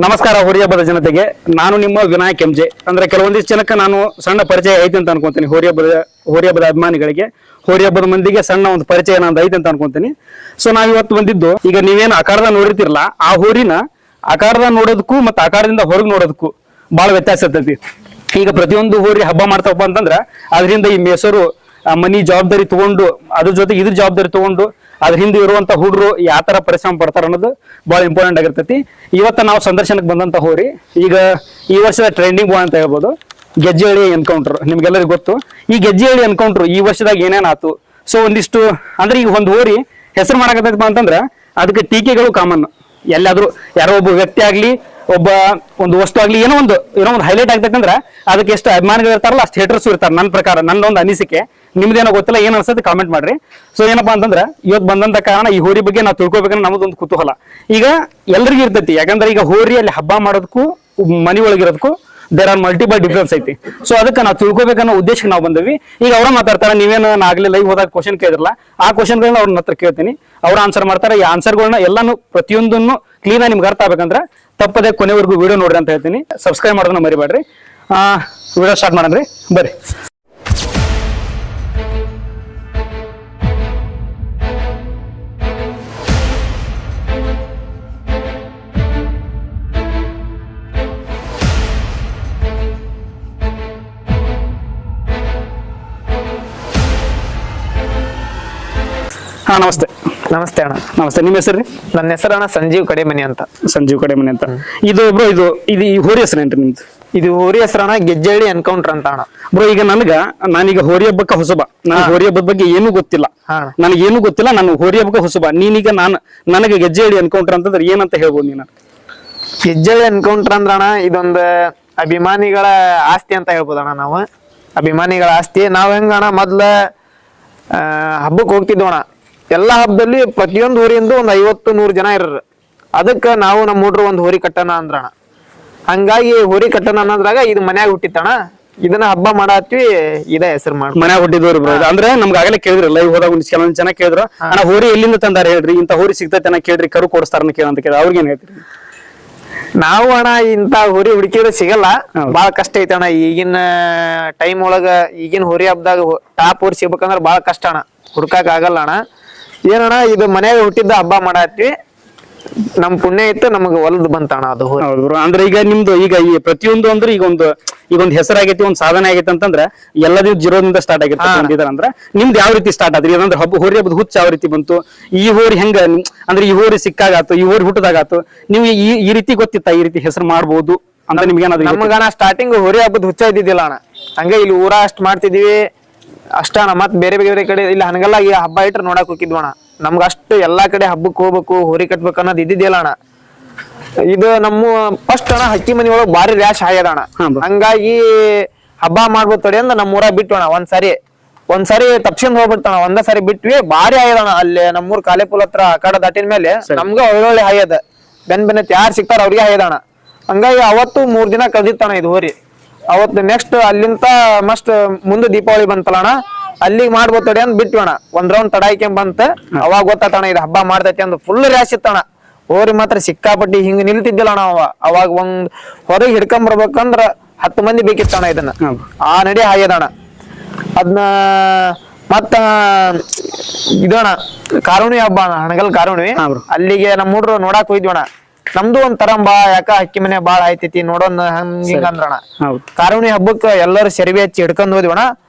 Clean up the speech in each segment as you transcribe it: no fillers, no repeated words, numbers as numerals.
ನಮಸ್ಕಾರ ಹೋರಿ ಹಬ್ಬದ ಜನತೆಗೆ. ನಾನು ನಿಮ್ಮ ವಿನಾಯಕ್ ಎಂಜೆ. ಅಂದ್ರೆ ಕೆಲವೊಂದಿಷ್ಟು ಜನಕ್ಕೆ ನಾನು ಸಣ್ಣ ಪರಿಚಯ ಐತೆ ಅಂತ ಅನ್ಕೊಂತೀನಿ. ಹೋರಿ ಹಬ್ಬದ ಅಭಿಮಾನಿಗಳಿಗೆ, ಹೋರಿ ಹಬ್ಬದ ಮಂದಿಗೆ ಸಣ್ಣ ಒಂದು ಪರಿಚಯ ನಂದು ಐತೆ ಅಂತ ಅನ್ಕೊಂತೀನಿ. ಸೊ ನಾವ್ ಇವತ್ತು ಬಂದಿದ್ದು, ಈಗ ನೀವೇನು ಆಕಾರದ ನೋಡಿರ್ತಿರಲ್ಲ, ಆ ಹೋರಿನ ಆಕಾರದ ನೋಡೋದಕ್ಕೂ ಮತ್ತೆ ಆಕಾರದಿಂದ ಹೊರಗೆ ನೋಡೋದಕ್ಕೂ ಬಹಳ ವ್ಯತ್ಯಾಸ ಇರ್ತೈತಿ. ಈಗ ಪ್ರತಿಯೊಂದು ಹೋರಿ ಹಬ್ಬ ಮಾಡ್ತಪ್ಪ ಅಂತಂದ್ರ ಅದರಿಂದ ಈ ಮೇಸರು ಮನಿ ಜವಾಬ್ದಾರಿ ತಗೊಂಡು, ಅದ್ರ ಜೊತೆ ಇದ್ರ ಜವಾಬ್ದಾರಿ ತಗೊಂಡು, ಅದ್ರ ಹಿಂದೆ ಇರುವಂತ ಹುಡ್ರು ಯಾವ ತರ ಪರಿಶ್ರಮ ಪಡ್ತಾರ ಅನ್ನೋದು ಬಹಳ ಇಂಪಾರ್ಟೆಂಟ್ ಆಗಿರ್ತೈತಿ. ಇವತ್ತ ನಾವು ಸಂದರ್ಶನಕ್ಕೆ ಬಂದಂತ ಹೋರಿ, ಈಗ ಈ ವರ್ಷದ ಟ್ರೆಂಡಿಂಗ್ ಬೋ ಅಂತ ಹೇಳ್ಬೋದು, ಗೆಜ್ಜೆಹಳ್ಳಿ ಎನ್ಕೌಂಟರ್. ನಿಮ್ಗೆಲ್ಲರಿಗೂ ಗೊತ್ತು ಈ ಗೆಜ್ಜೆಹಳ್ಳಿ ಎನ್ಕೌಂಟರ್ ಈ ವರ್ಷದಾಗ ಏನೇನ್ ಆತು. ಸೊ ಒಂದಿಷ್ಟು ಅಂದ್ರೆ ಈಗ ಒಂದು ಹೋರಿ ಹೆಸರು ಮಾಡಕತ್ತೈತಪ್ಪ ಅಂತಂದ್ರ ಅದಕ್ಕೆ ಟೀಕೆಗಳು ಕಾಮನ್. ಎಲ್ಲಾದ್ರೂ ಯಾರೋ ಒಬ್ಬ ವ್ಯಕ್ತಿ ಆಗ್ಲಿ, ಒಂದು ವಸ್ತು ಆಗ್ಲಿ, ಏನೋ ಒಂದು ಹೈಲೈಟ್ ಆಗ್ತೈತೆ ಅಂದ್ರೆ ಅದಕ್ಕೆ ಎಷ್ಟು ಅಭಿಮಾನಿಗಳು ಇರ್ತಾರಲ್ಲ ಅಷ್ಟು ಹೇಟರ್ಸ್ ಇರ್ತಾರೆ. ನನ್ನ ಪ್ರಕಾರ, ನನ್ನೊಂದು ಅನಿಸಿಕೆ. ನಿಮ್ದೇನೋ ಗೊತ್ತಿಲ್ಲ, ಏನ್ ಅನ್ಸುತ್ತೆ ಕಾಮೆಂಟ್ ಮಾಡ್ರಿ. ಸೊ ಏನಪ್ಪಾ ಅಂತಂದ್ರ ಇವತ್ತು ಬಂದಂತ ಕಾರಣ ಈ ಹೋರಿ ಬಗ್ಗೆ ನಾವು ತಿಳ್ಕೊಬೇಕಂದ್ರೆ ನಮ್ಮದೊಂದು ಕುತೂಹಲ ಈಗ ಎಲ್ರಿಗೂ ಇರ್ತೈತಿ. ಯಾಕಂದ್ರೆ ಈಗ ಹೋರಿಯಲ್ಲಿ ಹಬ್ಬ ಮಾಡೋದಕ್ಕೂ ಮನಿ ಒಳಗಿರೋದಕ್ಕೂ ದೇರ್ ಆರ್ ಮಲ್ಟಿಪಲ್ ಡಿಫ್ರೆನ್ಸ್ ಐತಿ. ಸೊ ಅದಕ್ಕೆ ನಾವು ತಿಳ್ಕೊಬೇಕನ್ನೋ ಉದ್ದೇಶಕ್ಕೆ ನಾವು ಬಂದ್ವಿ. ಈಗ ಅವ್ರ ಮಾತಾಡ್ತಾರೆ, ನೀವೇನು ಆಗ್ಲಿ ಲೈವ್ ಹೋದಾಗ ಕ್ವಶನ್ ಕೇಳಿದ್ರಲ್ಲ, ಆ ಕ್ವಶನ್ಗಳನ್ನ ಅವ್ರ ಹತ್ರ ಕೇಳ್ತೀನಿ, ಅವ್ರ ಆನ್ಸರ್ ಮಾಡ್ತಾರೆ. ಈ ಆನ್ಸರ್ಗಳನ್ನ ಎಲ್ಲಾನು ಪ್ರತಿಯೊಂದನ್ನು ಕ್ಲೀನ್ ಆಗಿ ನಿಮ್ಗೆ ಅರ್ಥ ಆಗ್ಬೇಕಂದ್ರೆ ತಪ್ಪದೆ ಕೊನೆವರೆಗೂ ವಿಡಿಯೋ ನೋಡ್ರಿ ಅಂತ ಹೇಳ್ತೀನಿ. ಸಬ್ಸ್ಕ್ರೈಬ್ ಮಾಡೋದನ್ನ ಮರಿಬೇಡ್ರಿ. ವಿಡಿಯೋ ಸ್ಟಾರ್ಟ್ ಮಾಡೋಣ್ರಿ, ಬರ್ರಿ. ಹಾ, ನಮಸ್ತೆ. ನಮಸ್ತೆ ಅಣ್ಣ. ನಮಸ್ತೆ. ನಿಮ್ಮ ಹೆಸರು ರೀ? ನನ್ನ ಹೆಸರು ಅಣ್ಣ ಸಂಜೀವ್ ಕಡೆಮನಿ ಅಂತ. ಸಂಜೀವ್ ಕಡೆಮನಿ ಅಂತ. ಇದು ಬ್ರೋ, ಇದು ಈ ಹೋರಿ ಹೆಸರೇನ್ರಿ ನಿಮ್ದು? ಇದು ಹೋರಿ ಹೆಸರಣ್ಣ ಗೆಜ್ಜೆಹಳ್ಳಿ ಎನ್ಕೌಂಟರ್ ಅಂತ ಅಣ್ಣ. ಬ್ರೋ, ಈಗ ನಾನೀಗ ಹೋರಿ ಹಬ್ಬಕ್ಕೆ ಹೊಸಬ. ನನಗೆ ಹೋರಿ ಹಬ್ಬದ ಬಗ್ಗೆ ಏನೂ ಗೊತ್ತಿಲ್ಲ. ನನಗೇನು ಗೊತ್ತಿಲ್ಲ, ನಾನು ಹೋರಿ ಹಬ್ಬಕ್ಕೆ ಹೊಸಬ. ನೀನೀಗ ನನಗೆ ಗೆಜ್ಜೆಹಳ್ಳಿ ಎನ್ಕೌಂಟರ್ ಅಂತಂದ್ರೆ ಏನಂತ ಹೇಳ್ಬೋದು ನೀನು? ಗೆಜ್ಜೆಹಳ್ಳಿ ಎನ್ಕೌಂಟರ್ ಅಂದ್ರಣ್ಣ ಇದೊಂದು ಅಭಿಮಾನಿಗಳ ಆಸ್ತಿ ಅಂತ ಹೇಳ್ಬೋದಣ್ಣ. ನಾವು ಅಭಿಮಾನಿಗಳ ಆಸ್ತಿ. ನಾವ್ ಹೆಂಗಣ್ಣ ಮೊದ್ಲ ಹಬ್ಬಕ್ಕೆ ಹೋಗ್ತಿದ್ವಣ್ಣ. ಎಲ್ಲಾ ಹಬ್ಬದಲ್ಲಿ ಪ್ರತಿಯೊಂದು ಹೋರಿಯಿಂದ ಒಂದು 50-100 ಜನ ಇರ್ರ. ಅದಕ್ಕ ನಾವು ನಮ್ಮ ಹುಡ್ರು ಒಂದು ಹೋರಿ ಕಟ್ಟಣ ಅಂದ್ರಣ. ಹಂಗಾಗಿ ಹೋರಿ ಕಟ್ಟಣ ಅನ್ನೋದ್ರಾಗ ಇದು ಮನ್ಯಾಗ ಹುಟ್ಟಿತ್ತಣ. ಇದನ್ನ ಹಬ್ಬ ಮಾಡತ್ವಿ, ಇದ ಹೆಸರು ಮಾಡಿ ಮನ್ಯಾಗ ಹುಟ್ಟಿದವ್ರು ಬ್ರೋ. ಅಂದ್ರೆ ನಮ್ಗೆ ಆಗಲೇ ಕೇಳಿದ್ರು, ಲೈವ್ ಹೋದಾಗ ಕೆಲವೊಂದ್ ಜನ ಕೇಳಿದ್ರು, ಅಣ್ಣ ಹೋರಿ ಎಲ್ಲಿಂದ ತಂದಾರ ಹೇಳ್ರಿ, ಇಂತ ಹೋರಿ ಸಿಗ್ತೈತೆ ಅನ್ನ ಕೇಳ್ರಿ, ಕರು ಕೊಡಿಸ್ತಾರನ್ನ ಕೇಳಂತ ಕೇಳ. ಅವ್ರಿಗೇನ್ ಹೇಳ್ತೀರಿ? ನಾವು ಅಣ್ಣ ಇಂತ ಹೋರಿ ಹುಡುಕಿದ್ರೆ ಸಿಗಲ್ಲ, ಬಾಳ ಕಷ್ಟ ಐತಣ್ಣ. ಈಗಿನ ಟೈಮ್ ಒಳಗ ಈಗಿನ ಹೋರಿ ಹಬ್ಬದಾಗ ಟಾಪ್ ಹೋರಿ ಸಿಗ್ಬೇಕಂದ್ರ ಬಾಳ ಕಷ್ಟ ಅಣ್ಣ, ಹುಡ್ಕಾಕ್ ಆಗಲ್ಲ ಅಣ್ಣ. ಏನಣ್ಣ ಇದು ಮನ್ಯಾಗ ಹುಟ್ಟಿದ್ದ ಹಬ್ಬ ಮಾಡತ್ವಿ, ನಮ್ ಪುಣ್ಯ ಇತ್ತು, ನಮಗ ಹೊಲದ್ ಬಂತಣ್ಣ ಅದು. ಹೌದು. ಅಂದ್ರೆ ಈಗ ನಿಮ್ದು ಈಗ ಈ ಪ್ರತಿಯೊಂದು ಅಂದ್ರೆ ಈಗ ಒಂದು ಹೆಸರಾಗೈತಿ, ಒಂದ್ ಸಾಧನೆ ಆಗೈತಿ ಅಂತಂದ್ರೆ ಎಲ್ಲದೂ ಜೀರೋದಿಂದ ಸ್ಟಾರ್ಟ್ ಆಗಿರ್ತಾರೆ. ಅಂದ್ರೆ ನಿಮ್ದು ಯಾವ ರೀತಿ ಸ್ಟಾರ್ಟ್ ಆದ್ರಿ? ಅಂದ್ರೆ ಹೋರಿ ಹಬ್ಬದ ಹುಚ್ಚ ಯಾವ ರೀತಿ ಬಂತು? ಈ ಹೋರಿ ಹೆಂಗ ಅಂದ್ರೆ ಈ ಹೋರಿ ಸಿಕ್ಕಾಗಾತು, ಈ ಹೋರಿ ಹುಟ್ಟದಾಗಾತು, ನೀವು ಈ ರೀತಿ ಗೊತ್ತಿತ್ತ ಈ ರೀತಿ ಹೆಸರು ಮಾಡ್ಬೋದು ಅಂತ ನಿಮ್ಗೆ ಏನಾದ್ರು? ನಮಗಣ ಸ್ಟಾರ್ಟಿಂಗ್ ಹೋರಿ ಹಬ್ಬದ ಹುಚ್ಚ ಇದ್ದಿದ್ದಿಲ್ಲ ಅಣ್ಣ. ಹಂಗ ಇಲ್ಲಿ ಊರ ಅಷ್ಟ್ ಮಾಡ್ತಿದ್ವಿ ಅಷ್ಟ ಅಣ್ಣ. ಮತ್ ಬೇರೆ ಬೇರೆ ಕಡೆ ಇಲ್ಲಿ ಹಂಗಲ್ಲ, ಈ ಹಬ್ಬ ಇಟ್ರೆ ನೋಡಕ್ ಹೋಗಿದ್ವಣ್ಣ. ನಮ್ಗ ಅಷ್ಟು ಎಲ್ಲಾ ಕಡೆ ಹಬ್ಬಕ್ ಹೋಗ್ಬೇಕು, ಹೋರಿ ಕಟ್ಬೇಕು ಅನ್ನೋದು ಇದ್ದಿದ್ದಿಲ್ಲ ಅಣ್ಣ. ಇದು ನಮ್ಮ ಫಸ್ಟ್ ಅಣ್ಣ ಹಕ್ಕಿ ಮನಿ ಒಳಗ್ ಬಾರಿ ರ್ಯಾಶ್ ಆಗ್ಯದಣ್ಣ. ಹಂಗಾಗಿ ಹಬ್ಬ ಮಾಡ್ಬೋದು ತಡಿ ಅಂದ ನಮ್ಮ ಊರ ಬಿಟ್ಟೋಣ. ಒಂದ್ಸರಿ ತಪ್ಸಿಂದ ಹೋಗ್ಬಿಡ್ತಾನ. ಒಂದ ಸರಿ ಬಿಟ್ವಿ, ಬಾರಿ ಆಗ್ಯದಣ. ಅಲ್ಲಿ ನಮ್ಮೂರ್ ಕಾಲೇಪುಲ್ ಹತ್ರ ಅಕಾಡ ದಾಟಿನ ಮೇಲೆ ನಮ್ಗ ಒಳ್ಳೊಳ್ಳೆ ಹಾಯ್ಯದ. ಬೆನ್ನೆತ್ ಯಾರು ಸಿಗ್ತಾರ ಅವ್ರಿಗೆ ಹಾಯ್ಯದಣ. ಹಂಗಾಗಿ ಅವತ್ತು 3 ದಿನ ಕದಿತಾನ ಇದು ಹೋರಿ. ಅವತ್ತು ನೆಕ್ಸ್ಟ್ ಅಲ್ಲಿಂದ ಮಸ್ಟ್ ಮುಂದೆ ದೀಪಾವಳಿ ಬಂತಲ್ಲಣ್ಣ, ಅಲ್ಲಿಗೆ ಮಾಡ್ಬೋದು ತಡಿ ಅಂದ್ ಬಿಟ್ವಣ. ಒಂದ್ ರೌಂಡ್ ತಡಾಯ್ಕೊಂಡ್ ಬಂತ, ಅವಾಗ ಗೊತ್ತಾತಣ ಇದು ಹಬ್ಬ ಮಾಡ್ತೈತಿ ಅಂದ್ ಫುಲ್ ರ್ಯಾಶ್ ಇತ್ತಣ. ಹೋರಿ ಮಾತ್ರ ಸಿಕ್ಕಾಪಟ್ಟಿ ಹಿಂಗ ನಿಲ್ತಿದ್ದಿಲ್ಲ ಅಣ್ಣ. ಅವಾಗ ಒಂದ್ ಹೊರಗೆ ಹಿಡ್ಕೊಂಡ್ ಬರ್ಬೇಕಂದ್ರ 10 ಮಂದಿ ಬೇಕಿತ್ತಣ. ಇದನ್ನ ಆ ನಡಿ ಹಾಯ್ಯದಣ. ಅದನ್ನ ಮತ್ತ ಇದಣ ಕಾರುಣಿ ಹಬ್ಬ ಅಣ್ಣ, ಹಣಗಲ್ ಕಾರುಣಿ. ಅಲ್ಲಿಗೆ ನಮ್ಮ ಹುಡ್ರು ನೋಡಾಕ್ ಹೋಯ್ದ್ವಣ. ನಮ್ದು ಒಂದ್ ತರಂಬಾ ಯಾಕ ಅಕ್ಕಿ ಮನೆ ಬಾಳ ಆಯ್ತೈತಿ ನೋಡೋನ್ ಹಿಂಗ ಅಂದ್ರಣ. ಕಾರುಣಿ ಹಬ್ಬಕ್ಕ ಎಲ್ಲರೂ ಸೆರವಿ ಹಚ್ಚಿ ಹಿಡ್ಕೊಂಡ್ ಹೋದ್ವಣ.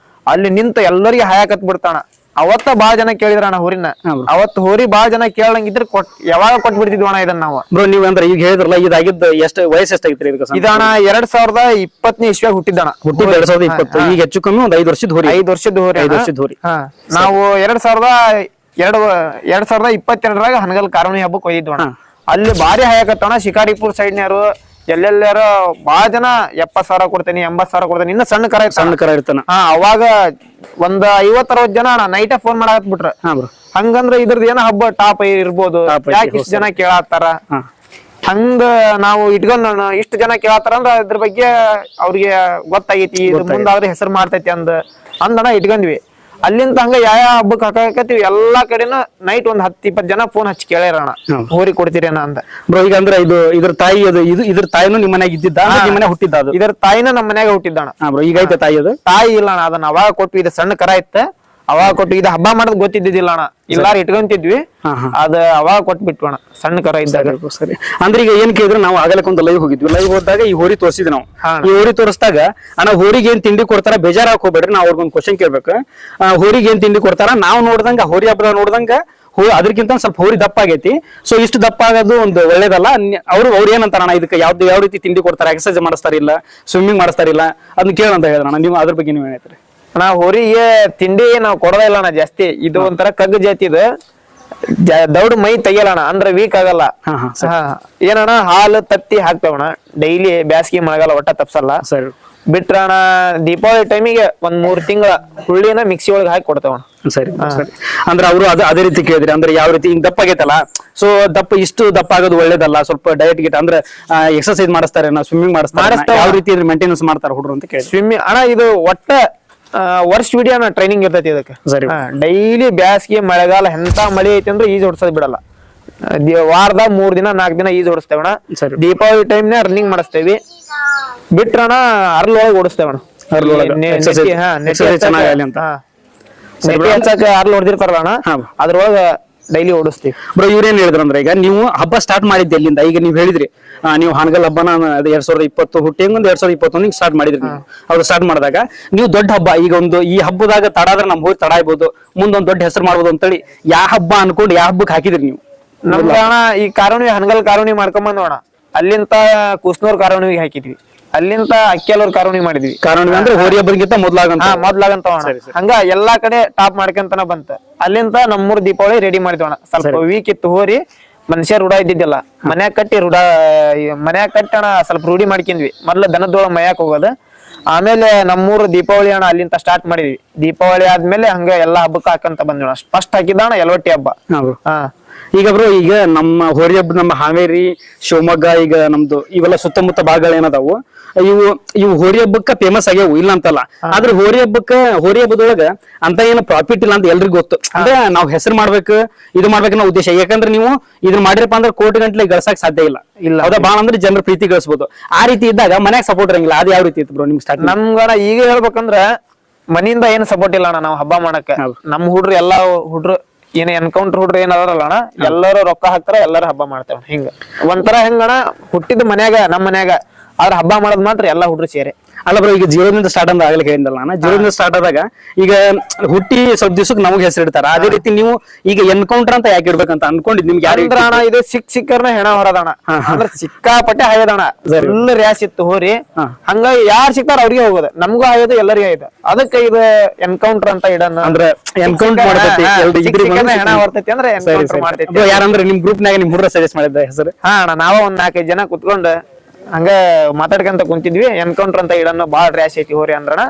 ಅಲ್ಲಿ ನಿಂತ ಎಲ್ಲರಿಗೆ ಹಾಯಾಕತ್ ಬಿಡ್ತಾಣ. ಅವತ್ತ ಬಾಳ ಜನ ಕೇಳಿದ್ರಣ ಹೋರಿನ. ಅವತ್ತು ಹೋರಿ ಬಾಳ ಜನ ಕೇಳಂಗಿದ್ರೆ ಯಾವಾಗ ಕೊಟ್ಬಿಡ್ತಿದ್ವಣ ಇದನ್ನ ನಾವು. ಬ್ರೋ, ನೀವ್ ಅಂದ್ರೆ ಈಗ ಹೇಳಿದ್ರಲ್ಲ, ಇದಾಗಿದ್ದ ವಯಸ್ಸು ಎಷ್ಟಾಗಿತ್ರಿ? ಇದಣ 2020 ಇಸ್ವಿಯಾಗ ಹುಟ್ಟಿದ್ದಣ. 2020. ಈಗ ಹೆಚ್ಚು ಕಮ್ಮಿ ಒಂದ್ 5 ವರ್ಷದ ಹೋರಿ. 5 ವರ್ಷದ ಹೋರಿ. ನಾವು 2022ರಾಗ ಹನಗಲ್ ಕಾರುಣಿ ಹಬ್ಬಕ್ಕೆ ಹೋಗಿದ್ವಣ. ಅಲ್ಲಿ ಬಾರಿ ಹಾಯಾಕತ್ತಣ. ಶಿಕಾರಿಪುರ್ ಸೈಡ್ನ್ಯಾರು ಎಲ್ಲೆಲ್ಲಾರ ಬಾಳ ಜನ 70,000 ಕೊಡ್ತೇನೆ, 80,000 ಕೊಡ್ತೇನೆ. ಇನ್ನ ಸಣ್ಣ ಕರ ಇರ್ತಾನ. ಅವಾಗ ಒಂದ್ 50-60 ಜನ ನೈಟ್ ಫೋನ್ ಮಾಡಾಕತ್ ಬಿಟ್ರ. ಹಂಗಂದ್ರ ಇದ್ರದ್ ಏನ ಹಬ್ಬ ಟಾಪ್ ಇರ್ಬೋದು, ಯಾಕೆ ಇಷ್ಟ ಜನ ಕೇಳತ್ತಾರ ಹಂಗ ನಾವು ಇಟ್ಕೊಂಡ್ ಇಷ್ಟು ಜನ ಕೇಳತ್ತಾರ ಅಂದ್ರ ಇದ್ರ ಬಗ್ಗೆ ಅವ್ರಿಗೆ ಗೊತ್ತಾಗೈತಿ, ಮುಂದಾದ್ರೆ ಹೆಸರು ಮಾಡ್ತೈತಿ ಅಂದಣ ಇಟ್ಕೊಂಡ್ವಿ. ಅಲ್ಲಿಂದ ಹಂಗ ಯಾವ ಹಬ್ಬಕ್ಕೆ ಹಾಕಕತ್ತೀವಿ ಎಲ್ಲಾ ಕಡೆನೂ ನೈಟ್ ಒಂದ್ 10-20 ಜನ ಫೋನ್ ಹಚ್ಚಿ ಕೇಳ್ಯಾರಣ ಹೋರಿ ಕೊಡ್ತೀರೇನ ಅಂತ. ಬ್ರೋ ಈಗ ಅಂದ್ರೆ ಇದ್ರ ತಾಯಿ ಅದು ಇದ್ರ ತಾಯಿನೂ ನಿಮ್ ಮನ್ಯಾಗ ಇದ್ದಿದ್ದ ನಿಮ್ ಮನೆ ಹುಟ್ಟಿದ್ದ ಅದು? ಇದರ ತಾಯಿನ ನಮ್ಮ ಮನ್ಯಾಗ ಹುಟ್ಟಿದ್ದಾಣ. ಬ್ರೋ ಈಗ ಐತೆ ತಾಯಿ ಅದು? ತಾಯಿ ಇಲ್ಲ ಅಣ್ಣ, ಅದನ್ನ ಅವಾಗ ಕೊಟ್ಟು ಇದು ಸಣ್ಣ ಕರ ಇತ್ತ ಅವಾಗ ಕೊಟ್ಟು ಇದು ಹಬ್ಬ ಮಾಡೋದ್ ಗೊತ್ತಿದ್ದಿಲ್ಲ ಅಣ್ಣ, ಎಲ್ಲಾರು ಇಟ್ಕೊಂತಿದ್ವಿ ಅದ ಅವಾಗ ಕೊಟ್ಬಿಟ್ವಣ ಸಣ್ಣ ಕರ ಇದ್ದಾಗ. ಸರಿ ಅಂದ್ರೆ ಈಗ ಏನ್ ಕೇಳಿದ್ರೆ ನಾವು ಆಗಲಕ್ಕೆ ಒಂದು ಲೈವ್ ಹೋಗಿದ್ವಿ, ಲೈವ್ ಹೋದಾಗ ಈ ಹೋರಿ ತೋರಿಸಿದ್ವಿ ನಾವು. ಈ ಹೋರಿ ತೋರಿಸಿದಾಗ ಅಣ್ಣ ಹೋರಿಗೆ ಏನ್ ತಿಂಡಿ ಕೊಡ್ತಾರ ಬೇಜಾರ್ ಹಾಕೋಬೇಡ್ರಿ, ನಾವ್ ಅವ್ರಿಗೊಂದು ಕ್ವಶನ್ ಕೇಳ್ಬೇಕು. ಹೋರಿಗೆ ಏನ್ ತಿಂಡಿ ಕೊಡ್ತಾರ ನಾವು ನೋಡ್ದಂಗ ಹೋರಿ ಹಬ್ಬ ನೋಡ್ದಂಗ ಅದಕ್ಕಿಂತ ಸ್ವಲ್ಪ ಹೋರಿ ದಪ್ಪ ಆಗೈತಿ. ಸೊ ಇಷ್ಟು ದಪ್ಪ ಆಗೋದು ಒಂದು ಒಳ್ಳೇದಲ್ಲ. ಅವ್ರು ಏನಂತಾರ ಇದಕ್ಕೆ ಯಾವ ರೀತಿ ತಿಂಡಿ ಕೊಡ್ತಾರ, ಎಕ್ಸರ್ಸೈಸ್ ಮಾಡಿಸ್ತಾರಿಲ್ಲ, ಸ್ವಿಮ್ಮಿಂಗ್ ಮಾಡಿಸ್ತಾರಿಲ್ಲ, ಅದನ್ನ ಕೇಳಂತ ಹೇಳಿದ್ರಣ್ಣ. ನೀವು ಅದ್ರ ಬಗ್ಗೆ ನೀವ್ ಹೇಳ್ತೀರಿ? ನಾ ಹೋರಿಗೆ ತಿಂಡಿ ನಾವ್ ಕೊಡೋದೇ ಇಲ್ಲ ಅಣ್ಣ ಜಾಸ್ತಿ. ಇದು ಒಂಥರ ಕಗ್ಗು ಜಾತಿ ಇದು, ದೌಡ್ ಮೈ ತೆಗಿಯಲ್ಲಣ್ಣ, ಅಂದ್ರೆ ವೀಕ್ ಆಗಲ್ಲ. ಏನಣ್ಣ ಹಾಲು ತತ್ತಿ ಹಾಕ್ತೇವಣ್ಣ ಡೈಲಿ, ಬ್ಯಾಸ್ಗಿ ಮಳೆಗಾಲ ಒಟ್ಟ ತಪ್ಸಲ್ಲ. ಸರಿ ಬಿಟ್ರಣ ದೀಪಾವಳಿ ಟೈಮಿಗೆ ಒಂದ್ 3 ತಿಂಗಳ ಹುಳ್ಳಿನ ಮಿಕ್ಸಿ ಒಳಗೆ ಹಾಕಿ ಕೊಡ್ತೇವಣ. ಸರಿ ಸರಿ ಅಂದ್ರೆ ಅವರು ಅದೇ ರೀತಿ ಕೇಳಿದ್ರಿ, ಅಂದ್ರೆ ಯಾವ ರೀತಿ ಹಿಂಗ್ ದಪ್ಪ ಆಗೈತಲ್ಲ, ಸೊ ಇಷ್ಟು ದಪ್ಪ ಆಗೋದು ಒಳ್ಳೇದಲ್ಲ, ಸ್ವಲ್ಪ ಡಯಟ್ ಗಿಟ್ ಅಂದ್ರೆ ಎಕ್ಸರ್ಸೈಸ್ ಮಾಡಿಸ್ತಾರೆ, ಸ್ವಿಮ್ಮಿಂಗ್ ಮಾಡಿಸ್ತಾರೆ, ಯಾವ ರೀತಿ ಮೇಂಟೆನೆನ್ಸ್ ಮಾಡ್ತಾರೆ ಹುಡುಗರು ಅಂತ ಕೇಳಿ. ಸ್ವಿಮ್ಮಿಂಗ್ ಅಣ್ಣ ಇದು ಒಟ್ಟ ವರ್ಷ ವಿಡಿಯೋನ ಟ್ರೈನಿಂಗ್ ಇರ್ತೈತಿ ಇದಕ್ಕೆ. ಡೈಲಿ ಬ್ಯಾಸ್ಗೆ ಮಳೆಗಾಲ ಎಂತ ಮಳೆ ಐತಿ ಅಂದ್ರೆ ಈಜ್ ಹೊಡ್ಸೋದ್ ಬಿಡಲ್ಲ. ವಾರದ 3 ದಿನ 4 ದಿನ ಈಜ್ ಹೊಡಿಸ್ತೇವಣ. ದೀಪಾವಳಿ ಟೈಮ್ನ ರನ್ನಿಂಗ್ ಮಾಡಿಸ್ತೇವಿ, ಬಿಟ್ರಣ ಅರ್ಲೊಳಗೆ ಓಡಿಸ್ತೇವಣ. ಅರ್ಲ್ ಹೊಡೆದಿರ್ತಾರಲ್ಲ ಅದ್ರೊಳಗ ಡೈಲಿ ಓಡಿಸ್ತೀವಿ. ಬ್ರೋ ಇವ್ರೇನ್ ಹೇಳಿದ್ರು ಅಂದ್ರೆ ಈಗ ನೀವು ಹಬ್ಬ ಸ್ಟಾರ್ಟ್ ಮಾಡಿದ್ದೆ ಎಲ್ಲಿಂದ? ಈಗ ನೀವು ಹೇಳಿದ್ರಿ ನೀವು ಹಾನಗಲ್ ಹಬ್ಬನ 2020 ಹುಟ್ಟಿ ಒಂದು 2021 ಸ್ಟಾರ್ಟ್ ಮಾಡಿದ್ರಿ ನೀವು. ಅವ್ರು ಸ್ಟಾರ್ಟ್ ಮಾಡಿದಾಗ ನೀವು ದೊಡ್ಡ ಹಬ್ಬ ಈಗ ಒಂದು ಈ ಹಬ್ಬದಾಗ ತಡ ಆದ್ರೆ ನಮ್ ಹೋಗಿ ತಡ ಆಗ್ಬೋದು, ಮುಂದೊಂದ್ ದೊಡ್ಡ ಹೆಸರು ಮಾಡ್ಬೋದು ಅಂತೇಳಿ ಯಾವ ಹಬ್ಬ ಅನ್ಕೊಂಡು ಯಾವ ಹಬ್ಬಕ್ಕೆ ಹಾಕಿದ್ರಿ ನೀವು? ನಮ್ಗೆ ಅಣ್ಣ ಈ ಕಾರುಣಿ ಹನಗಲ್ ಕಾರುಣಿ ಮಾಡ್ಕೊಂಬಂದೋಣ, ಅಲ್ಲಿಂತ ಕುಸ್ನೂರ್ ಕಾರುಣಿಗೆ ಹಾಕಿದ್ವಿ, ಅಲ್ಲಿಂದ ಅಕ್ಕಿಯಲ್ಲೂರ್ ಕಾರುಣಿ ಮಾಡಿದ್ವಿ. ಕಾರುಣಿ ಅಂದ್ರೆ ಹೋರಿ ಹಬ್ಬಕ್ಕಿಂತ ಮೊದ್ಲಾಗಂತ ಹಂಗ ಎಲ್ಲಾ ಕಡೆ ಟಾಪ್ ಮಾಡ್ಕೊಂತನ ಬಂತ. ಅಲ್ಲಿಂದ ನಮ್ಮೂರ್ ದೀಪಾವಳಿ ರೆಡಿ ಮಾಡಿದ್ವಣ. ಸ್ವಲ್ಪ ವೀಕ್ ಇತ್ತು ಹೋರಿ, ಮನುಷ್ಯ ರೂಢ ಇದ್ದಿದ್ದಿಲ್ಲ, ಮನ್ಯಾಗ ಕಟ್ಟಣ ಸ್ವಲ್ಪ ರೂಢಿ ಮಾಡ್ಕೊಂಡ್ವಿ. ಮೊದ್ಲು ದನದೊಳಗ ಮಯಾಕ್ ಹೋಗೋದು, ಆಮೇಲೆ ನಮ್ಮೂರ್ ದೀಪಾವಳಿ ಅಣ್ಣ ಅಲ್ಲಿಂದ ಸ್ಟಾರ್ಟ್ ಮಾಡಿದ್ವಿ. ದೀಪಾವಳಿ ಆದ್ಮೇಲೆ ಹಂಗ ಎಲ್ಲಾ ಹಬ್ಬಕ್ಕೆ ಹಾಕಂತ ಬಂದ್ವಿ. ಫಸ್ಟ್ ಹಾಕಿದ್ದಣ ಯಲವಟ್ಟಿ ಹಬ್ಬ. ಈಗ ಬ್ರೋ ಈಗ ನಮ್ಮ ಹೋರಿ ಹಬ್ಬ ನಮ್ಮ ಹಾವೇರಿ, ಶಿವಮೊಗ್ಗ, ಈಗ ನಮ್ದು ಇವೆಲ್ಲ ಸುತ್ತಮುತ್ತ ಭಾಗಗಳು ಏನದಾವು, ಇವು ಹೋರಿ ಹಬ್ಬಕ್ಕ ಫೇಮಸ್ ಆಗ್ಯಾವು ಇಲ್ಲ ಅಂತಲ್ಲ. ಆದ್ರೆ ಹೋರಿ ಹಬ್ಬದೊಳಗ ಅಂತ ಏನು ಪ್ರಾಫಿಟ್ ಇಲ್ಲ ಅಂತ ಎಲ್ರಿಗೂ ಗೊತ್ತು. ಅಂದ್ರೆ ನಾವ್ ಹೆಸರು ಮಾಡ್ಬೇಕು, ಇದು ಮಾಡ್ಬೇಕು ಅನ್ನೋ ಉದ್ದೇಶ. ಯಾಕಂದ್ರೆ ನೀವು ಇದನ್ನ ಮಾಡಿರಪ್ಪ ಅಂದ್ರೆ ಕೋಟಿ ಗಂಟ್ಲೆ ಗಳಿಸಕ್ ಸಾಧ್ಯ ಇಲ್ಲ. ಹೌದಾ? ಬಾಳ ಅಂದ್ರೆ ಜನರ ಪ್ರೀತಿ ಗಳಿಸಬಹುದು. ಆ ರೀತಿ ಇದ್ದಾಗ ಮನ್ಯಾಗ ಸಪೋರ್ಟ್ ಇರಂಗಿಲ್ಲ. ಅದ್ ಯಾವ ರೀತಿ ಇತ್ತು ಬ್ರೋ ನಿಮ್ ಸ್ಟಾರ್ಟ್? ನಮ್ಗಣ ಈಗ ಹೇಳ್ಬೇಕಂದ್ರ ಮನೆಯಿಂದ ಏನು ಸಪೋರ್ಟ್ ಇಲ್ಲ ಅಣ್ಣ. ನಾವು ಹಬ್ಬ ಮಾಡಕ್ಕ ನಮ್ ಹುಡ್ರು ಎಲ್ಲಾ ಹುಡ್ರು ಏನ್ ಎನ್ಕೌಂಟರ್ ಹುಡ್ರು ಏನದಾರಲ್ಲ ಅಣ್ಣ, ಎಲ್ಲರೂ ರೊಕ್ಕ ಹಾಕ್ತಾರ, ಎಲ್ಲರೂ ಹಬ್ಬ ಮಾಡ್ತೇವ. ಹಿಂಗ ಒಂಥರ ಹೆಂಗಣ ಹುಟ್ಟಿದ ಮನ್ಯಾಗ ನಮ್ ಮನ್ಯಾಗ ಆದ್ರೆ ಹಬ್ಬ ಮಾಡೋದ್ ಮಾತ್ರ ಎಲ್ಲಾ ಹುಡ್ರು ಸೇರಿ. ಅಲ್ಲ ಬ್ರೋ ಈಗ ಜೀರೋದಿಂದ ಸ್ಟಾರ್ಟ್ ಅಂತ ಆಗ್ಲಿಕ್ಕೆ ಹೇಳಿದಲ್ಲ ನಾನು. ಜೀರೋದಿಂದ ಸ್ಟಾರ್ಟ್ ಆದಾಗ ಈಗ ಹುಟ್ಟಿ ಸ್ವಲ್ಪ ದಿವ್ಸಕ್ಕೆ ನಮಗೆ ಹೆಸರು ಇಡ್ತಾರ. ಅದೇ ರೀತಿ ನೀವು ಈಗ ಎನ್ಕೌಂಟರ್ ಅಂತ ಯಾಕೆ ಇಡ್ಬೇಕಂತ ಅನ್ಕೊಂಡಿದ್ ನಿಮ್ಗೆ ಯಾರು ಅಣ್ಣ? ಇದು ಸಿಕ್ಕರ್ನ ಹೆಣ ಹೊರದಣ, ಅಂದ್ರೆ ಸಿಕ್ಕಾಪಟ್ಟೆ ಹಾಯದಣ, ಫುಲ್ ರ್ಯಾಶ್ ಇತ್ತು ಹೋರಿ. ಹಂಗ ಯಾರು ಸಿಕ್ತಾರ ಅವ್ರಿಗೆ ಹೋಗೋದು, ನಮ್ಗೂ ಆಯೋದು ಎಲ್ಲರಿಗೂ ಆಯ್ತು. ಅದಕ್ಕೆ ಇದು ಎನ್ಕೌಂಟರ್ ಅಂತ ಇಡೋಣ. ಅಂದ್ರೆ ಎನ್ಕೌಂಟರ್ ಮಾಡ್ತೈತಿ, ಹೆಣ ಹೊರ್ತೈತಿ ಅಂದ್ರೆ ಎನ್ಕೌಂಟರ್ ಮಾಡ್ತೈತಿ. ಯಾರಂದ್ರೆ ನಿಮ್ ಗ್ರೂಪ್ ನಾಗ ನಿಮ್ ಹುಡ್ರ ಸಜೆಸ್ಟ್ ಮಾಡಿದ್ದ ಹೆಸರು? ಹಾ ಅಣ್ಣ, ನಾವ ಒಂದ್ 4-5 ಜನ ಕುತ್ಕೊಂಡು ಹಂಗ ಮಾತಾಡ್ಕೊಂತ ಕುಂತಿದ್ವಿ. ಎನ್ಕೌಂಟರ್ ಅಂತ ಇಡನ್ನು ಬಾಳ ರ್ಯಾಶ್ ಐತಿ ಹೋರಿ ಅಂದ್ರಣ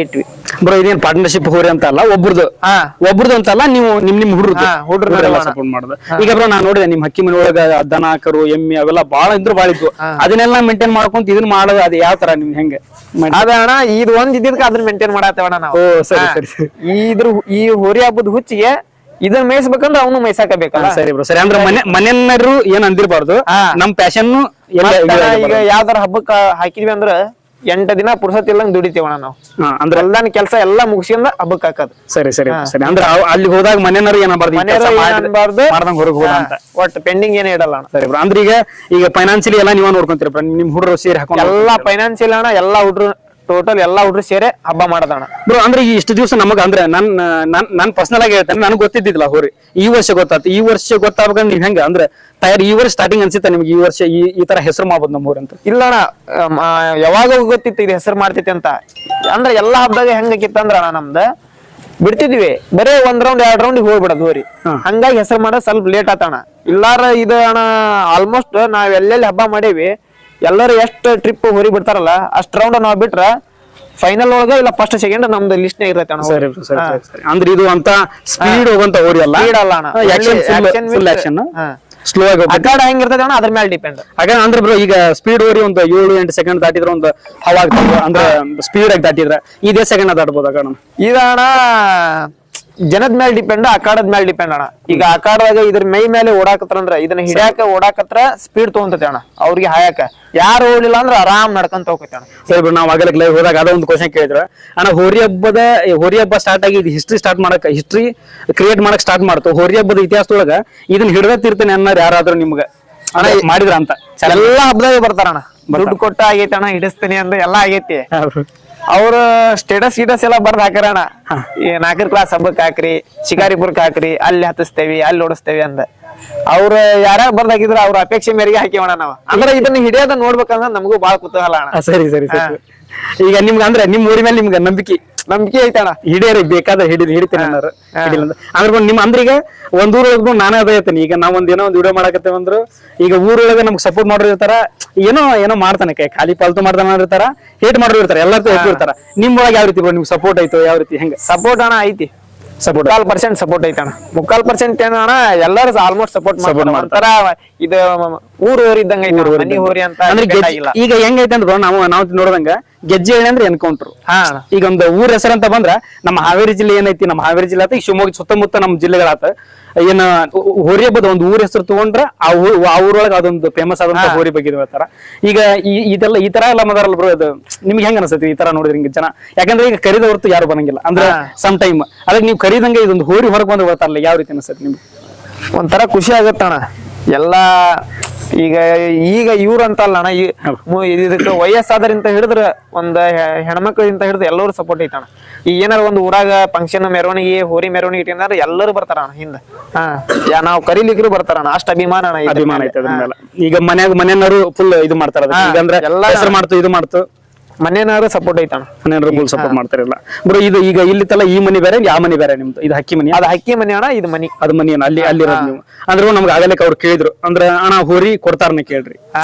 ಇಟ್ವಿ. ಬ್ರೋ ಇದೇನ್ ಪಾರ್ಟ್ನರ್ಶಿಪ್ ಹೋರಿ ಅಂತ ಅಲ್ಲ, ಒಬ್ರದ್ದು ಅಂತಲ್ಲ, ನೀವು ನಿಮ್ ಹುಡ್ರ ಸಪೋರ್ಟ್ ಮಾಡುದು. ಈಗ ಬ್ರೋ ನಾನ್ ನೋಡಿದೆ ನಿಮ್ ಹಕ್ಕಿ ಮನೆ ಒಳಗ ದನ ಕರು ಎಮ್ಮೆ ಅವೆಲ್ಲ ಬಾಳ ಇದ್ವು. ಅದನ್ನೆಲ್ಲ ಮೇಂಟೈನ್ ಮಾಡ್ಕೊಂತ ಇದನ್ನ ಮಾಡೋದು ಅದು ಯಾವ ತರ ನಿಮ್ ಹೆಂಗೆ? ಅದಣ್ಣ ಇದು ಒಂದ್ ಇದ್ದಿದ್ಕ ಅದನ್ನ ಮೇಂಟೈನ್ ಮಾಡತ್ತೇವಣ್ಣ ನಾವು. ಈ ಹೋರಿ ಹಬ್ಬದ ಹುಚ್ಚಿಗೆ ಇದನ್ನ ಮೇಯಿಸ್ಬೇಕಂದ್ರೆ ಅವನು ಮೇಯ್ಸಾಕಬೇಕಲ್ಲ. ಸರಿ ಬ್ರೋ, ಸರಿ. ಅಂದ್ರೆ ಮನೆಯವರು ಏನ್ ಅಂದಿರ್ಬಾರ್ದು, ನಮ್ ಪ್ಯಾಶನ್. ಈಗ ಯಾವ್ದಾರ ಹಬ್ಬಕ್ಕ ಹಾಕಿದ್ವಿ ಅಂದ್ರ 8 ದಿನ ಪುರ್ಸತ್ತಿಲ್ಲಂಗ್ ದುಡಿತೀವಣ್ಣ ನಾವು. ಅಂದ್ರೆ ಎಲ್ಲಾನ ಕೆಲಸ ಎಲ್ಲಾ ಮುಗಿಸ್ಕೊಂಡ ಹಬ್ಬಕ್ಕೆ ಹಾಕೋದು. ಸರಿ ಸರಿ ಸರಿ. ಅಂದ್ರೆ ಅಲ್ಲಿ ಹೋದಾಗ ಮನೆಯವರು ಏನಬಾರ್ದು, ಹೊರಗೆ ಹೋದ ಅಂತ ಒಟ್ಟು ಪೆಂಡಿಂಗ್ ಏನೇ ಇಡಲ್ಲ ಅಣ್ಣ. ಸರಿ ಬ್ರೋ. ಅಂದ್ರೆ ಈಗ ಫೈನಾನ್ಸಿಯಲಿ ಎಲ್ಲ ನೀವ ನೋಡ್ಕೊಂತೀರ, ನಿಮ್ ಹುಡ್ರು ಸೇರಿ ಹಾಕೊಂಡು ಎಲ್ಲಾ ಫೈನಾನ್ಸಿಯಲ್ ಅಣ್ಣ, ಎಲ್ಲಾ ಹುಡ್ರು ಟೋಟಲ್ ಎಲ್ಲಾ ಹುಡ್ರು ಸೇರಿ ಹಬ್ಬ ಮಾಡೋದಣ್ಣ. ಬ್ರೋ ಅಂದ್ರೆ ಈ ಇಷ್ಟು ದಿವಸ ನಮಗ ಅಂದ್ರೆ ನಾನ್ ಪರ್ಸನಲ್ ಆಗಿ ಹೇಳ್ತೇನೆ, ನನಗೆ ಗೊತ್ತಿದ್ದಿಲ್ಲ ಹೋರಿ. ಈ ವರ್ಷ ಗೊತ್ತಾಯ್ತು. ಈ ವರ್ಷ ಗೊತ್ತಾಗ್ಬೇಕಂದ್ರೆ ನೀವ್ ಹೆಂಗ ಅಂದ್ರೆ ತಯಾರಿ ಈ ವರ್ಷ ಸ್ಟಾರ್ಟಿಂಗ್ ಅನ್ಸುತ್ತೆ ನಿಮ್ಗೆ ಈ ವರ್ಷ ಈ ತರ ಹೆಸರು ಮಾಡ್ಬೋದು ನಮ್ಮ ಊರಂತ? ಇಲ್ಲ ಅಣ್ಣ, ಯಾವಾಗ ಗೊತ್ತಿತ್ತು ಇದು ಹೆಸರು ಮಾಡ್ತೈತಿ ಅಂತ. ಅಂದ್ರೆ ಎಲ್ಲಾ ಹಬ್ಬದಾಗ ಹೆಂಗಾಕಿತ್ತಂದ್ರ ಅಣ್ಣ ನಮ್ದ ಬಿಡ್ತಿದ್ವಿ ಬರೇ 1 ರೌಂಡ್ 2 ರೌಂಡ್ ಹೋಗ್ಬಿಡೋದು ಹೋರಿ. ಹಂಗಾಗಿ ಹೆಸರು ಮಾಡೋದು ಸ್ವಲ್ಪ ಲೇಟ್ ಆತಣ್ಣ. ಇಲ್ಲಾರ ಇದು ಅಣ್ಣ ಆಲ್ಮೋಸ್ಟ್ ನಾವ್ ಎಲ್ಲೆಲ್ಲಿ ಹಬ್ಬ ಮಾಡೇವಿ ಎಲ್ಲರೂ ಎಷ್ಟು ಟ್ರಿಪ್ ಹೊರಿ ಬಿಡ್ತಾರಲ್ಲ ಅಷ್ಟ್ ರೌಂಡ್ ನಾವ್ ಬಿಟ್ರ ಫೈನಲ್ ಒಳಗ ಇಲ್ಲ ಫಸ್ಟ್ ಸೆಕೆಂಡ್ ನಮ್ದು ಲಿಸ್ಟ್ ಇರತ್ತೆ ಅಣ್ಣ. ಅಂದ್ರೆ ಇದು ಅಂತ ಸ್ಪೀಡ್ ಹೋಗಂತ ಹೋರಿ ಅಲ್ಲ, ಸ್ಪೀಡ್ ಅಲ್ಲ ಅಣ್ಣ, ಸ್ಲೋ ಆಗಿ ಅಗಾಡ ಹೆಂಗಿರ್ತದೆ ಅಣ್ಣ ಅದ್ರ ಮೇಲೆ ಡಿಪೆಂಡ್. ಅಂದ್ರೆ ಬ್ರೋ ಈಗ ಸ್ಪೀಡ್ ಹೋರಿ ಒಂದು 7-8 ಸೆಕೆಂಡ್ ದಾಟಿದ್ರೆ ಒಂದು ಹವಾಗ್ತದೆ. ಅಂದ್ರೆ ಸ್ಪೀಡ್ ಆಗಿ ದಾಟಿದ್ರೆ ಇದೇ ಸೆಕೆಂಡ್ ದಾಟ್ಬೋದು ಅಣ್ಣ. ಈಗ ಅಣ್ಣ ಜನದ ಮೇಲೆ ಡಿಪೆಂಡ್ ಅಖಾಡದ ಮೇಲೆ ಡಿಪೆಂಡ್ ಅಣ್ಣ. ಈಗ ಅಖಾಡದಾಗ ಇದ್ರ ಮೈ ಮೇಲೆ ಓಡಾಕತ್ರಂದ್ರ ಇದನ್ನ ಹಿಡಿಯಾಕ ಓಡಾಕತ್ರ ಸ್ಪೀಡ್ ತಗೊಂತೈತಿ ಅಣ್ಣ. ಅವ್ರಿಗೆ ಹಾಯಾಕ ಯಾರು ಓಡಿಲ್ಲ ಅಂದ್ರ ಆರಾಮ್ ನಡ್ಕೊಂತ ಹೋಗ್ತೈತಿ ಅಣ್ಣ. ಸರಿ ಬಿಡು, ನಾವು ಆಗಲೇ ಲೈವ್ ಹೋದಾಗ ಅದೊಂದು ಕ್ವಶನ್ ಕೇಳಿದ್ರ ಅಣ್ಣ, ಹೋರಿ ಹಬ್ಬ ಸ್ಟಾರ್ಟ್ ಆಗಿ ಹಿಸ್ಟ್ರಿ ಕ್ರಿಯೇಟ್ ಮಾಡಕ್ ಸ್ಟಾರ್ಟ್ ಮಾಡ್ತು. ಹೋರಿ ಹಬ್ಬದ ಇತಿಹಾಸದೊಳಗ ಇದನ್ನ ಹಿಡ್ದತ್ತಿರ್ತೇನೆ ಅನ್ನೋರು ಯಾರಾದ್ರೂ ನಿಮ್ಗ ಅಣ್ಣ ಮಾಡಿದ್ರ ಅಂತ? ಎಲ್ಲಾ ಹಬ್ಬದಾಗ ಬರ್ತಾರಣ್ಣ. ದುಡ್ಡು ಕೊಟ್ಟ ಆಗೈತಿ ಅಣ್ಣ ಹಿಡಿಸ್ತೀನಿ ಅಂದ ಎಲ್ಲಾ ಆಗೈತಿ. ಅವ್ರ ಸ್ಟೇಟಸ್ ಎಲ್ಲ ಬರ್ದ್ ಹಾಕ್ಯಾರಣ್ಣ. ಈ 4ನೇ ಕ್ಲಾಸ್ ಹಬ್ಬಕ್ ಹಾಕ್ರಿ, ಶಿಕಾರಿಪುರಕ್ ಹಾಕ್ರಿ, ಅಲ್ಲಿ ಹತ್ತಿಸ್ತೇವಿ, ಅಲ್ಲಿ ಓಡಿಸ್ತೇವಿ ಅಂದ. ಅವ್ರ ಯಾರ್ಯಾರು ಬರ್ದ್ ಹಾಕಿದ್ರ ಅವ್ರ ಅಪೇಕ್ಷೆ ಮೇರೆಗೆ ಹಾಕಿವಣ್ಣ ನಾವ್. ಅಂದ್ರೆ ಇದನ್ನ ಹಿಡಿಯೋದ ನೋಡ್ಬೇಕಂದ್ರ ನಮಗೂ ಬಾಳ ಕುತೂಹಲ ಅಣ್ಣ. ಸರಿ ಸರಿ ಸರಿ. ಈಗ ನಿಮ್ಗೆ ಅಂದ್ರೆ ನಿಮ್ ಊರಿ ಮೇಲೆ ನಿಮ್ಗೆ ನಂಬಿಕೆ ಐತಣ್ಣ, ಹಿಡಿಯರಿ ಬೇಕಾದ ಹಿಡಿತೇನೆ ಅನ್ನೋರು ಹಿಡಿಲ್ಲ ಅಂದ್ರೆ ನಿಮ್ ಅಂದ್ರೆ ಈಗ ಒಂದ್ ಊರೊಳಗ ನಾನೇ ಅದ ಐತೇನೆ. ಈಗ ನಾವ್ ಏನೋ ಒಂದ್ ವಿಡಿಯೋ ಮಾಡಕತ್ತೇವ ಅಂದ್ರು ಈಗ ಊರೊಳಗ ನಮ್ಗೆ ಸಪೋರ್ಟ್ ಮಾಡಿರ್ತಾರ, ಏನೋ ಮಾಡ್ತಾನೆ ಖಾಲಿ ಪಾಲ್ತು ಮಾಡ್ತಾನ ಇರ್ತಾರ, ಹೇಟ್ ಮಾಡೋರು ಇರ್ತಾರ, ಎಲ್ಲಾರ್ಗೂ ಇರ್ತಾರ. ನಿಮ್ ಒಳಗೆ ಯಾವ ರೀತಿ ನಿಮ್ಗೆ ಸಪೋರ್ಟ್ ಐತೋ, ಯಾವ ರೀತಿ ಹೆಂಗ ಸಪೋರ್ಟ್ ಅಣ್ಣ ಐತಿ? 3% ಸಪೋರ್ಟ್ ಐತಣ್ಣ. 3% ಏನಣ್ಣ ಎಲ್ಲರೂ ಆಲ್ಮೋಸ್ಟ್ ಸಪೋರ್ಟ್ ಮಾಡ್ತಾರೆ. ಒಂಥರ ಇದು ಊರು ಹೋರಿ ಇದ್ದಂಗ ಮನಿ ಹೋರಿ ಅಂತ. ಈಗ ಹೆಂಗೈತೆ ಅಂದ್ರೆ ನಾವು ನೋಡ್ದಂಗ ಗೆಜ್ಜೆ ಎಣ್ಣೆ ಅಂದ್ರೆ ಎನ್ಕೌಂಟರ್. ಈಗ ಒಂದು ಊರ ಹೆಸರು ಅಂತ ಬಂದ್ರ ನಮ್ಮ ಹಾವೇರಿ ಜಿಲ್ಲೆ ಏನೈತಿ, ನಮ್ಮ ಹಾವೇರಿ ಜಿಲ್ಲೆ ಆತ, ಈ ಶಿವಮೊಗ್ಗ ಸುತ್ತಮುತ್ತ ನಮ್ಮ ಜಿಲ್ಲೆಗಳಾತ. ಏನ ಹೋರಿ ಹಬ್ಬದ ಒಂದು ಊರ ಹೆಸರು ತಗೊಂಡ್ರ ಆ ಊರೊಳಗ ಅದೊಂದು ಫೇಮಸ್ ಆದಂತ ಹೋರಿ ಬಗ್ಗೆ ಹೇಳ್ತಾರ. ಈಗ ಇದೆಲ್ಲ ಈ ತರ ಎಲ್ಲ ಮದಾರಲ್ಲ ಬ್ರೋ, ಅದು ನಿಮ್ಗೆ ಹೆಂಗ ಅನ್ಸತಿ ಈ ತರ ನೋಡಿದ್ರೆ ಹಿಂಗ ಜನ? ಯಾಕಂದ್ರೆ ಈಗ ಕರಿದ ಹೊರತು ಯಾರು ಬರಂಗಿಲ್ಲ ಅಂದ್ರೆ ಸಮ್ ಟೈಮ್ ಅದಕ್ಕೆ ನೀವು ಕರಿದಂಗೆ ಇದೊಂದು ಹೋರಿ ಹೊರಗೆ ಬಂದು ಬರ್ತಾರಲ್ಲ, ಯಾವ ರೀತಿ ಅನ್ಸತಿ ನಿಮ್ಗೆ? ಒಂಥರ ಖುಷಿ ಆಗತ್ತಣ್ಣ. ಎಲ್ಲಾ ಈಗ ಇವ್ರ ಅಂತ ಅಲ್ಲ ಅಣ್ಣ, ಇದಕ್ಕೆ ವಯಸ್ಸಾದ್ರಿಂದ ಹಿಡಿದ್ರ ಒಂದ್ ಹೆಣ್ಮಕ್ಳಿಂದ ಹಿಡಿದು ಎಲ್ಲರೂ ಸಪೋರ್ಟ್ ಐತಣ್ಣ. ಈಗ ಏನಾರ ಒಂದ್ ಊರಾಗ ಫಂಕ್ಷನ್ ಮೆರವಣಿಗೆ, ಹೋರಿ ಮೆರವಣಿಗೆ ಇಟ್ಟಿನಾರ ಎಲ್ಲರೂ ಬರ್ತಾರಣ್ಣ ಹಿಂದ. ನಾವ್ ಕರೀಲಿಕ್ರು ಬರ್ತಾರಣ್ಣ, ಅಷ್ಟ್ ಅಭಿಮಾನ ಅಣ್ಣ. ಅಭಿಮಾನ ಐತೆ ಅದ್ರ ಮೇಲೆ. ಈಗ ಮನೆಯವರು ಫುಲ್ ಇದು ಮಾಡ್ತಾರ, ಎಲ್ಲ ಹೆಸರು ಮಾಡ್ತು ಇದು ಮಾಡ್ತು. ಮನೆಯವರು ಸಪೋರ್ಟ್ ಐತಣ್ಣ, ಮನೆಯವರು ಫುಲ್ ಸಪೋರ್ಟ್ ಮಾಡ್ತಾರಲ್ಲ ಬ್ರೋ. ಇದು ಈಗ ಇಲ್ಲಿ ತಲ್ಲ ಈ ಮನಿ ಬೇರೆ, ಯಾವ ಮನಿ ಬೇರೆ ನಿಮ್ದು? ಇದು ಹಕ್ಕಿ ಮನಿ? ಅದು ಹಕ್ಕಿ ಮನಿ ಅಣ್ಣ, ಇದು ಮನಿ ಅದು ಮನಿ ಅಲ್ಲಿ ಅಲ್ಲಿರೋದು ನೀವು. ಅಂದ್ರೆ ನಮ್ಗೆ ಆಗಲಿಕ್ಕೆ ಅವ್ರು ಕೇಳಿದ್ರು ಅಂದ್ರೆ ಅಣ್ಣ ಹೋರಿ ಕೊಡ್ತಾರನ್ನ ಕೇಳ್ರಿ.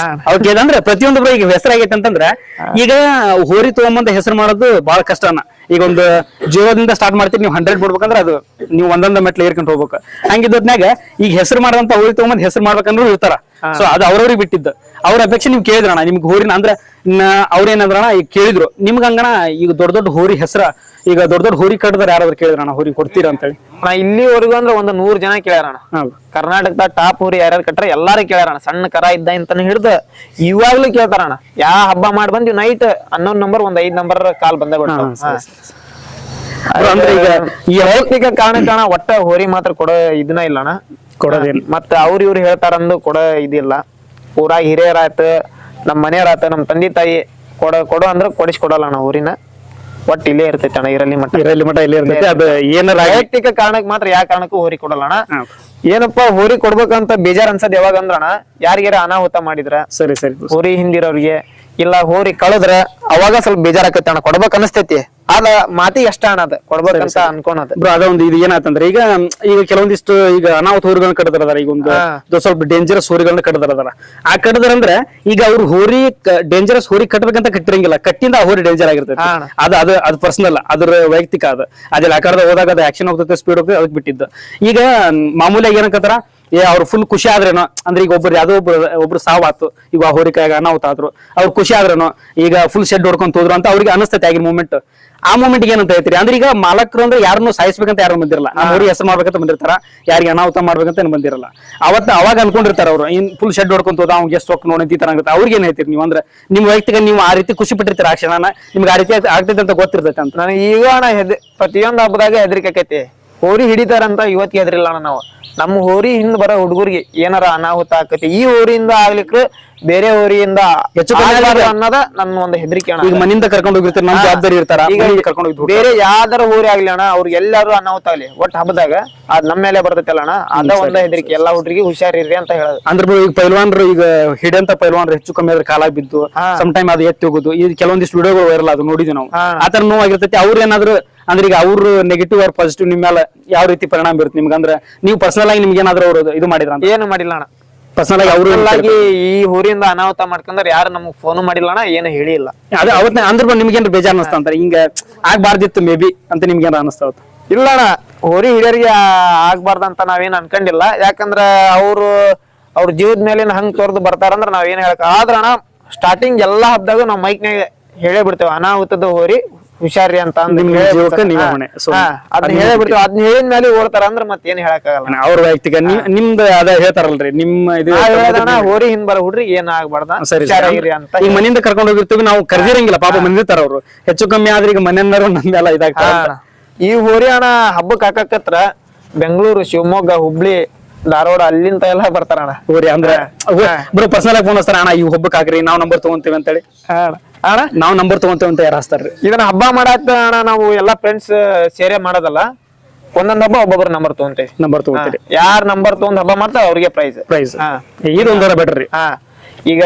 ಅವ್ರು ಕೇಳಿದ್ರೆ ಪ್ರತಿಯೊಂದು ಈಗ ಹೆಸರಾಗೈತೆ ಅಂತಂದ್ರೆ ಈಗ ಹೋರಿ ತಗೊಂಬಂದ ಹೆಸರು ಮಾಡೋದು ಬಹಳ ಕಷ್ಟ ಅಣ್ಣ. ಈಗ ಒಂದು ಜೀವದಿಂದ ಸ್ಟಾರ್ಟ್ ಮಾಡ್ತೀರಿ ನೀವು, 100 ಬಿಡ್ಬೇಕಂದ್ರೆ ಅದು ನೀವು ಒಂದೊಂದು ಮೆಟ್ಲು ಏರ್ಕೊಂಡು ಹೋಗ್ಬೇಕು. ಹಂಗಿದ್ದಾಗ ಈಗ ಹೆಸರು ಮಾಡಂತ ಹೋರಿ ತಗೊಂಬಂದ್ ಹೆಸರು ಮಾಡ್ಬೇಕಂದ್ರೂ ಇರ್ತಾರ. ಸೊ ಅದು ಅವ್ರವ್ರಿಗೆ ಬಿಟ್ಟಿದ್ದು. ಅವ್ರ ಅಪೇಕ್ಷೆ ನಿಮ್ಗೆ ಕೇಳಿದ್ರಣ, ನಿಮ್ಗೆ ಹೋರಿನ ಅಂದ್ರೆ ಅವ್ರೇನಂದ್ರಣ ಈಗ ಕೇಳಿದ್ರು ನಿಮ್ಗ ಹಂಗಣ. ಈಗ ದೊಡ್ಡ ಹೋರಿ ಹೆಸರ, ಈಗ ದೊಡ್ಡ ಹೋರಿ ಕಟ್ಟದಾರ ಯಾರಾದ್ರೂ ಕೇಳಿದ್ರಣ ಹೋರಿ ಕೊಡ್ತೀರಾ ಅಂತ ಹೇಳಿ? ಇಲ್ಲಿವರೆಗೂ ಅಂದ್ರೆ 100 ಜನ ಕೇಳ್ಯಾರಣ. ಕರ್ನಾಟಕದ ಟಾಪ್ ಹೋರಿ ಯಾರ್ಯಾರು ಕಟ್ಟಾರ ಎಲ್ಲಾರು ಕೇಳ್ಯಾರಣ. ಸಣ್ಣ ಕರ ಇದ್ದ ಅಂತಾನೆ ಹಿಡ್ದು ಇವಾಗ್ಲೂ ಕೇಳ್ತಾರಣ. ಯಾವ ಹಬ್ಬ ಮಾಡಿ ಬಂದಿವ್ ನೈಟ್ 11 ನಂಬರ್ 5 ನಂಬರ್ ಕಾಲ್ ಬಂದ ಬಿಡ್ತಾವ. ಅಂದ್ರೆ ಈಗ ಈ ವೈಯಕ್ತಿಕ ಕಾರಣಕ್ಕಣ ಒಟ್ಟ ಹೋರಿ ಮಾತ್ರ ಕೊಡೋ ಇದನ್ನ ಇಲ್ಲಣ್ಣ, ಕೊಡೋದೇನು. ಮತ್ತ ಇವ್ರು ಹೇಳ್ತಾರಂದು ಕೊಡೋ ಇದಿಲ್ಲ. ಊರಾಗ ಹಿರಿಯರಾಯ್ತ, ನಮ್ ಮನೆಯವ್ರಾಯ್ತ, ನಮ್ ತಂದೆ ತಾಯಿ ಕೊಡೋ ಅಂದ್ರೆ ಕೊಡಲ್ಲ ಊರಿನ. ಒಟ್ಟು ಇಲ್ಲೇ ಇರ್ತೈತಿ ಅಣ್ಣ, ಇರಲಿ ಮಠ ಇಲ್ಲೇ ಇರ್ತೈತಿ. ಅದು ಏನಾರ ವೈಯಕ್ತಿಕ ಕಾರಣಕ್ಕೆ ಮಾತ್ರ ಯಾವ ಕಾರಣಕ್ಕೂ ಹೋರಿ ಕೊಡಲ್ಲ ಅಣ್ಣ. ಏನಪ್ಪಾ ಹೋರಿ ಕೊಡ್ಬೇಕಂತ ಬೇಜಾರ್ ಅನ್ಸದ್ ಯಾವಾಗ ಅಂದ್ರಣ್ಣ, ಯಾರಿಗಾರ ಅನಾಹುತ ಮಾಡಿದ್ರ, ಸರಿ ಹೋರಿ ಹಿಂದಿರೋರ್ಗೆ ಇಲ್ಲ ಹೋರಿ ಕಳದ್ರ ಅವಾಗ ಸ್ವಲ್ಪ ಬೇಜಾರಾಕೈತಿ ಅಣ್ಣ. ಕೊಡ್ಬೇಕ್ ಅನಸ್ತೈತಿ, ಅದ ಮಾತಿಗೆ ಅಷ್ಟ ಅಣ್ಣ, ಅದ ಕೊಡ್ಬೇಕಂತ ಅನ್ಕೋಣದ. ಅದೊಂದು ಇದು ಏನಾಯ್ತಂದ್ರೆ ಈಗ ಕೆಲವೊಂದಿಷ್ಟು ಈಗ ಅನಾಹುತ ಹೋರಿಗಳನ್ನ ಕಟ್ಟದಾರ. ಈಗ ಒಂದು ಸ್ವಲ್ಪ ಡೇಂಜರಸ್ ಹೋರಿಗಳನ್ನ ಕಟ್ಟದಾರ. ಆ ಕಟ್ಟದಾರಂದ್ರೆ ಈಗ ಅವ್ರು ಹೋರಿ ಡೇಂಜರಸ್ ಹೋರಿ ಕಟ್ಟಬೇಕಂತ ಕಟ್ಟಿರಂಗಿಲ್ಲ, ಕಟ್ಟಿಂದ ಆ ಹೋರಿ ಡೇಂಜರ್ ಆಗಿರ್ತೈತಿ. ಅದು ಪರ್ಸನಲ್, ಅದ್ರ ವೈಯಕ್ತಿಕ. ಅದೆಲ್ಲ ಆ ಕಡೆ ಹೋದಾಗ ಅದು ಆಕ್ಷನ್ ಹೋಗ್ತೈತೆ, ಸ್ಪೀಡ್ ಹೋಗ್ತದೆ, ಅದಕ್ಕೆ ಬಿಟ್ಟಿದ್ದು. ಈಗ ಮಾಮೂಲಿಯಾಗಿ ಏನಕ್ಕತ್ತಾರ, ಅವ್ರು ಫುಲ್ ಖುಷಿ ಆದ್ರೇನೋ ಅಂದ್ರೆ ಈಗ ಯಾವ್ದೋ ಒಬ್ರು ಸಾವಾತು, ಈಗ ಆ ಹೋರಿಕಾಯಾಗ ಅನಾಹುತ ಆದ್ರು, ಅವ್ರು ಖುಷಿ ಆದ್ರೇನೋ ಈಗ ಫುಲ್ ಶೆಡ್ ಹೊಡ್ಕೊಂತ ಹೋದ್ರು ಅಂತ ಅವ್ರಿಗೆ ಅನಿಸ್ತೈತೆ ಆಗಿನ ಮೂಮೆಂಟ್. ಆ ಮೂಮೆಂಟ್ ಏನಂತ ಹೇಳ್ತೀರಿ? ಅಂದ್ರೆ ಈಗ ಮಾಲಕರು ಅಂದ್ರೆ ಯಾರನ್ನು ಸಾಯಿಸ್ಬೇಕಂತ ಯಾರು ಬಂದಿರಲ್ಲ, ನಮ್ಮ ಹೋರಿ ಹೆಸರು ಮಾಡ್ಬೇಕಂತ ಬಂದಿರ್ತಾರ, ಯಾರಿಗೆ ಅನಾಹುತ ಮಾಡ್ಬೇಕಂತ ಬಂದಿರಲ್ಲ. ಅವಾಗ ಅನ್ಕೊಂಡಿರ್ತಾರ ಅವ್ರು, ಇನ್ ಫುಲ್ ಶೆಡ್ ಹೊಡ್ಕೊಂತ ಹೋದ ಅವ್ಗೆ ಎಷ್ಟು ರೊಕ್ಕ ನೋಡಿ ಈ ತರ ಆಗುತ್ತೆ. ಅವ್ರಿಗೆ ಏನ್ ಹೇಳ್ತೀರಿ ನೀವು? ಅಂದ್ರೆ ನಿಮ್ ವೈಯಕ್ತಿಕ ನೀವು ಆ ರೀತಿ ಖುಷಿ ಪಟ್ಟಿರ್ತೀರ, ಆ ಕ್ಷಣನ ನಿಮ್ಗೆ ಆ ರೀತಿ ಆಗ್ತೈತೆ ಅಂತ ಗೊತ್ತಿರ್ತೈತೆ ಅಂತ. ನನಗೆ ಈಗ ಪ್ರತಿಯೊಂದು ಹಬ್ಬದಾಗ ಹೆದರಿಕೆ ಆಕೈತಿ. ಹೋರಿ ಹಿಡಿತಾರಂತ ಇವತ್ತಿಗೆ ಹೆದರಿಲ್ಲ ಅಣ್ಣ ನಾವು. ನಮ್ಮ ಹೋರಿ ಹಿಂದ್ ಬರೋ ಹುಡುಗರಿಗೆ ಏನಾರ ಅನಾಹುತ ಆಕತಿ, ಈ ಹೋರಿಯಿಂದ ಆಗ್ಲಿಕ್ಕೆ ಬೇರೆ ಹೋರಿಯಿಂದ ಹೆಚ್ಚು ಅನ್ನೋದ ನನ್ನ ಒಂದು ಹೆದರಿಕೆ ಅಣ್ಣ. ಈಗ ಮನೆಯಿಂದ ಕರ್ಕೊಂಡು ಹೋಗಿರ್ತಾರೆ, ನಮ್ಮ ಜವಾಬ್ದಾರಿ ಇರ್ತಾರ, ಈಗ ಕರ್ಕೊಂಡು ಹೋಗಿ ಬೇರೆ ಯಾವ್ದಾರ ಹೋರಿ ಆಗ್ಲಿ ಅಣ್ಣ, ಅವ್ರಿಗೆ ಎಲ್ಲಾರು ಅನಾಹುತ ಆಗ್ಲಿ, ಒಟ್ಟು ಹಬ್ಬದಾಗ ಅದ್ ನಮ್ಮ ಮೇಲೆ ಬರ್ತೈತಲ್ಲ ಅಣ್ಣ, ಅದ ಒಂದ ಹೆದರಿಕೆ. ಎಲ್ಲಾ ಹುಡುಗರಿಗೆ ಹುಷಾರಿರ್ರಿ ಅಂತ ಹೇಳೋದು. ಅಂದ್ರೆ ಈಗ ಪೈಲ್ವಾನ್ರು, ಈಗ ಹಿಡಿಯಂತ ಪೈಲ್ವಾನ್ರು ಹೆಚ್ಚು ಕಮ್ಮಿ ಆದ್ರೆ ಕಾಲಾಗಿ ಬಿದ್ದು ಸಮ್ ಟೈಮ್ ಅದು ಎತ್ತಿ ಹೋಗುದು, ಈಗ ಕೆಲವೊಂದಿಷ್ಟು ವಿಡಿಯೋಗಳು ವೈರಲ್ ಅದು ನೋಡಿದ್ವಿ ನಾವು. ಆತರ ನೋವಾಗಿರ್ತೈತಿ. ಅವ್ರ ಏನಾದ್ರು ಅಂದ್ರೆ ಈಗ ಅವ್ರು ನೆಗೆಟಿವ್ ಆರ್ ಪಾಸಿಟಿವ್ ನಿಮ್ಮ ಮೇಲೆ ಯಾವ ರೀತಿ ಪರಿಣಾಮ ಬೀರುತ್ತೆ ನಿಮ್ಗೆ? ಅಂದ್ರೆ ನೀವು ಪರ್ಸನಲ್ ಆಗಿ ನಿಮ್ಗೆ ಏನಾದ್ರು ಅವರು ಇದು ಮಾಡಿದ್ರ? ಏನು ಮಾಡಿಲ್ಲ ಅಣ್ಣ, ಪರ್ಸನಲ್ ಆಗಿ ಅವ್ರು ಈ ಊರಿಂದ ಅನಾಹುತ ಮಾಡ್ಕೊಂಡ್ರೆ ಯಾರು ನಮಗ್ ಫೋನ್ ಮಾಡಿಲ್ಲ ಅಣ್ಣ, ಏನು ಹೇಳಿಲ್ಲ. ಅದೇ ಅವತ್ತ ಅಂದ್ರೆ ನಿಮ್ಗೇನು ಬೇಜಾರ್ ಅನಿಸ್ತಾ ಅಂತಾರೆ, ಹಿಂಗ ಆಗ್ಬಾರ್ದಿತ್ತು ಮೇ ಬಿ ಅಂತ ನಿಮ್ಗೆ ಏನಾರ ಅನಿಸ್ತಾ? ಇಲ್ಲ ಅಣ್ಣ, ಹೋರಿ ಹಿಡಿಯರಿಗೆ ಆಗ್ಬಾರ್ದಂತ ನಾವೇನ್ ಅನ್ಕೊಂಡಿಲ್ಲ. ಯಾಕಂದ್ರ ಅವ್ರ ಜೀವದ ಮೇಲೆ ಹಂಗ್ ತೋರ್ದು ಬರ್ತಾರಂದ್ರ ನಾವ್ ಏನ್ ಹೇಳಕ್. ಆದ್ರ ಅಣ್ಣ ಸ್ಟಾರ್ಟಿಂಗ್ ಎಲ್ಲಾ ಹಬ್ಬದಾಗ ನಾವ್ ಮೈಕ್ನಾಗ ಹೇಳೇ ಬಿಡ್ತೇವೆ, ಅನಾಹುತದ ಹೋರಿ ಹುಷಾರಿ ಅಂತ ಅಂದ್ ನಿಮ್ ಹೇಳ್ಬಿಡ್ತಾರ. ಜೀವಕ್ಕೆ ನೀವೇ ಹೊಣೆ. So, ಅದನ್ನ ಹೇಳಬಿಡ್ತೀವಿ, ಅದನ್ನ ಹೇಳಿದ ಮೇಲೆ ಓಡ್ತಾರ ಅಂದ್ರ ಮತ್ ಏನ್ ಹೇಳಕ್ಕಾಗಲ್ಲ. ಅವ್ರ ವೈಯಕ್ತಿಕ ನಿಮ್ದು ಅದ ಹೇಳ್ತಾರಲ್ರಿ ನಿಮ್ಮ ಇದು ಹೇಳದಣ ಹೋರಿ ಹಿಂದ್ ಬರೋ ಹುಡ್ರಿ ಏನ್ ಆಗ್ಬಾರ್ದ ಸರಿ ಹುಷಾರಾಗಿರಿ ಅಂತ. ಈಗ ಮನೆಯಿಂದ ಕರ್ಕೊಂಡು ಹೋಗಿರ್ತೀವಿ ನಾವು ಕರ್ದಿರಂಗಿಲ್ಲ, ಪಾಪ ಬಂದಿರ್ತಾರ ಅವ್ರು. ಹೆಚ್ಚು ಕಮ್ಮಿ ಆದ್ರೆ ಈಗ ಮನೆಯನ್ನಾರು ನಮ್ದೆಲ್ಲ ಇದಾಗ್ತಾರ. ಈ ಹೋರಿ ಅಣ್ಣ ಹಬ್ಬಕ್ ಹಾಕಕತ್ರ ಬೆಂಗಳೂರು, ಶಿವಮೊಗ್ಗ, ಹುಬ್ಳಿ, ಧಾರವಾಡ ಅಲ್ಲಿಂದ ಎಲ್ಲ ಬರ್ತಾರಣ್ಣ ಹೋರಿ ಅಂದ್ರೆ ಬರೋ ಪರ್ಸನಲ್ ಆಗಿ ಫೋನ್ ಹಚ್ತಾರ, ಅಣ್ಣ ಈ ಹಬ್ಬಕ್ಕೆ ಹಾಕ್ರಿ ನಾವ್ ನಂಬರ್ ತಗೊಂತೀವಿ ಅಂತೇಳಿ. ಅಣ್ಣ ನಾವ್ ನಂಬರ್ ತಗೊಂತೇವೆ ಅಂತ ಯಾರು ಹಚ್ತಾರ್ರಿ? ಇದನ್ನ ಹಬ್ಬ ಮಾಡಾಕ ಅಣ್ಣ ನಾವು ಎಲ್ಲಾ ಫ್ರೆಂಡ್ಸ್ ಸೇರೆ ಮಾಡೋದಲ್ಲ, ಒಂದೊಂದ್ ಹಬ್ಬ ಒಬ್ಬೊಬ್ರು ನಂಬರ್ ತಗೊಂತೇವಿ. ನಂಬರ್ ತಗೊಂತೀರಿ, ಯಾರ್ ನಂಬರ್ ತಗೊಂಡ್ ಹಬ್ಬ ಮಾಡ್ತಾರ ಅವ್ರಿಗೆ ಪ್ರೈಸ್. ಇದೊಂದರ ಬೆಟ್ರಿ. ಈಗ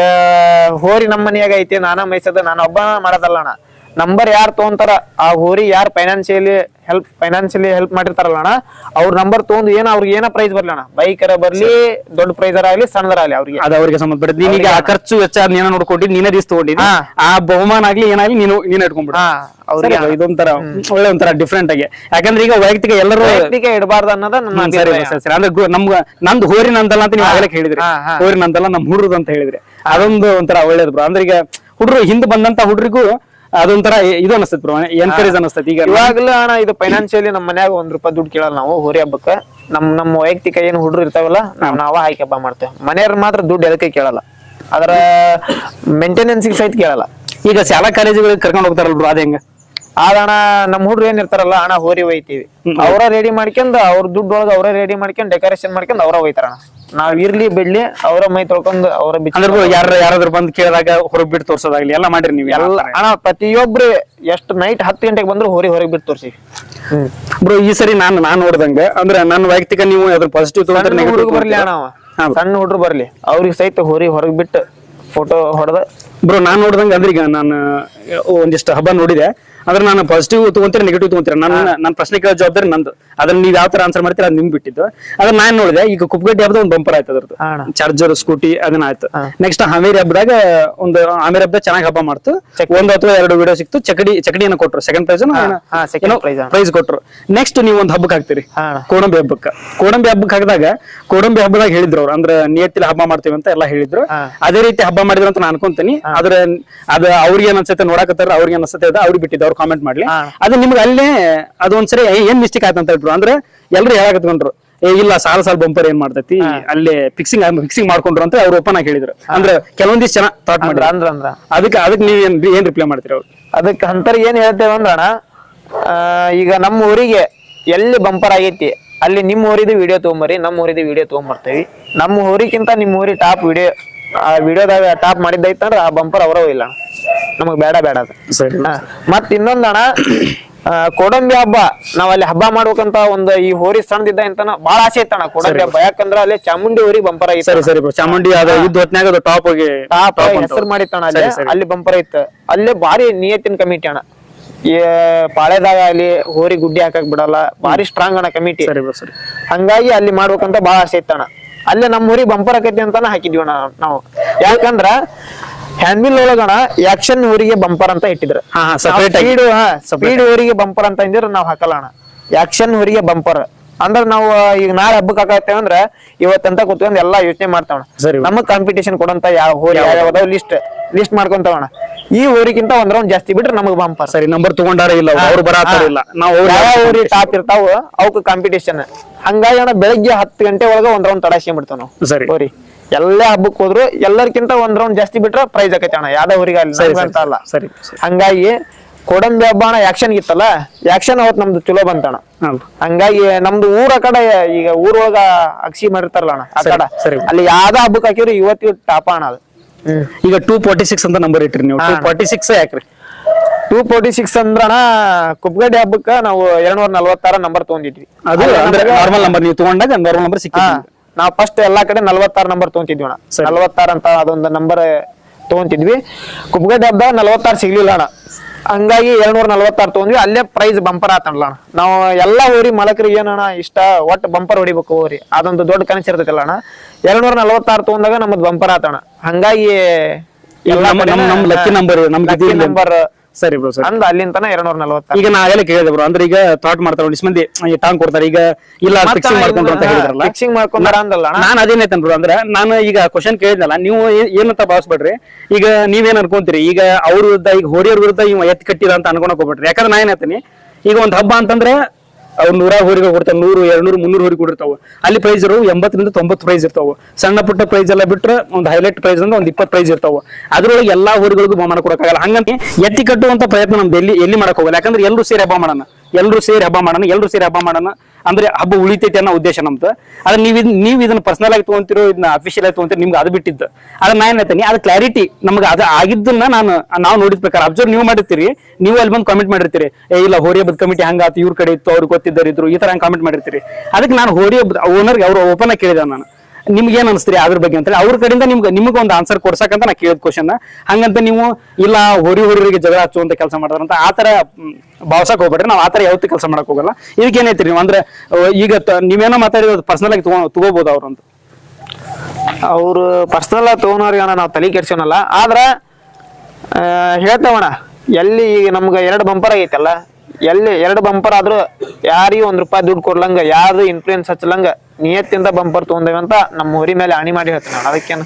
ಹೋರಿ ನಮ್ಮ ಮನ್ಯಾಗ ಐತಿ, ನಾನ ಮೈಸದ, ನಾನು ಒಬ್ಬ ಮಾಡೋದಲ್ಲ ಅಣ್ಣ. ನಂಬರ್ ಯಾರು ತಗೊಂತಾರ, ಆ ಹೋರಿ ಯಾರು ಫೈನಾನ್ಸಿಯಲಿ ಹೆಲ್ಪ್ ಮಾಡಿರ್ತಾರಲ್ಲ ಅಣ್ಣ, ಅವ್ರ ನಂಬರ್ ತಗೊಂಡು ಏನ ಅವ್ರಿಗೆ ಏನ ಪ್ರೈಸ್ ಬರ್ಲಿ ಅಣ್ಣ, ಬೈಕರ ಬರ್ಲಿ, ದೊಡ್ಡ ಪ್ರೈಸರ್ ಆಗ್ಲಿ, ಸಣ್ಣದರ ಆಗ್ಲಿ, ಅವ್ರಿಗೆ ಅದು ಅವ್ರಿಗೆ ಸಂಬಂಧಪಟ್ಟ. ನೀನೀಗ ಆ ಖರ್ಚು ವೆಚ್ಚ ನೀನ ನೋಡ್ಕೊಂಡಿದ್, ನೀನೇ ದಿಸ್ ತಗೊಂಡಿದ್ದಿ, ಆ ಬಹುಮಾನ ಆಗ್ಲಿ ಏನಾಗ್ಲಿ ನೀನೇ ಇಟ್ಕೊಂಡ್ಬಿಡ. ಅವ್ರಿಗೆ ಇದೊಂಥರ ಒಳ್ಳೆ ಒಂಥರ ಡಿಫ್ರೆಂಟ್ ಆಗಿ, ಯಾಕಂದ್ರೆ ಈಗ ವೈಯಕ್ತಿಕ ಎಲ್ಲರೂ ಇಡಬಾರ್ದು ಅನ್ನೋದ ನನ್ನ ಸರಿ. ಅಂದ್ರೆ ನಂದು ಹೋರಿ ನಂದಲ್ಲ ಅಂತ ನೀವು ಆಗಲೇ ಹೇಳಿದ್ರಿ, ಹೋರಿ ನಂದಲ್ಲ ನಮ್ ಹುಡ್ರದು ಅಂತ ಹೇಳಿದ್ರಿ. ಅದೊಂದು ಒಂಥರ ಒಳ್ಳೇದು ಬ್ರೋ. ಅಂದ್ರೆ ಈಗ ಹುಡ್ರು ಹಿಂದ್ ಬಂದಂತ ಹುಡ್ರಿಗೂ ಅದೊಂಥರ ಇದು ಅನಸ್ತೈತಿ ಬ್ರೋ, ಎನ್ಕರೇಜ್ ಅನಸ್ತೈತಿ. ಈಗ ಇವಾಗಲೂ ಅಣ್ಣ ಇದು ಫೈನಾನ್ಸಿಯಲಿ ನಮ್ಮ ಮನ್ಯಾಗ ₹1 ದುಡ್ಡು ಕೇಳಲ್ಲ ನಾವು ಹೋರಿ ಹಬ್ಬಕ್ಕ. ನಮ್ಮ ವೈಯಕ್ತಿಕ ಏನು ಹುಡ್ರು ಇರ್ತಾವಲ್ಲ ನಾವ ಹಾಕಿ ಹಬ್ಬ ಮಾಡ್ತೇವೆ. ಮನೆಯವ್ರ ಮಾತ್ರ ದುಡ್ಡು ಎದಕ್ಕೆ ಕೇಳಲ್ಲ, ಅದರ ಮೇಂಟೆನೆನ್ಸ್ ಸಹಿತ ಕೇಳಲ್ಲ. ಈಗ ಶಾಲಾ ಕಾಲೇಜುಗಳಿಗೆ ಕರ್ಕೊಂಡು ಹೋಗ್ತಾರಲ್ ಬ್ರೋ, ಅದ ಹೆಂಗ? ಆದಣ್ಣ ನಮ್ಮ ಹುಡ್ರು ಏನ್ ಇರ್ತಾರಲ್ಲ ಅಣ್ಣ, ಹೋರಿ ಒಯ್ತೀವಿ, ಅವ್ರ ರೆಡಿ ಮಾಡ್ಕೊಂಡ್ ಅವ್ರ ದುಡ್ಡು ಒಳಗ ಅವ್ರ ರೆಡಿ ಮಾಡ್ಕೊಂಡ್ ಡೆಕೋರೇಷನ್ ಮಾಡ್ಕೊಂಡ್ ಅವ್ರ ಒಯ್ತಾರಣ್ಣ. ನಾವ್ ಇರ್ಲಿ ಬಿಡ್ಲಿ ಅವ್ರ ಮೈ ತೊಳ್ಕೊಂಡ್ ಅವ್ರ ಯಾರಾದ್ರೂ ಬಂದ್ ಕೇಳಿದಾಗ ಹೊರಗ್ ಬಿಟ್ಟು ತೋರ್ಸೋದಾಗ್ಲಿ ಎಲ್ಲ ಮಾಡ್ರಿ ನೀವು? ಎಲ್ಲ ಅಣ್ಣ ಪ್ರತಿಯೊಬ್ರು ಎಷ್ಟು ನೈಟ್ 10 ಗಂಟೆಗೆ ಬಂದ್ರು ಹೊರಗೆ ಬಿಟ್ಟು ತೋರ್ಸಿ ಬ್ರೋ. ಈ ಸರಿ ನಾನು ನೋಡ್ದಂಗ ಅಂದ್ರೆ ನನ್ನ ವೈಯಕ್ತಿಕ ನೀವು ಅದ್ರ ಪಾಸಿಟಿವ್ ತಗೊಂಡ್ರೆ ಹುಡುಗ ಬರ್ಲಿ ಅಣ್ಣ, ಸಣ್ಣ ಹುಡ್ರು ಬರ್ಲಿ, ಅವ್ರಿಗೆ ಸಹಿತ ಹೋರಿ ಹೊರಗೆ ಬಿಟ್ಟು ಫೋಟೋ ಹೊಡೆದ ಬ್ರೋ. ನಾನ್ ನೋಡ್ದಂಗ ಅಂದ್ರೆ ಈಗ ನಾನು ಒಂದಿಷ್ಟು ಹಬ್ಬ ನೋಡಿದೆ, ಅಂದ್ರೆ ನಾನು ಪಾಸಿಟಿವ್ ತಗೊಂತೀರ ನೆಗೆಟಿವ್ ತಗೊಂತೀರ, ನನ್ನ ಪ್ರಶ್ನೆ ಕೇಳೋ ಜವಾಬ್ದಾರಿ ನಂದು. ಅದನ್ನ ನೀವ್ ಯಾವ ತರ ಆನ್ಸರ್ ಮಾಡ್ತೀರ ಅದು ನಿಮ್ ಬಿಟ್ಟಿದ್ದು. ಅದನ್ನ ನಾನ್ ನೋಡಿದೆ, ಈಗ ಕುಪ್ಪಗಡ್ಡಿ ಹಬ್ಬದ ಒಂದು ಬಂಪರ್ ಆಯ್ತು, ಅದ್ರದ್ದು ಚಾರ್ಜರ್ ಸ್ಕೂಟಿ ಅದನ್ನ ಆಯ್ತು. ನೆಕ್ಸ್ಟ್ ಹಾವೇರಿ ಹಬ್ಬದಾಗ ಹಾವೇರಿ ಹಬ್ಬದ ಚೆನ್ನಾಗಿ ಹಬ್ಬ ಮಾಡ್ತು, 1 ಅಥವಾ 2 ವಿಡಿಯೋ ಸಿಕ್ತು. ಚಕಡಿಯನ್ನು ಕೊಟ್ರು, ಸೆಕೆಂಡ್ ಪ್ರೈಸ್ ಕೊಟ್ರು. ನೆಕ್ಸ್ಟ್ ನೀವು ಒಂದು ಹಬ್ಬಕ್ಕೆ ಹಾಕ್ತಿರಿ, ಕೋಡಂಬಿ ಹಬ್ಬಕ್ಕೆ ಹಾಕಿದಾಗ ಕೋಡಂಬಿ ಹಬ್ಬದಾಗ ಹೇಳಿದ್ರು ಅವ್ರು, ಅಂದ್ರೆ ನಿಯತ್ತಿಲಿ ಹಬ್ಬ ಮಾಡ್ತೀವಿ ಅಂತ ಎಲ್ಲ ಹೇಳಿದ್ರು. ಅದೇ ರೀತಿ ಹಬ್ಬ ಮಾಡಿದ್ರು ಅಂತ ನಾನು ಅನ್ಕೊಂತೀನಿ. ಆದ್ರೆ ಅದು ಅವ್ರಿಗೆ ಏನ್ ಅನ್ಸುತ್ತೆ ನೋಡಕತ್ತಾರ, ಅವ್ರಿಗೆ ಏನ್ ಅನ್ಸುತ್ತೆ ಅವ್ರಿಗೆ ಬಿಟ್ಟಿದ್ದು, ಅವ್ರು ಕಾಮೆಂಟ್ ಮಾಡ್ಲಿ. ಅದು ನಿಮ್ಗೆ ಅಲ್ಲೇ ಅದೊಂದ್ಸರಿ ಏನ್ ಮಿಸ್ಟೇಕ್ ಆಯ್ತು ಅಂತ ಹೇಳ್ರು. ಅಂದ್ರೆ ಎಲ್ರು ಹೇಳಕತ್ಕೊಂಡ್ರು, ಇಲ್ಲ ಸಾಲ ಬಂಪರ್ ಏನ್ ಮಾಡ್ತೈತಿ ಅಲ್ಲಿ ಫಿಕ್ಸಿಂಗ್ ಮಾಡ್ಕೊಂಡ್ರು ಅಂತ ಅವ್ರು ಓಪನ್ ಆಗಿ ಹೇಳಿದ್ರು. ಅಂದ್ರೆ ಕೆಲವೊಂದಿಷ್ಟು ಜನ ಥಾಟ್ ಮಾಡಿದ್ರು. ಅದಕ್ಕೆ ನೀವ್ ಏನ್ ರಿಪ್ಲೈ ಮಾಡ್ತೀರಿ ಅವ್ರು? ಅದಕ್ಕೆ ಅಂತರ ಏನ್ ಹೇಳ್ತೇವೆ ಅಂದ್ರಣ, ಈಗ ನಮ್ಮ ಊರಿಗೆ ಎಲ್ಲಿ ಬಂಪರ್ ಆಗೈತಿ ಅಲ್ಲಿ ನಿಮ್ಮ ಊರಿದು ವಿಡಿಯೋ ತಗೊಂಬರಿ, ನಮ್ಮ ಊರಿದು ವಿಡಿಯೋ ತಗೊಂಬರ್ತೇವಿ. ನಮ್ಮ ಊರಿಗಿಂತ ನಿಮ್ಮ ಊರಿ ಟಾಪ್ ವಿಡಿಯೋ, ಆ ವಿಡಿಯೋದಾಗ ಟಾಪ್ ಮಾಡಿದ್ದೈತಂದ್ರ ಆ ಬಂಪರ್ ಅವರ ಇಲ್ಲ, ನಮಗ್ ಬೇಡ ಅದು. ಮತ್ ಇನ್ನೊಂದಣ, ಕೋಡಂಬಿ ಹಬ್ಬ ನಾವ್ ಅಲ್ಲಿ ಹಬ್ಬ ಮಾಡ್ಬೇಕಂತ ಒಂದು ಈ ಹೋರಿ ಸಣ್ಣದಿದ್ದ ಅಂತ ಬಾಳ ಆಸೆ ಇತ್ತಣ್ಣ ಕೋಡಂಬಿ ಹಬ್ಬ. ಯಾಕಂದ್ರ ಅಲ್ಲಿ ಚಾಮುಂಡಿ ಹೋರಿ ಬಂಪರ್ ಆಗಿತ್ತು, ಚಾಮುಂಡಿ ಟಾಪ್ ಹೆಸರು ಮಾಡಿತ್ತಣ್ಣ ಅಲ್ಲಿ ಬಂಪರ್ ಇತ್ತು. ಅಲ್ಲೇ ಭಾರಿ ನಿಯತ್ತಿನ ಕಮಿಟಿ ಅಣ್ಣ, ಈ ಪಾಳೆದಾಗ ಅಲ್ಲಿ ಹೋರಿ ಗುಡ್ಡಿ ಹಾಕಕ್ ಬಿಡಲ್ಲ, ಭಾರಿ ಸ್ಟ್ರಾಂಗ್ ಅಣ್ಣ ಕಮಿಟಿ. ಹಂಗಾಗಿ ಅಲ್ಲಿ ಮಾಡ್ಬೇಕಂತ ಬಾಳ ಆಸೆ ಇತ್ತಣ್ಣ. ಅಲ್ಲೇ ನಮ್ಮ ಊರಿಗೆ ಬಂಪರ್ ಆಕೈತಿ ಅಂತಾನ ಹಾಕಿದ್ವಿ ನಾವು. ಯಾಕಂದ್ರ ಹ್ಯಾಂಡ್ಬಿಲ್ ಒಳಗಣ ಆಕ್ಷನ್ ಊರಿಗೆ ಬಂಪರ್ ಅಂತ ಇಟ್ಟಿದ್ರು, ಸ್ಪೀಡ್ ಊರಿಗೆ ಬಂಪರ್ ಅಂತ ಅಂದಿರ ನಾವ್ ಹಾಕಲ್ಲ ಅಣ್ಣ. ಆಕ್ಷನ್ ಊರಿಗೆ ಬಂಪರ್ ಅಂದ್ರ ನಾವು ಈಗ ನಾಳೆ ಹಬ್ಬಕ್ಕೆ ಹಾಕತ್ತೇವೆ ಅಂದ್ರ ಇವತ್ತಂತ ಕೂತ್ಕೊಂಡ್ ಎಲ್ಲಾ ಯೋಚನೆ ಮಾಡ್ತಾವಣ, ನಮಗ್ ಕಾಂಪಿಟೇಷನ್ ಕೊಡಂತ ಯಾವ ಹೋರಿ ಯಾವ್ಯಾವ ಲಿಸ್ಟ್ ಮಾಡ್ಕೊಂತಾವಣ. ಈ ಊರಿಗಿಂತ ಒಂದ್ ರೌಂಡ್ ಜಾಸ್ತಿ ಬಿಟ್ರೆ ನಮಗ್ ಬಂಪರ್. ಸರಿ, ನಂಬರ್ ತಗೊಂಡಾರ ಇಲ್ಲ, ಯಾವ ಊರಿ ಟಾಪ್ ಇರ್ತಾವ ಅವಕ್ ಕಾಂಪಿಟೇಷನ್. ಹಂಗಾಗಿ ಅಣ್ಣ ಬೆಳಗ್ಗೆ 10 ಗಂಟೆ ಒಳಗ ಒಂದ್ ರೌಂಡ್ ತಡಾಸಿ ಬಿಡ್ತಾವ ನಾವು. ಹೋರಿ ಎಲ್ಲೇ ಹಬ್ಬಕ್ ಹೋದ್ರು ಎಲ್ಲರಿಗಿಂತ ಒಂದ್ ರೌಂಡ್ ಜಾಸ್ತಿ ಬಿಟ್ರೆ ಪ್ರೈಸ್ ಆಕೈತಿ ಅಣ್ಣ, ಯಾವ್ದೇ ಊರಿಗೆ ಅಂತ ಅಲ್ಲ. ಹಂಗಾಗಿ ಕೋಡಂಬಿ ಹಬ್ಬ ಅಣ್ಣ ಆಕ್ಷನ್ ಇತ್ತಲ್ಲ, ಆಕ್ಷನ್ ಅವತ್ ನಮ್ದು ಚಲೋ ಬಂತಣ್ಣ. ಹಂಗಾಗಿ ನಮ್ದು ಊರ ಕಡೆ ಈಗ ಊರೊಳಗ ಅಕ್ಷಿ ಮಾಡಿರ್ತಾರಲ್ಲ ಅಣ್ಣ, ಆ ಕಡೆ ಅಲ್ಲಿ ಯಾವ್ದ ಹಬ್ಬಕ್ ಹಾಕಿದ್ರು ಇವತ್ತಿಗೆ ಟಾಪ ಅಣ್ಣ ಅದು. ಈಗ 246 ಅಂತ ನಂಬರ್ ಇಟ್ರಿ ನೀವು, 246 ಯಾಕ್ರಿ? 246 ಅಂದ್ರಣ ಕುಪ್ಪಗಡ್ಡಿ ಹಬ್ಬಕ್ಕ ನಾವು 246 ನಂಬರ್ ತಗೊಂಡಿದ್ವಿ. ಅದು ನಾರ್ಮಲ್ ನಂಬರ್ ನೀವು ತಗೊಂಡಾಗ ನಾರ್ಮಲ್ ನಂಬರ್ ಸಿಕ್ಕಿಲ್ಲ. ನಾವ್ ಫಸ್ಟ್ ಎಲ್ಲಾ ಕಡೆ 46 ನಂಬರ್ ತಗೊಂತಿದ್ವಿ ಅಣ್ಣ. 46 ಅಂತ ಅದೊಂದು ನಂಬರ್ ತಗೊಂತಿದ್ವಿ. ಕುಪ್ಪಗಡ್ಡಿ ಹಬ್ಬ 46 ಸಿಗ್ಲಿಲ್ಲ ಅಣ್ಣ, ಹಂಗಾಗಿ 246 ತಗೊಂಡ್ವಿ. ಅಲ್ಲೇ ಪ್ರೈಸ್ ಬಂಪರ್ ಆತಣ್ಣ. ನಾವು ಎಲ್ಲಾ ಊರಿ ಮಾಲಕರಿಗೆ ಏನಣ್ಣ ಇಷ್ಟ, ಒಟ್ಟು ಬಂಪರ್ ಹೊಡಿಬೇಕು ಊರಿ, ಅದೊಂದು ದೊಡ್ಡ ಕನಸು ಇರ್ತೈತಲ್ಲ ಅಣ್ಣ. 246 ತಗೊಂಡಾಗ ನಮ್ದು ಬಂಪರ್ ಆತಣ್ಣ. ಹಂಗಾಗಿ ಲಕ್ಕಿ ನಂಬರ್ ಸರಿ ಬ್ರೋ ಸರಿ. ಅಂದ ಅಲ್ಲಿಂತನ 240. ಈಗ ನಾ ಆಗಲೇ ಕೇಳಿದೆ ಬ್ರೋ, ಅಂದ್ರೆ ಈಗ ಥಾಟ್ ಮಾಡ್ತಾರೆ ಒಂದಿಷ್ಟು ಮಂದಿ ಈ ಟಾಂಗ್ ಕೊಡ್ತಾರೆ, ಈಗ ಇಲ್ಲ ಫಿಕ್ಸಿಂಗ್ ಮಾಡ್ಕೊಂಡ್ರು ಅಂತ ಹೇಳಿದ್ರಲ್ಲ, ಫಿಕ್ಸಿಂಗ್ ಮಾಡ್ಕೊಂಡಾರ ಅಂದಲ್ಲ ಅಣ್ಣ. ನಾನು ಅದೇನೈತನ್ ಬ್ರೋ, ಅಂದ್ರೆ ನಾನು ಈಗ ಕ್ವಶನ್ ಕೇಳಿದ್ನಲ್ಲ, ನೀವು ಏನಂತ ಭಾವಿಸ್ಬೇಡ್ರಿ. ಈಗ ನೀವೇನ್ ಅನ್ಕೊಂತೀರಿ, ಈಗ ಅವ್ರ ವಿರುದ್ಧ, ಈಗ ಹೋರಿಯವ್ರ ವಿರುದ್ಧ ಇವ ಎತ್ತಿ ಕಟ್ಟಿದ ಅಂತ ಅನ್ಕೊಳಕ್ ಹೋಗ್ಬೇಡ್ರಿ. ಯಾಕಂದ್ರೆ ನಾ ಏನಾಯ್ತೀನಿ, ಈಗ ಒಂದ್ ಹಬ್ಬ ಅಂತಂದ್ರೆ ಅವ್ರು 100 ಹೋರಿಗಳು ಕೊಡ್ತಾರೆ, 100, 200, 300 ಹೋರಿ ಕೊಡಿರ್ತಾವ. ಅಲ್ಲಿ ಪ್ರೈಸ್ ಇರೋ 80 ರಿಂದ 90 ಪ್ರೈಸ್ ಇರ್ತಾವ. ಸಣ್ಣ ಪುಟ್ಟ ಪ್ರೈಸ್ ಎಲ್ಲ ಬಿಟ್ರೆ ಒಂದು ಹೈಲೈಟ್ ಪ್ರೈಸ್ ಅಂದ್ರೆ ಒಂದು 20 ಪ್ರೈಸ್ ಇರ್ತಾವ. ಅದ್ರೊಳಗೆ ಎಲ್ಲಾ ಹೋರಿಗಳಿಗೂ ಬಹುಮಾನ ಕೊಡಕ್ಕಾಗಲ್ಲ. ಹಂಗಂತ ಎತ್ತಿ ಕಟ್ಟುವಂತ ಪ್ರಯತ್ನ ನಮ್ದು ಎಲ್ಲಿ ಮಾಡಕ್ ಹೋಗಲ್ಲ. ಯಾಕಂದ್ರೆ ಎಲ್ಲರೂ ಸೇರಿ ಹಬ್ಬ ಮಾಡೋಣ, ಎಲ್ಲರೂ ಸೇರಿ ಹಬ್ಬ ಮಾಡೋಣ ಅಂದ್ರೆ ಹಬ್ಬ ಉಳಿತೈತಿ ಅನ್ನೋ ಉದ್ದೇಶ ನಮ್ದು. ಅದ್ರ ನೀವು ಇದನ್ನ ಪರ್ಸನಲ್ ಆಗಿ ತಗೊಂತಿರೋ, ಇದನ್ನ ಅಫಿಷಿಯಲ್ ಆಗಿ ತಗೊಂತೀರಿ, ನಿಮ್ಗೆ ಅದು ಬಿಟ್ಟಿದ್ದು. ಅದ್ರ ನಾ ಏನಾಯ್ತೀನಿ, ಅದು ಕ್ಲಾರಿಟಿ ನಮ್ಗೆ ಅದು ಆಗಿದ್ದನ್ನ ನಾವು ನೋಡಿದ ಪ್ರಕಾರ ಅಬ್ಸರ್ವ್ ನೀವು ಮಾಡಿರ್ತೀರಿ. ನೀವು ಅಲ್ಲಿ ಬಂದು ಕಾಮೆಂಟ್ ಮಾಡಿರ್ತೀರಿ, ಇಲ್ಲ ಹೋರಿ ಹಬ್ಬದ ಕಮಿಟಿ ಹಂಗಾತು, ಇವ್ರ ಕಡೆ ಇತ್ತು, ಅವ್ರು ಗೊತ್ತಿದ್ದಾರೆ ಇದ್ರು, ಈ ತರ ಹಂಗೆ ಕಾಮೆಂಟ್ ಮಾಡಿರ್ತೀರಿ. ಅದಕ್ಕೆ ನಾನು ಹೋರಿ ಹಬ್ಬದ ಓನರ್ಗೆ ಅವ್ರು ಓಪನ್ ಆಗಿ ಕೇಳಿದೆ, ನಾನು ನಿಮ್ಗೆ ಏನ್ ಅನಿಸ್ತೀರಿ ಅದ್ರ ಬಗ್ಗೆ ಅಂತೇಳಿ. ಅವ್ರ ಕಡೆಯಿಂದ ನಿಮ್ಗೆ ಒಂದು ಆನ್ಸರ್ ಕೊಡ್ಸಕ್ಕಂತ ನಾ ಕೇಳಿದ ಕ್ವಶನ್. ಹಂಗಂತ ನೀವು ಇಲ್ಲ ಹೋರಿಗೆ ಜಗಳ ಹಚ್ಚುವಂತ ಕೆಲಸ ಮಾಡ್ತಾರಂತ ಆತರ ಭಾವಸಕ್ ಹೋಗ್ಬೇಡ್ರಿ. ನಾವು ಆತರ ಯಾವತ್ತೂ ಕೆಲಸ ಮಾಡಕ್ ಹೋಗಲ್ಲ. ಇದಕ್ಕೆ ಏನೈತ್ರಿ ನೀವು ಅಂದ್ರೆ ಈಗ ನೀವೇನೋ ಮಾತಾಡಿರೋದು ಪರ್ಸನಲ್ ಆಗಿ ತಗೋಬಹುದು ಅವ್ರು ಅಂತ. ಅವ್ರು ಪರ್ಸನಲ್ ಆಗಿ ತಗೋನವ್ರಿಗೆ ನಾವು ತಲೆ ಕೆಡ್ಸೋನಲ್ಲ. ಆದ್ರ ಹೇಳ್ತೇವಣ, ಎಲ್ಲಿ ಈಗ ನಮ್ಗ 2 ಬಂಪರ್ ಆಗೈತಲ್ಲ, ಎಲ್ಲಿ 2 ಬಂಪರ್ ಆದ್ರೂ ಯಾರಿಗೂ ₹1 ದುಡ್ಡು ಕೊಡ್ಲಂಗ, ಯಾರು ಇನ್ಫ್ಲೂಯೆನ್ಸ್ ಹಚ್ಚಲಂಗ ನಿಯತ್ತಿಂದ ಬಂಪರ್ ತಗೊಂಡೇವ ಅಂತ ನಮ್ಮ ಹೋರಿ ಮೇಲೆ ಆಣಿ ಮಾಡಿ ಹೇಳ್ತಾನ. ಅದಕ್ಕೇನು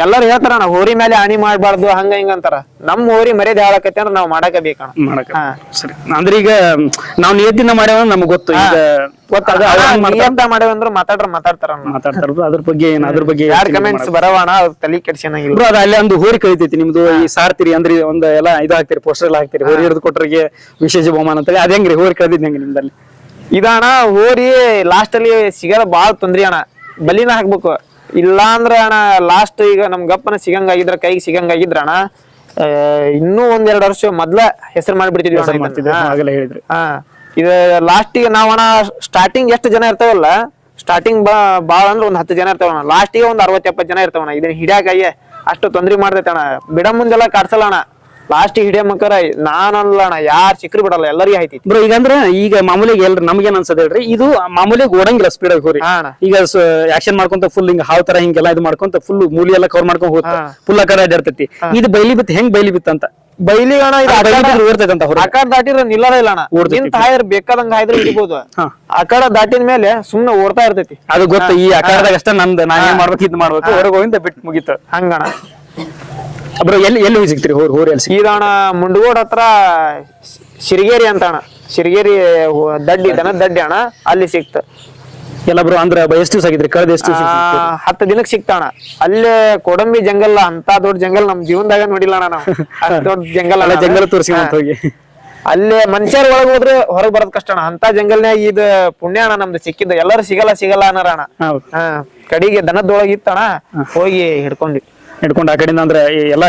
ಎಲ್ಲರೂ ಹೇಳ್ತಾರ ಹೋರಿ ಮೇಲೆ ಆಣಿ ಮಾಡ್ಬಾರ್ದು ಹಂಗ ಹಿಂಗ ಅಂತಾರ. ನಮ್ ಹೋರಿ ಮರ್ಯಾದೆ ಹಾಳಾಕತಿ ಅಂದ್ರೆ ನಾವ್ ಮಾಡಕ ಬೇಕಣ. ಸರಿ, ಅಂದ್ರೆ ಈಗ ನಾವ್ ನಿಯತ್ತಿಂದ ಮಾಡ್ಯಾವ ನಮ್ಗೆ ಗೊತ್ತು. ಈಗ ನಿಯತ್ತ ಮಾಡ್ಯಾವಂದ್ರ ಮಾತಾಡ್ತಾರ. ಅದ್ರ ಬಗ್ಗೆ ಯಾರ್ ಕಮೆಂಟ್ಸ್ ಬರವಣ ತಲೆ ಕೆಡ್ಸಂಗಿಲ್ಲ. ಅದು ಅಲ್ಲಿ ಒಂದು ಹೋರಿ ಕಳಿತೈತಿ ನಿಮ್ದು, ಈ ಸಾರ್ತಿರಿ ಅಂದ್ರೆ ಒಂದ್ ಎಲ್ಲ ಇದು ಹಾಕ್ತಿರಿ, ಪೋಸ್ಟರ್ ಎಲ್ಲ ಹಾಕ್ತಿರಿ, ಹೋರಿ ಹಿಡಿದು ಕೊಟ್ಟರಿಗೆ ವಿಶೇಷ ಬಹುಮಾನ ಅಂತೇಳಿ. ಅದ ಹೆಂಗ್ರಿ ಹೋರಿ ಕಳ್ದಿದ್ ಹೆಂಗ ನಿಮ್ದಲ್ಲಿ? ಇದಣ್ಣ ಹೋರಿ ಲಾಸ್ಟ್ ಅಲ್ಲಿ ಸಿಗದ ಬಾಳ ತೊಂದ್ರಿ ಅಣ್ಣ. ಬಲಿನ ಹಾಕ್ಬೇಕು, ಇಲ್ಲ ಅಂದ್ರ ಅಣ್ಣ ಲಾಸ್ಟ್ ಈಗ ನಮ್ ಗಪ್ಪನ ಸಿಗಂಗಾಗಿದ್ರ, ಕೈಗೆ ಸಿಗಂಗಾಗಿದ್ರ ಅಣ್ಣ ಇನ್ನೂ 1-2 ವರ್ಷ ಮೊದ್ಲ ಹೆಸರು ಮಾಡ್ಬಿಡ್ತಿದ್ವಿ. ಇದು ಲಾಸ್ಟಿಗೆ ನಾವ್ ಅಣ್ಣ ಸ್ಟಾರ್ಟಿಂಗ್ ಎಷ್ಟು ಜನ ಇರ್ತಾವಲ್ಲ, ಸ್ಟಾರ್ಟಿಂಗ್ ಬಾಳ ಅಂದ್ರೆ ಒಂದ್ 10 ಜನ ಇರ್ತಾವಣ್ಣ. ಲಾಸ್ಟಿಗೆ ಒಂದ್ 60-70 ಜನ ಇರ್ತಾವಣ್ಣ. ಇದನ್ನ ಹಿಡಿಯಾಕಾಗೆ ಅಷ್ಟು ತೊಂದ್ರೆ ಮಾಡ್ತೈತೆ ಅಣ್ಣ. ಬಿಡ ಮುಂದೆಲ್ಲ ಕಾಡ್ಸಲ್ಲ ಅಣ್ಣ, ಲಾಸ್ಟ್ ಹಿಡಿಯ ಮಕ್ಕರ ನಾನಲ್ಲ ಅಣ್ಣ, ಯಾರು ಸಿಕ್ಕ್ರು ಬಿಡಲ್ಲ, ಎಲ್ಲರಿಗೂ ಆಯ್ತೈತಿ ಬ್ರೋ. ಈಗ ಅಂದ್ರೆ ಈಗ ಮಾಮೂಲಿಗೆ ಎಲ್ರು ನಮ್ಗೇನ್ ಅನ್ಸದ ಹೇಳ್ರಿ, ಇದು ಮಾಮೂಲಿಗೆ ಓಡಂಗಿಲ್ಲ ಸ್ಪೀಡ್ ಆಗಿ ಹೋರಿ. ಈಗ ಆಕ್ಷನ್ ಮಾಡ್ಕೊಂತ ಫುಲ್ ಹಿಂಗ ಹಾವ್ ತರ ಹಿಂಗೆಲ್ಲ ಇದು ಮಾಡ್ಕೊಂತ ಫುಲ್ ಮೂಲಿ ಎಲ್ಲ ಕವರ್ ಮಾಡ್ಕೊಂಡ್ ಹೋಗ್ತ ಫುಲ್ ಆ ಕಡೆ ಅಡ್ಡಾಡ್ತೈತಿ. ಇದು ಬೈಲಿ ಬಿತ್ತು, ಹೆಂಗ್ ಬೈಲಿ ಬಿತ್ತ ಅಂತ ಬೈಲಿ ಅಣ್ಣ ಓಡ್ತೈತಂತ ಆಕಡೆ ದಾಟಿರ ನಿಲ್ಲಲ್ಲ ಇಲ್ಲ ಅಣ್ಣ. ನಿಂತ ಹಾಯ್ರ ಬೇಕಾದಂಗ ಹಾಯ್ದ್ರೆ ಹಿಡಿಬಹುದು. ಆಕಡೆ ದಾಟಿನ ಮೇಲೆ ಸುಮ್ನೆ ಓಡ್ತಾ ಇರ್ತೈತಿ. ಅದು ಗೊತ್ತ, ಈ ಆಕಾರದಾಗ ಅಷ್ಟ ನಂದು ನಾ ಏನ್ ಮಾಡ್ಬೇಕು ಇದ್ ಮಾಡ್ಬೇಕು, ಹೊರಗೆ ಹೋಗಿಂದ ಬಿಟ್ಟು ಮುಗಿತ ಹಂಗಣ. ಬ್ರೋ ಎಲ್ಲಿ ಸಿಗ್ತೀರಿ ಹೋರಿ? ಎಲ್ಲಿ ಇದಣ್ಣ ಮುಂಡಗೋಡ್ ಹತ್ರ ಸಿರಿಗೇರಿ ಅಂತ ಅಣ್ಣ, ಸಿರಿಗೇರಿ ದಡ್ಡಿ ದಡ್ಡಿ ಅಣ್ಣ, ಅಲ್ಲಿ ಸಿಕ್ತ ಎಲ್ಲ ಬ್ರೋ. ಅಂದ್ರೆ ಎಷ್ಟು ದಿವಸ ಆಗಿದ್ರಿ ಕಳೆದ? ಎಷ್ಟು 10 ದಿನಕ್ಕೆ ಸಿಕ್ತಾಣ. ಅಲ್ಲೇ ಕೊಡಂಬಿ ಜಂಗಲ್ ಅಂತ ದೊಡ್ಡ ಜಂಗಲ್ ನಮ್ ಜೀವನದಾಗ ನೋಡಿಲ್ಲ ಅಣ್ಣ ನಾವು. ಅಷ್ಟ್ ದೊಡ್ಡ ಜಂಗಲ್ ತೋರಿಸಿ ಹೋಗಿ ಅಲ್ಲೇ ಮನುಷ್ಯರ ಒಳಗ್ ಹೋದ್ರೆ ಹೊರಗ್ ಬರೋದ್ ಕಷ್ಟ ಅಣ್ಣ. ಅಂತ ಜಂಗಲ್ನಾಗ ಇದು ಪುಣ್ಯ ಅಣ್ಣ ನಮ್ದು ಸಿಕ್ಕಿದ್ದು. ಎಲ್ಲರೂ ಸಿಗಲ್ಲ ಅನ್ನೋರ ಅಣ್ಣ. ಕಡಿಗೆ ದನದೊಳಗ ಇತ್ತಣ್ಣ, ಹೋಗಿ ಹಿಡ್ಕೊಂಡು ಆ ಕಡೆಯಿಂದ ಅಂದ್ರೆ ಎಲ್ಲ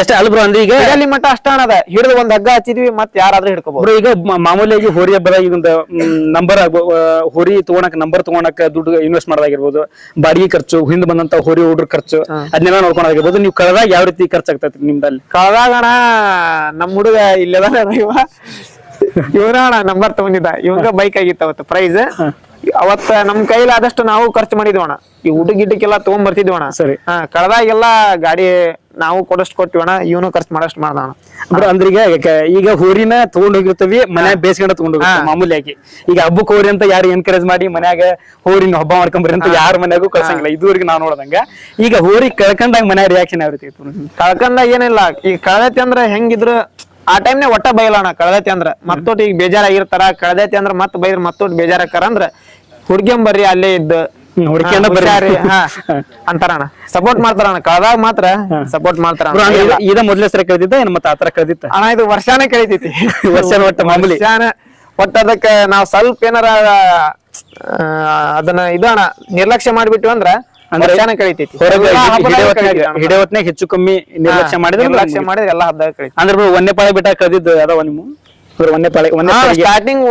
ಎಷ್ಟ ಅಲ್ ಬ್ರೋ. ಅಂದ್ರೆ ಈಗ ಅಲ್ಲಿ ಮಟ್ಟ ಅಷ್ಟ ಅದ ಹಿಡಿದು ಒಂದ್ ಹಗ್ಗ ಹಚ್ಚಿದ್ವಿ, ಮತ್ ಯಾರಾದ್ರೂ ಹಿಡ್ಕೋಬಹುದು. ಈಗ ಮಾಮೂಲಿಯಾಗಿ ಹೋರಿ ಹಬ್ಬದಾಗ ಈಗ ನಂಬರ್ ಹೋರಿ ನಂಬರ್ ತಗೊಳಕ್ ದುಡ್ಡು ಇನ್ವೆಸ್ಟ್ ಮಾಡೋದಾಗಿರ್ಬೋದು, ಬಾಡಿಗೆ ಖರ್ಚು, ಹಿಂದ್ ಬಂದಂತ ಹೋರಿ ಹುಡ್ರ ಖರ್ಚು, ಅದನ್ನೆಲ್ಲ ನೋಡ್ಕೊಳಾಗಿರ್ಬೋದು. ನೀವು ಕಳೆದಾಗ ಯಾವ ರೀತಿ ಖರ್ಚಾಗ್ತೈತಿ ನಿಮ್ದಲ್ಲಿ? ಕಳೆದಾಗ ಅಣ್ಣ ನಮ್ ಹುಡುಗ ಇಲ್ಲದ ಇವನ ಅಣ್ಣ ನಂಬರ್ ತಗೊಂಡಿದ್ದ, ಇವಂಗ ಬೈಕ್ ಆಗಿತ್ತು ಅವತ್ತು ಪ್ರೈಸ್. ಅವತ್ತ ನಮ್ ಕೈಲಿ ಆದಷ್ಟು ನಾವು ಖರ್ಚು ಮಾಡಿದ್ವಣ. ಈ ಗಿಡ್ಡಕ್ಕೆಲ್ಲ ತಗೊಂಡ್ ಬರ್ತಿದ್ವಣ. ಸರಿ, ಕಳೆದಾಗೆಲ್ಲ ಗಾಡಿ ನಾವು ಕೊಡಷ್ಟು ಕೊಟ್ಟಿವಣ, ಇವನು ಖರ್ಚು ಮಾಡಷ್ಟು ಮಾಡ್ದಣ. ಅಂದ್ರೆ ಈಗ ಹೋರಿನ ತಗೊಂಡ್ ಹೋಗಿರ್ತೀವಿ, ಮನ್ಯಾಗ ಬೇಸ್ಕೊಂಡ ತಗೊಂಡ್ ಹೋಗಿರ್ತೀವಿ ಮಾಮೂಲಿಯಾಗಿ. ಈಗ ಹಬ್ಬಕ್ಕೆ ಹೋರಿ ಅಂತ ಯಾರು ಎನ್ಕರೇಜ್ ಮಾಡಿ ಮನ್ಯಾಗ ಹೋರಿನ ಹಬ್ಬ ಮಾಡ್ಕೊಂಬರಿ ಅಂತ ಯಾರ ಮನ್ಯಾಗೂ ಕಳ್ಸಂಗಿಲ್ಲ ಇದುವರೆಗೆ ನಾವ್ ನೋಡ್ದಂಗ. ಈಗ ಹೋರಿ ಕಳ್ಕೊಂಡಾಗ ಮನ್ಯಾಗ ರಿಯಾಕ್ಷನ್ ಯಾವ ರೀತಿ? ಕಳ್ಕೊಂಡಾಗ ಏನಿಲ್ಲ, ಈಗ ಕಳೆದೈತಿ ಅಂದ್ರ ಹೆಂಗಿದ್ರು ಆ ಟೈಮ್ನಾಗ ಒಟ್ಟ ಬೈಲಣ್ಣ. ಕಳೆದೈತಿ ಅಂದ್ರ ಮತ್ತೊಟ್ಟು ಈಗ ಬೇಜಾರಾಗಿರ್ತಾರ, ಕಳೆದೈತಿ ಅಂದ್ರ ಮತ್ ಬೈದ್ರ ಮತ್ತೊಟ್ಟು ಬೇಜಾರಾಕಾರ ಅಂದ್ರ ಹುಡ್ಗ್ಯಂಬರ್ರಿ ಅಲ್ಲೇ ಇದ್ದು ಅಂತಾರಣ್ಣ, ಸಪೋರ್ಟ್ ಮಾಡ್ತಾರಣ್ಣ. ಕಳೆದಾಗ ಮಾತ್ರ ಸಪೋರ್ಟ್ ಮಾಡ್ತಾರ. ಇದ ಮೊದ್ಲೇ ಸರಿ ಕಳೆದಿದ್ದ ಏನ್ ಮತ್ತೆ ಆತರ ಕಳೆದಿತ್ತ ಅಣ್ಣ? ಇದು ವರ್ಷಾನೇ ಕಳಿತೈತಿ, ವರ್ಷ ಒಟ್ಟ ಮಾಮೂಲಿ. ಒಟ್ಟ ಅದಕ್ಕ ನಾವ್ ಸ್ವಲ್ಪ ಏನಾರ ಅದನ್ನ ಇದು ಅಣ್ಣ ನಿರ್ಲಕ್ಷ್ಯ ಮಾಡ್ಬಿಟ್ಟು ಅಂದ್ರ ಕಳಿತೈತಿ. ಹಿಡಿಯವತ್ನಾಗ ಹೆಚ್ಚು ಕಮ್ಮಿ ನಿರ್ಲಕ್ಷ್ಯ ಮಾಡಿದ್ರೆ ಎಲ್ಲ ಹಬ್ಬದಾಗ ಕಳಿತೈತಿ. ಅಂದ್ರೆ ಒಂದೇ ಪಾಳೆ ಬಿಟ್ಟ ಕಳೆದಿದ್ದು ಅದಾವ ನಿಮ್ಮ ಸ್ಟಾರ್ಟಿಂಗ್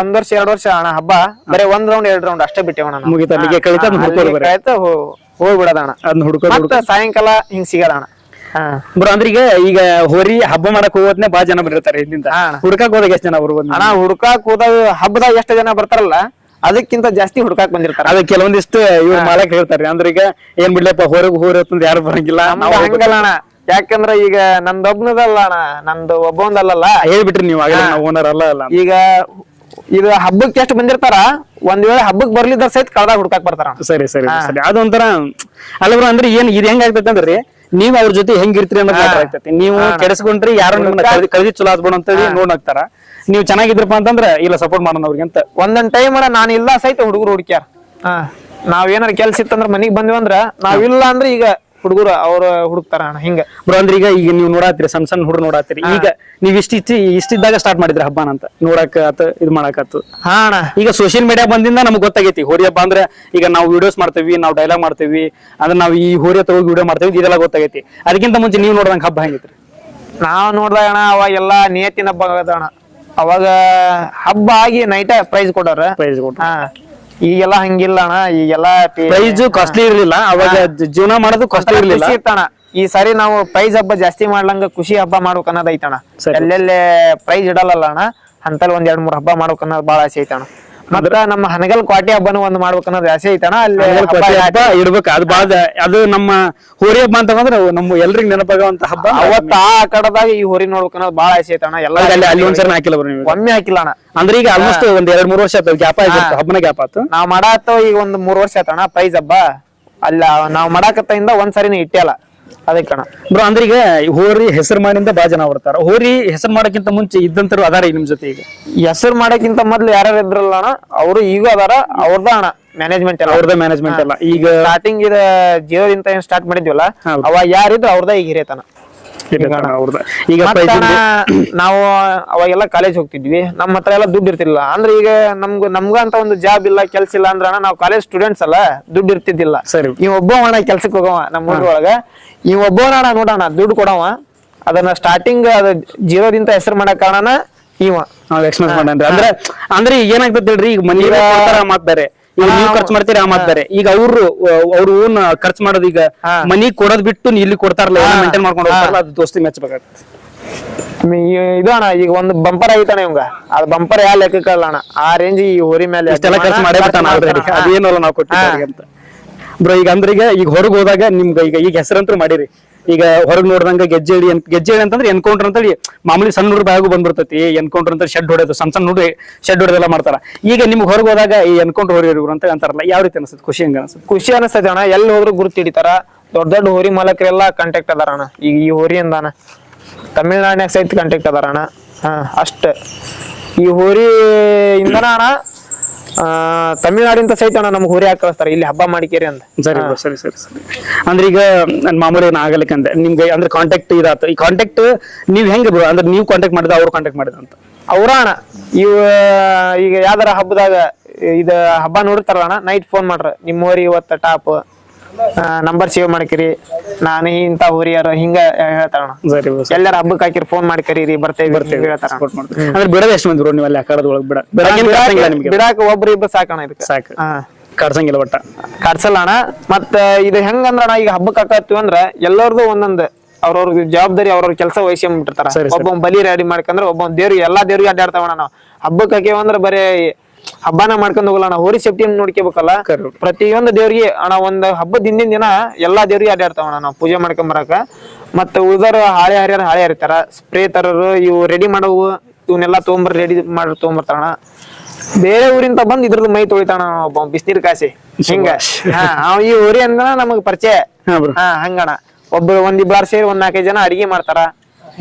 1 ವರ್ಷ 2 ವರ್ಷ ಅಣ್ಣ ಹಬ್ಬ ಬರೀ 1 ರೌಂಡ್ 2 ರೌಂಡ್ ಅಷ್ಟೇ ಬಿಟ್ಟೇವಣ್ಣ. ಹೋಗ್ಬಿಡದಣ್ಣ, ಅದನ್ನ ಸಾಯಂಕಾಲ ಹಿಂಗ್ ಸಿಗದಣ್ಣ. ಬ್ರೋ ಅಂದ್ರೆ ಈಗ ಹೋರಿ ಹಬ್ಬ ಮಾಡಕ್ ಹೋಗೋದ್ನೆ ಬಾಳ ಜನ ಬಂದಿರ್ತಾರೆ ಇಲ್ಲಿಂದ. ಹುಡ್ಕಾಕ್ ಹೋದಾಗ ಎಷ್ಟ್ ಜನ ಬರ್ಬೋದು ಅಣ್ಣ? ಹುಡ್ಕಾಕ್ ಹೋದಾಗ ಹಬ್ಬದಾಗ ಎಷ್ಟು ಜನ ಬರ್ತಾರಲ್ಲ ಅದಕ್ಕಿಂತ ಜಾಸ್ತಿ ಹುಡ್ಕಾಕ್ ಬಂದಿರ್ತಾರ. ಅದ ಕೆಲವೊಂದಿಷ್ಟು ಇವ್ರು ಮಾಡಕ್ ಹೇಳ್ತಾರೆ. ಅಂದ್ರೆ ಈಗ ಏನ್ ಬಿಡ್ಲಪ್ಪ ಹೊರಗ್ ಹೋರಿ ಯಾರು ಬರಂಗಿಲ್ಲ ಹಂಗಲ್ಲ ಅಣ್ಣ. ಯಾಕಂದ್ರ ಈಗ ನಂದೊಬ್ನದಲ್ಲ ಅಣ್ಣ, ನಂದು ಒಬ್ಬೊಂದಲ್ಲ. ಹೇಳ್ಬಿಟ್ರಿ ನೀವು ಆಗಲೇ ನಾವು ಓನರ್ ಅಲ್ಲ ಅಲ್ಲ. ಈಗ ಇದು ಹಬ್ಬಕ್ಕೆ ಎಷ್ಟು ಬಂದಿರ್ತಾರ, ಒಂದ್ ವೇಳೆ ಹಬ್ಬಕ್ ಬರ್ಲಿದ್ರ ಸಹಿತ ಕಳ್ದಾಗ ಹುಡ್ಕಾಕ್ ಬರ್ತಾರ. ಸರಿ ಸರಿ ಸರಿ. ಅದೊಂಥರ ಅಲ್ಲ ಬ್ರೋ, ಅಂದ್ರೆ ಇದು ಹೆಂಗ್ ಆಗ್ತೈತೆ ಅಂದ್ರೆ ನೀವ್ ಅವ್ರ ಜೊತೆ ಹೆಂಗಿರ್ತೀರಿ ಅನ್ನೋದು ಮ್ಯಾಟರ್ ಆಗ್ತೈತಿ. ನೀವು ಕೆಡಿಸ್ಕೊಂಡ್ರಿ ಯಾರು ನಿಮ್ಮನ್ನ ಕಳ್ದಿ ಚಲೋ ಆದ್ಬಿಡು ಅಂತೇಳಿ ನೋಡ್ನಾಗ್ತಾರ. ನೀವು ಚೆನ್ನಾಗಿದ್ರಪ್ಪ ಅಂತಂದ್ರೆ ಇಲ್ಲ ಸಪೋರ್ಟ್ ಮಾಡೋಣ ಅವ್ರಿಗೆ ಅಂತ. ಒಂದೊಂದ್ ಟೈಮ್ ನಾನು ಇಲ್ಲ ಸಹಿತ ಹುಡುಗರು ಹುಡುಕ್ಯಾರ. ನಾವ್ ಏನಾರ ಕೆಲ್ಸ ಇತ್ತಂದ್ರ ಮನಿಗ್ ಬಂದ್ವಂದ್ರ, ನಾವಿಲ್ಲ ಅಂದ್ರೆ ಈಗ ಹುಡುಗರು ಅವ್ರ ಹುಡುಕ್ತಾರ ಅಣ್ಣ. ಹಿಂಗ ಬ್ರೋ ಅಂದ್ರೆ ಈಗ ನೀವು ನೋಡಾತಿರಿ ಸಣ್ಣ ಸಣ್ಣ ಹುಡುಗರು ನೋಡಾತಿರಿ. ಈಗ ನೀವ್ ಇಷ್ಟಿದ್ದಾಗ ಸ್ಟಾರ್ಟ್ ಮಾಡಿದ್ರಿ ಹಬ್ಬನ ಅಂತ ನೋಡಕ್ ಆತ ಇದು ಮಾಡಾಕತ್ತು. ಹಾ ಅಣ್ಣ, ಈಗ ಸೋಷಿಯಲ್ ಮೀಡಿಯಾ ಬಂದಿಂದ ನಮ್ಗೆ ಗೊತ್ತಾಗೈತಿ ಹೋರಿ ಹಬ್ಬ ಅಂದ್ರೆ. ಈಗ ನಾವು ವಿಡಿಯೋಸ್ ಮಾಡ್ತೇವಿ, ನಾವು ಡೈಲಾಗ್ ಮಾಡ್ತೇವಿ, ಅಂದ್ರೆ ನಾವು ಈ ಹೋರಿ ಹತ್ರ ಹೋಗಿ ವಿಡಿಯೋ ಮಾಡ್ತೇವಿ, ಇದೆಲ್ಲ ಗೊತ್ತಾಗೈತಿ. ಅದಕ್ಕಿಂತ ಮುಂಚೆ ನೀವು ನೋಡ್ದಂಗ ಹಬ್ಬ ಹೆಂಗಿತ್ರಿ? ನಾವ್ ನೋಡ್ದಾಗ ಅಣ್ಣ ಅವಾಗೆಲ್ಲಾ ನಿಯತ್ತಿನ ಹಬ್ಬ ಅಣ್ಣ. ಅವಾಗ ಹಬ್ಬ ಆಗಿ ನೈಟ್ ಪ್ರೈಸ್ ಕೊಡೋರ. ಪ್ರೈಸ್ ಕೊಟ್ಟು ಈಗೆಲ್ಲ ಹಂಗಿಲ್ಲ ಅಣ್ಣ. ಈಗೆಲ್ಲ ಪ್ರೈಸ್ ಕಾಸ್ಟ್ಲಿ ಇರ್ಲಿಲ್ಲ ಅವಾಗ, ಜೀವನ ಮಾಡೋದು ಕಾಸ್ಟ್ಲಿ ಇರ್ಲಿಲ್ಲ. ಇರ್ತಣ. ಈ ಸಾರಿ ನಾವು ಪ್ರೈಸ್ ಹಬ್ಬ ಜಾಸ್ತಿ ಮಾಡ್ಲಂಗ ಖುಷಿ ಹಬ್ಬ ಮಾಡ್ಬೇಕ್ ಅನ್ನೋದ್ ಐತಣ. ಎಲ್ಲೆಲ್ಲೇ ಪ್ರೈಸ್ ಇಡಲ್ಲ ಅಣ್ಣ, ಅಂತಲ್ಲಿ ಒಂದ್ 2-3 ಹಬ್ಬ ಮಾಡ್ಬೇಕ್ ಅನ್ನೋದು ಬಾಳ ಆಸೆ ಐತಣ. ಮತ್ತ ನಮ್ಮ ಹನಗಲ್ ಕ್ವಾಟಿ ಹಬ್ಬನು ಒಂದ್ ಮಾಡ್ಬೇಕ್ ಅನ್ನೋದು ಆಸೆ ಐತಣ. ಅಲ್ಲಿ ಹಬ್ಬ ಇಡ್ಬೇಕು, ಅದು ಬಾಳ ಅದು ನಮ್ಮ ಹೋರಿ ಹಬ್ಬ ಅಂತಂದ್ರೆ ನಮ್ಮ ಎಲ್ರಿಗೂ ನೆನಪಾಗುವಂತ ಹಬ್ಬ. ಅವತ್ತ ಆ ಕಡದಾಗ ಈ ಹೋರಿ ನೋಡ್ಬೇಕ್ ಅನ್ನೋದು ಬಾಳ ಆಸೆ ಐತಣ. ಎಲ್ಲ ಅಲ್ಲಿ ಒಂದ್ಸರಿ ಹಾಕಿಲ್ಲ ಬರೋ ನೀವು? ಒಮ್ಮೆ ಹಾಕಿಲ್ಲ ಅಣ್ಣ. ಅಂದ್ರೆ ಈಗ ಆಲ್ಮೋಸ್ಟ್ ಒಂದ್ 2-3 ವರ್ಷ ಆಯ್ತು ಗ್ಯಾಪ್ ಆಗಿತ್ತು, ಹಬ್ಬನ ಗ್ಯಾಪ್ ಆಯ್ತು. ನಾವ್ ಮಾಡಾತ ಈಗ ಒಂದ್ 3 ವರ್ಷ ಆಯ್ತಣ್ಣ ಪ್ರೈಸ್ ಹಬ್ಬ. ಅಲ್ಲ ನಾವ್ ಮಾಡಾಕತ್ತಿಂದ ಒಂದ್ಸರಿನೂ ಇಟ್ಟಿಲ್ಲ ಅದಕ್ಕಣ ಬ್ರೋ. ಅಂದ್ರೆ ಈಗ ಹೋರಿ ಹೆಸರು ಮಾಡಿಂದ ಬಾ ಜನ ಬರ್ತಾರ. ಹೋರಿ ಹೆಸರು ಮಾಡಕ್ಕಿಂತ ಮುಂಚೆ ಇದ್ದಂತರು ಅದಾರ ಈಗ ನಿಮ್ ಜೊತೆ? ಈಗ ಹೆಸರು ಮಾಡಕ್ಕಿಂತ ಮೊದ್ಲು ಯಾರ್ಯಾರು ಇದ್ರಲ್ಲ ಅಣ್ಣ, ಅವರು ಈಗ ಅದಾರ. ಅವ್ರದ ಅಣ್ಣ ಮ್ಯಾನೇಜ್ಮೆಂಟ್ ಎಲ್ಲ, ಅವ್ರದ ಮ್ಯಾನೇಜ್ಮೆಂಟ್ ಎಲ್ಲ. ಈಗ ಸ್ಟಾರ್ಟಿಂಗ್ ಇದ ಜೀರೋದಿಂದ ಏನ್ ಸ್ಟಾರ್ಟ್ ಮಾಡಿದ್ವಲ್ಲ, ಅವಾಗ ಯಾರಿದ್ರು ಅವ್ರದ ಈಗ ಹಿರಿಯತನ. ಈಗ ನಾವು ಅವಾಗೆಲ್ಲ ಕಾಲೇಜ್ ಹೋಗ್ತಿದ್ವಿ, ನಮ್ಮ ಹತ್ರ ಎಲ್ಲ ದುಡ್ಡು ಇರ್ತಿಲ್ಲ. ಅಂದ್ರೆ ಈಗ ನಮ್ಗ ಅಂತ ಒಂದು ಜಾಬ್ ಇಲ್ಲ, ಕೆಲ್ಸ ಇಲ್ಲ ಅಂದ್ರ ನಾವು ಕಾಲೇಜ್ ಸ್ಟೂಡೆಂಟ್ಸ್ ಅಲ್ಲ, ದುಡ್ಡು ಇರ್ತಿದ್ದಿಲ್ಲ. ಸರಿ, ಈ ಒಬ್ಬ ಅಣ್ಣ ಕೆಲ್ಸಕ್ಕೆ ಹೋಗವ ನಮ್ಮ ಊರೊಳಗ. ಈ ಒಬ್ಬವನ ನೋಡೋಣ ದುಡ್ಡು ಕೊಡವ, ಅದನ್ನ ಸ್ಟಾರ್ಟಿಂಗ್ ಅದ ಜೀರೋದಿಂದ ಹೆಸರು ಮಾಡಕ್ ಕಾರಣ ಇವ ಎಕ್ಸ್ಪೆನ್ಸ್ ಮಾಡಂದ್ರೆ. ಅಂದ್ರೆ ಏನಾಗ್ತದೆ ಹೇಳ್ರಿ, ಈಗ ಮನಿ ಮಾತ್ ಬೇರೆ, ಈಗ ನೀವು ಖರ್ಚು ಮಾಡ್ತೀರಿ ಆ ಮಾತ್ ಬೇರೆ. ಈಗ ಅವ್ರು ಓನ್ ಖರ್ಚು ಮಾಡೋದು, ಈಗ ಮನಿ ಕೊಡೋದ್ ಬಿಟ್ಟು ಇಲ್ಲಿ ಕೊಡ್ತಾರಲ್ಲ, ಮೇಂಟೈನ್ ಮಾಡ್ಕೊಂಡು ಹೋಗ್ತಾರಲ್ಲ, ಅದು ದೋಸ್ತಿ ಮೆಚ್ಚಬೇಕಾಗ್ತದೆ. ಇದು ಅಣ್ಣ ಈಗ ಒಂದು ಬಂಪರ್ ಆಗಿತಾನೆ ಇವಂಗ, ಅದ್ ಬಂಪರ್ ಯಾವ ಲೆಕ್ಕಲ್ಲ ಅಣ್ಣ. ಆ ರೇಂಜ್ ಈ ಹೋರಿ ಮೇಲೆ ಇಷ್ಟೆಲ್ಲ ಖರ್ಚು ಮಾಡೇ ಬಿಟ್ಟಾನ ಆಲ್ರೆಡಿ. ಅದೇನಲ್ಲ ನಾವು ಕೊಟ್ಟಿದ್ದೀವಿ ಅಂತ ಬ್ರೋ. ಈಗ ಅಂದ್ರೆ ಈಗ ಹೊರಗೆ ಹೋದಾಗ ನಿಮ್ಗೆ ಈಗ ಹೆಸರಂತೂ ಮಾಡಿರಿ. ಈಗ ಹೊರಗ್ ನೋಡ್ದಂಗ ಗೆಜ್ಜೆ ಅಂತಂದ್ರೆ ಎನ್ಕೌಂಟರ್ ಅಂತೇಳಿ ಮಾಮೂಲಿ ಸಣ್ಣ ಹುಡುಗ ಬಾಯಾಗೂ ಬಂದ್ಬಿಡ್ತೈತಿ. ಎನ್ಕೌಂಟರ್ ಅಂತ ಶೆಡ್ ಹೊಡೆದು ಸಣ್ಣ ಹುಡುಗ ಶೆಡ್ ಹೊಡೆದೆಲ್ಲ ಮಾಡ್ತಾರ. ಈಗ ನಿಮ್ಗೆ ಹೊರಗೆ ಹೋದಾಗ ಈ ಎನ್ಕೌಂಟರ್ ಹೋರಿಯರು ಅಂತ ಅಂತಾರಲ್ಲ, ಯಾವ ರೀತಿ ಅನಿಸುತ್ತೆ? ಖುಷಿ ಹೆಂಗ ಅನ್ಸುತ್ತೆ? ಖುಷಿ ಅನಿಸ್ತದೆ ಅಣ್ಣ. ಎಲ್ಲಿ ಹೋದ್ರು ಗುರುತು ಹಿಡಿತಾರ. ದೊಡ್ಡ ದೊಡ್ಡ ಹೋರಿ ಮಾಲಕರೆಲ್ಲ ಕಾಂಟ್ಯಾಕ್ಟ್ ಅದಾರ ಅಣ್ಣ. ಈಗ ಈ ಹೋರಿ ಅಂದಾನ ತಮಿಳ್ನಾಡಿನಾಗ ಸಹಿತ ಕಾಂಟ್ಯಾಕ್ಟ್ ಅದಾರ ಅಣ್ಣ. ಅಷ್ಟ ಈ ಹೋರಿ ಇಂದನ ಅಣ್ಣ ತಮಿಳ್ನಾಡಿಂದ ಸಹಿತ ಅಣ್ಣ ನಮ್ಗೆ ಹೋರಿ ಹಾಕಿ ಕಳಿಸ್ತಾರೆ, ಇಲ್ಲಿ ಹಬ್ಬ ಮಾಡಿಕೇರಿ ಅಂತ. ಸರಿ ಸರಿ ಸರಿ ಸರಿ. ಅಂದ್ರೆ ಈಗ ನನ್ ಮಾಮೂಲಿ ಆಗಲಿಕ್ಕಂದ್ರೆ ನಿಮ್ಗೆ ಅಂದ್ರೆ ಕಾಂಟ್ಯಾಕ್ಟ್ ಇದಾತು. ಈ ಕಾಂಟ್ಯಾಕ್ಟ್ ನೀವ್ ಹೆಂಗ್ ಬ್ರೋ? ಅಂದ್ರೆ ನೀವು ಕಾಂಟ್ಯಾಕ್ಟ್ ಮಾಡಿದ, ಅವ್ರು ಕಾಂಟ್ಯಾಕ್ಟ್ ಮಾಡಿದ ಅಂತ? ಅವ್ರ ಅಣ್ಣ ಇವ ಈಗ ಯಾವ್ದಾರ ಹಬ್ಬದಾಗ ಇದ ಹಬ್ಬ ನೋಡಿರ್ತಾರ ಅಣ್ಣ, ನೈಟ್ ಫೋನ್ ಮಾಡ್ರ, ನಿಮ್ಮ ಹೋರಿ ಇವತ್ತ ಟಾಪ್ ನಂಬರ್ ಸೇವ್ ಮಾಡ್ಕಿರಿ, ನಾನು ಇಂತ ಹೋರಿಯಾರ ಹಿಂಗ ಹೇಳ್ತಾರ. ಎಲ್ಲಾರ ಹಬ್ಬಕ್ಕೆ ಹಾಕಿರಿ ಫೋನ್ ಮಾಡಿ ಕರೀರಿ, ಬರ್ತೇವೆ ಹೇಳ್ತಾರ. ಅಂದ್ರೆ ಬಿಡೋದು ಎಷ್ಟು ಮಂದಿ ಬ್ರೋ ನೀವು ಅಲ್ಲಿ ಅಖಾಡದೊಳಗೆ? ಬಿಡಾಕ ಒಬ್ರು ಇಬ್ಬರು ಸಾಕಣ, ಇದಕ್ಕೆ ಸಾಕು. ಕಡ್ಸಂಗಿಲ್ಲ ಒಟ್ಟ? ಕಡ್ಸಲ್ಲ ಅಣ್ಣ. ಮತ್ತ ಇದು ಹೆಂಗಂದ್ರ ಅಣ್ಣ, ಈಗ ಹಬ್ಬಕ್ಕೆ ಹಾಕತ್ತೀವಿ ಅಂದ್ರ ಎಲ್ಲರದು ಒಂದೊಂದು ಅವ್ರವ್ರ ಜವಾಬ್ದಾರಿ ಅವ್ರವ್ರ ಕೆಲಸ ವಹಿಸ್ಕೊಂಡ್ಬಿಟ್ಟಿರ್ತಾರ. ಒಬ್ಬ ಬಲಿ ರೆಡಿ ಮಾಡ್ಕಂದ್ರ ಒಬ್ಬ ದೇವ್ರಿಗೆ ಎಲ್ಲಾ ದೇವ್ರಿಗೆ ಅಡ್ಡಾಡ್ತಾವಣ್ಣ. ನಾವು ಹಬ್ಬಕ್ಕೆ ಹಾಕೇವಂದ್ರ ಬರೀ ಹಬ್ಬನ ಮಾಡ್ಕೊಂಡ್ ಹೋಗಲ್ಲ, ಹೋರಿ ಸೇಫ್ಟಿ ನೋಡ್ಕೋಬೇಕಲ್ಲ. ಪ್ರತಿಯೊಂದು ದೇವ್ರಿಗೆ ಅಣ್ಣ ಒಂದ್ ಹಬ್ಬದ ಹಿಂದಿನ ದಿನ ಎಲ್ಲಾ ದೇವ್ರಿಗೆ ಅಡ್ಡಾಡ್ತಾವಣ್ಣ ನಾವು ಪೂಜೆ ಮಾಡ್ಕೊಂಡ್ ಬರಾಕ. ಮತ್ತ ಉಳಿದರ ಹಾಳೆ ಹರಿತಾರ, ಸ್ಪ್ರೇ ತರರು, ಇವು ರೆಡಿ ಮಾಡವು ಇವನ್ನೆಲ್ಲಾ ರೆಡಿ ಮಾಡಿ ತೊಗೊಂಬರ್ತಾರಣ. ಬೇರೆ ಊರಿಂದ ಬಂದ್ ಇದ್ರದ್ದು ಮೈ ತೊಳಿತಾಣ ಒಬ್ಬ ಬಿಸಿನೀರ್ ಕಾಸಿ ಹಿಂಗ. ಈ ಹೋರಿ ಅಂದ್ರ ನಮಗ್ ಪರಿಚಯ. ಹಂಗಣ ಒಬ್ರು ಒಂದಿಬ್ಬರು ಸೇರಿ 1-4 ಜನ ಅಡಿಗೆ ಮಾಡ್ತಾರ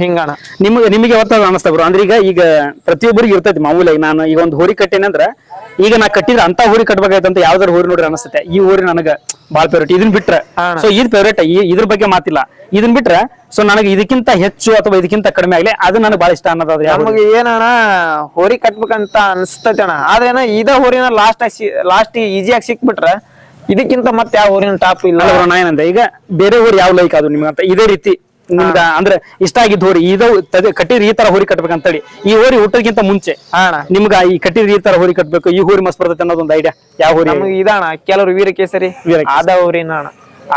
ಹಿಂಗಣ. ನಿಮಗೆ ಯಾವತ್ತಾಗ ಅನಿಸ್ತಾ ಬ್ರೋ? ಅಂದ್ರೆ ಈಗ ಪ್ರತಿಯೊಬ್ಬರಿಗೆ ಇರ್ತೈತಿ ಮಾಮೂಲಿ. ನಾನು ಈಗ ಒಂದು ಹೋರಿ ಕಟ್ಟೇನಂದ್ರ, ಈಗ ನಾ ಕಟ್ಟಿದ್ರೆ ಅಂತ ಹೋರಿ ಕಟ್ಬೇಕಾಯ್ತಂತ ಯಾವ್ದಾರು ಹೋರಿ ನೋಡ್ರಿ ಅನಿಸುತ್ತೆ, ಈ ಹೋರಿ ನನಗ ಬಾಳ ಫೇವ್ರೇಟ್, ಇದನ್ ಬಿಟ್ರೆ ಸೊ ಇದ್ ಫೇವ್ರೇಟ್, ಇದ್ರ ಬಗ್ಗೆ ಮಾತಿಲ್ಲ. ಇದನ್ ಬಿಟ್ರೆ ಸೊ ನನಗೆ ಇದಕ್ಕಿಂತ ಹೆಚ್ಚು ಅಥವಾ ಇದಕ್ಕಿಂತ ಕಡಿಮೆ ಆಗ್ಲಿ ಅದು ನನಗೆ ಬಾಳ ಇಷ್ಟ ಅನ್ನೋದು. ನಮಗೆ ಏನಣ್ಣ ಹೋರಿ ಕಟ್ಬೇಕಂತ ಅನ್ಸ್ತೈತೆ ಅಣ್ಣ. ಆದ್ರೇನ ಇದ ಹೋರಿನ ಲಾಸ್ಟ್ ಈಜಿಯಾಗಿ ಸಿಕ್ಬಿಟ್ರೆ ಇದಕ್ಕಿಂತ ಮತ್ತೆ ಯಾವ ಹೋರಿನ ಟಾಪ್ ಇಲ್ಲ. ನಾ ಏನಂದ್ರೆ ಈಗ ಬೇರೆ ಹೋರಿ ಯಾವ ಲೈಕ್ ಅದು ನಿಮ್ಗಂತ ಇದೇ ರೀತಿ ನಿಮ್ಗ ಅಂದ್ರೆ ಇಷ್ಟ ಆಗಿದ್ ಹೋರಿ ಇದು ಕಟ್ಟಿರಿ ಈ ತರ ಹೋರಿ ಕಟ್ಬೇಕಂತೇಳಿ, ಈ ಹೋರಿ ಹುಟ್ಟೋದಕ್ಕಿಂತ ಮುಂಚೆ ನಿಮ್ಗ ಈ ಕಟ್ಟಿರಿ ಈ ತರ ಹೋರಿ ಕಟ್ಬೇಕು, ಈ ಹೋರಿ ಮಸ್ತ್ ಬರ್ತೈತೆ ಅನ್ನೋದೊಂದು ಐಡಿಯಾ ಯಾವ ಹೋರಿ? ನಮ್ಗೆ ಇದಣ್ಣ ಕೆಲವರು ವೀರಕೇಸರಿ ಆದ ಹೋರಿನ ಅಣ್ಣ.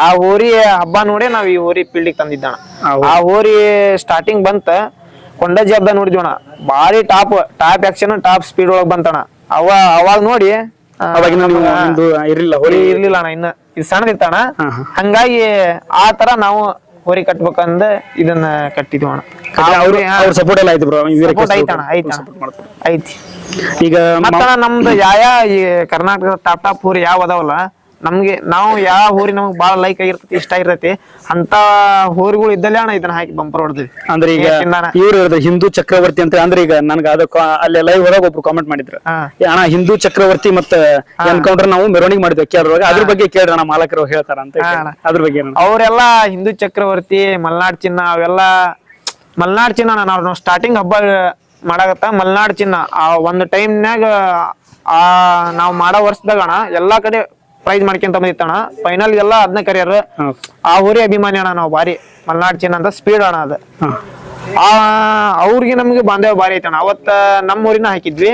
ಆ ಹೋರಿ ಹಬ್ಬ ನೋಡಿ ನಾವ್ ಈ ಹೋರಿ ಫೀಲ್ಡಿಗೆ ತಂದಿದ್ದಣ. ಆ ಹೋರಿ ಸ್ಟಾರ್ಟಿಂಗ್ ಬಂತ ಕೊಂಡಜ್ಜಿ ಹಬ್ಬ ನೋಡಿದ್ವಣ, ಬಾರಿ ಟಾಪ್ ಆಕ್ಷನ್ ಟಾಪ್ ಸ್ಪೀಡ್ ಒಳಗ್ ಬಂತಣ. ಅವಾಗ ನೋಡಿ ಇರ್ಲಿಲ್ಲ ಹೋರಿ ಇರ್ಲಿಲ್ಲ ಅಣ್ಣ, ಇನ್ನ ಇದು ಸಣ್ಣದಿತ್ತಣ. ಹಂಗಾಗಿ ಆ ತರ ನಾವು ಹೋರಿ ಕಟ್ಬೇಕಂದ ಇದನ್ನ ಕಟ್ಟಿದ್ವಿ ಅಣ್ಣ. ಅವ್ರ ಸಪೋರ್ಟ್ ಎಲ್ಲ ಆಯ್ತು ಬ್ರೋ. ಸಪೋರ್ಟ್ ಐತಣ್ಣ, ಐತಿ. ಈಗ ಮತ್ತ ನಮ್ದು ಈ ಕರ್ನಾಟಕದ ಟಾಪ್ ಹೋರಿ ಯಾವ ಅದಾವಲ್ಲ, ನಮ್ಗೆ ನಾವು ಯಾವ ಹೋರಿ ನಮಗ್ ಬಾಳ ಲೈಕ್ ಆಗಿರ್ತೈತಿ, ಇಷ್ಟ ಆಗಿರ್ತೈತಿ ಅಂತ ಹೋರಿಗಳು ಇದ್ದಲ್ಲೇ ಅಣ್ಣ ಇದನ್ನ ಹಾಕಿ ಬಂಪರ್ ಹೊಡೆದ್ವಿ. ಅಂದ್ರೆ ಈಗ ಇವ್ರು ಹಿಂದೂ ಚಕ್ರವರ್ತಿ ಅಂತ, ಅಂದ್ರೆ ಈಗ ನನ್ಗ ಅದಕ್ಕ ಅಲ್ಲಿ ಲೈವ್ ಹೋದಾಗ ಒಬ್ರು ಕಾಮೆಂಟ್ ಮಾಡಿದ್ರು, ಅಣ್ಣ ಹಿಂದೂ ಚಕ್ರವರ್ತಿ ಮತ್ತ ಎನ್ಕೌಂಟರ್ ನಾವು ಮೆರವಣಿಗೆ ಮಾಡಿದ್ವಿ ಕೇಳುವಾಗ, ಅದ್ರ ಬಗ್ಗೆ ಕೇಳ್ರಣ ಮಾಲಕರು ಹೇಳ್ತಾರ ಅಂತ. ಅದ್ರ ಬಗ್ಗೆ ಅವರೆಲ್ಲಾ ಹಿಂದೂ ಚಕ್ರವರ್ತಿ, ಮಲ್ನಾಡ್ ಚಿನ್ನ, ಅವೆಲ್ಲಾ ಮಲ್ನಾಡ್ ಚಿನ್ನ ನಾವು ಸ್ಟಾರ್ಟಿಂಗ್ ಹಬ್ಬ ಮಾಡಾಕತ್ತ ಮಲ್ನಾಡ್ ಚಿನ್ನ ಆ ಒಂದು ಟೈಮ್ನಾಗ ನಾವ್ ಮಾಡೋ ವರ್ಷದಾಗ ಅಣ್ಣ ಎಲ್ಲಾ ಕಡೆ ಪ್ರೈಸ್ ಮಾಡ್ಕೊಂತ ಬಂದಿತ್ತಣ್ಣ. ಫೈನಲ್ ಎಲ್ಲ ಅದನ್ನ ಕರಿಯರ್. ಆ ಹೋರಿ ಅಭಿಮಾನಿ ಅಣ್ಣ ನಾವು ಬಾರಿ. ಮಲ್ನಾಡ್ ಚಿನ್ನ ಅಂತ ಸ್ಪೀಡ್ ಅಣ್ಣ ಅದು. ಅವ್ರಿಗೆ ನಮ್ಗೆ ಬಾಂಧವ್ಯ ಬಾರಿ ಐತಣ್ಣ. ಅವತ್ತ ನಮ್ಮ ಊರಿನ ಹಾಕಿದ್ವಿ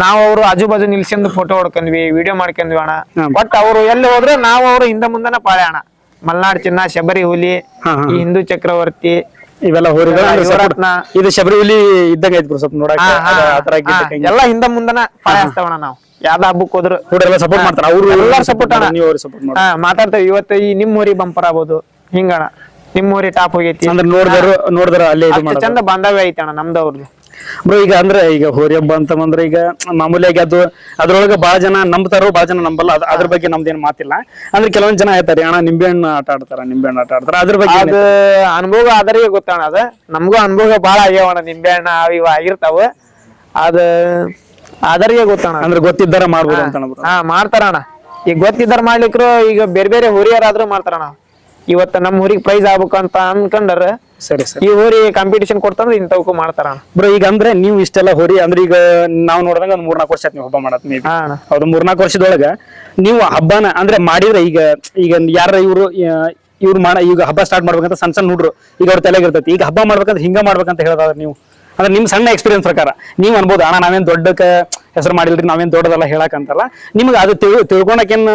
ನಾವು, ಅವರು ಆಜು ಬಾಜು ನಿಲ್ಸ್ಕೊಂಡು ಫೋಟೋ ಹೊಡ್ಕೊಂಡ್ವಿ, ವಿಡಿಯೋ ಮಾಡ್ಕೊಂಡ್ವಿ ಅಣ್ಣ. ಬಟ್ ಅವ್ರು ಎಲ್ಲಿ ಹೋದ್ರೆ ನಾವು ಅವ್ರು ಹಿಂದ ಮುಂದನ ಪಾಳೆ ಅಣ್ಣ. ಮಲ್ನಾಡ್ ಚಿನ್ನ, ಶಬರಿ ಹುಲಿ, ಈ ಹಿಂದೂ ಚಕ್ರವರ್ತಿ, ಇವೆಲ್ಲ ಹೋರಿಗಳು. ಇದು ಶಬರಿ ಹುಲಿ ಇದ್ದಂಗ ಐತಿ ಸ್ವಲ್ಪ ನೋಡಕ, ಎಲ್ಲ ಹಿಂದ ಮುಂದನ ಪಾಳೆ ಹಚ್ತಾವಣ್ಣ. ನಾವು ಯಾವ್ದ ಹಬ್ಬಕ್ ಹೋದ್ರು ಸಪೋರ್ಟ್ ಮಾಡ್ತಾರ, ಅವ್ರು ಎಲ್ಲಾರು ಸಪೋರ್ಟ್ ಅಣ್ಣ. ಮಾತಾಡ್ತೇವೆ ಇವತ್ತು ಈ ನಿಮ್ ಊರಿ ಬಂಪರ್ ಆಗ್ಬೋದು, ಹಿಂಗಣ ನಿಮ್ ಊರಿ ಟಾಪ್ ಹೋಗೈತಿ ಅಂದ್ರೆ ನೋಡಿದ್ರ ಅಲ್ಲೇ ಚಂದ ಬಾಂಧವ್ಯ ಐತಿ ಅಣ್ಣ ನಮ್ದವ್ರದ್ದು. ಬ್ರೋ ಈಗ ಅಂದ್ರೆ ಈಗ ಹೋರಿ ಹಬ್ಬ ಅಂತ ಬಂದ್ರೆ ಈಗ ಮಾಮೂಲಿಯಾಗಿ ಅದ್ರೊಳಗೆ ಬಹಳ ಜನ ನಂಬ್ತಾರೋ ಬಹಳ ಜನ ನಂಬಲ್ಲ. ಅದ್ರ ಬಗ್ಗೆ ನಮ್ದೇನ್ ಮಾತಿಲ್ಲ. ಅಂದ್ರೆ ಕೆಲವೊಂದ್ ಜನ ಹೇಳ್ತಾರೆ ಅಣ್ಣ ನಿಂಬೆಹಣ್ಣು ಆಟ ಆಡ್ತಾರ, ಅದ್ರ ಬಗ್ಗೆ ಅದ ಅನುಭವ ಆದರಿಗೆ ಗೊತ್ತಣ. ಅದ ನಮ್ಗೂ ಅನುಭವ ಬಾಳ ಆಗ್ಯಾವಣ. ನಿಂಬೆಹಣ್ಣ ಇವ ಆಗಿರ್ತಾವ, ಅದ ಆದರಿಗೆ ಗೊತ್ತಣ. ಅಂದ್ರೆ ಗೊತ್ತಿದ್ದಾರ ಮಾಡ್ಬೋದು ಅಂತ ಮಾಡ್ತಾರಣ್ಣ. ಈಗ ಗೊತ್ತಿದ್ದಾರ ಮಾಡ್ಲಿಕ್ರು ಈಗ ಬೇರೆ ಬೇರೆ ಹೋರಿಯರಾದ್ರೂ ಮಾಡ್ತಾರಣ್ಣ. ಇವತ್ತ ನಮ್ ಊರಿಗೆ ಪ್ರೈಸ್ ಆಗ್ಬೇಕಂತ ಅನ್ಕೊಂಡಾರ, ಸರಿ ಈ ಹೋರಿ ಕಾಂಪಿಟೇಷನ್ ಕೊಡ್ತಂದ್ರೆ ಇಂಥವಕ್ಕೂ ಮಾಡ್ತಾರ ಬ್ರೋ. ಈಗ ಅಂದ್ರೆ ನೀವು ಇಷ್ಟೆಲ್ಲ ಹೋರಿ ಅಂದ್ರೆ ಈಗ ನಾವ್ ನೋಡಿದಾಗ ಒಂದ್ 3-4 ವರ್ಷ ಆಯ್ತು ನೀವು ಹಬ್ಬ ಮಾಡತ್. ಮೇ ಬಿ ಅವ್ರು 3-4 ವರ್ಷದೊಳಗ ನೀವು ಹಬ್ಬನ ಅಂದ್ರೆ ಮಾಡಿದ್ರೆ ಈಗ ಯಾರ ಇವ್ರು ಈಗ ಹಬ್ಬ ಸ್ಟಾರ್ಟ್ ಮಾಡ್ಬೇಕಂತ ಸಣ್ಣ ಹುಡ್ರು ಈಗ ಅವ್ರ ತಲೆಗೆ ಇರ್ತೈತಿ, ಈಗ ಹಬ್ಬ ಮಾಡ್ಬೇಕಂತ ಹಿಂಗ ಮಾಡ್ಬೇಕಂತ ಹೇಳೋದಾದ್ರೆ ನೀವು ಅಂದ್ರೆ ನಿಮ್ ಸಣ್ಣ ಎಕ್ಸ್ಪೀರಿಯನ್ಸ್ ಪ್ರಕಾರ ನೀವು ಅನ್ಬೋದು, ಅಣ್ಣ ನಾವೇನ್ ದೊಡ್ಡ ಹೆಸರು ಮಾಡಿಲ್ರಿ, ನಾವೇನ್ ದೊಡ್ಡದಲ್ಲ ಹೇಳಕಂತಲ್ಲ. ನಿಮ್ಗೆ ಅದು ತಿಳ್ಕೊಳಕೇನ್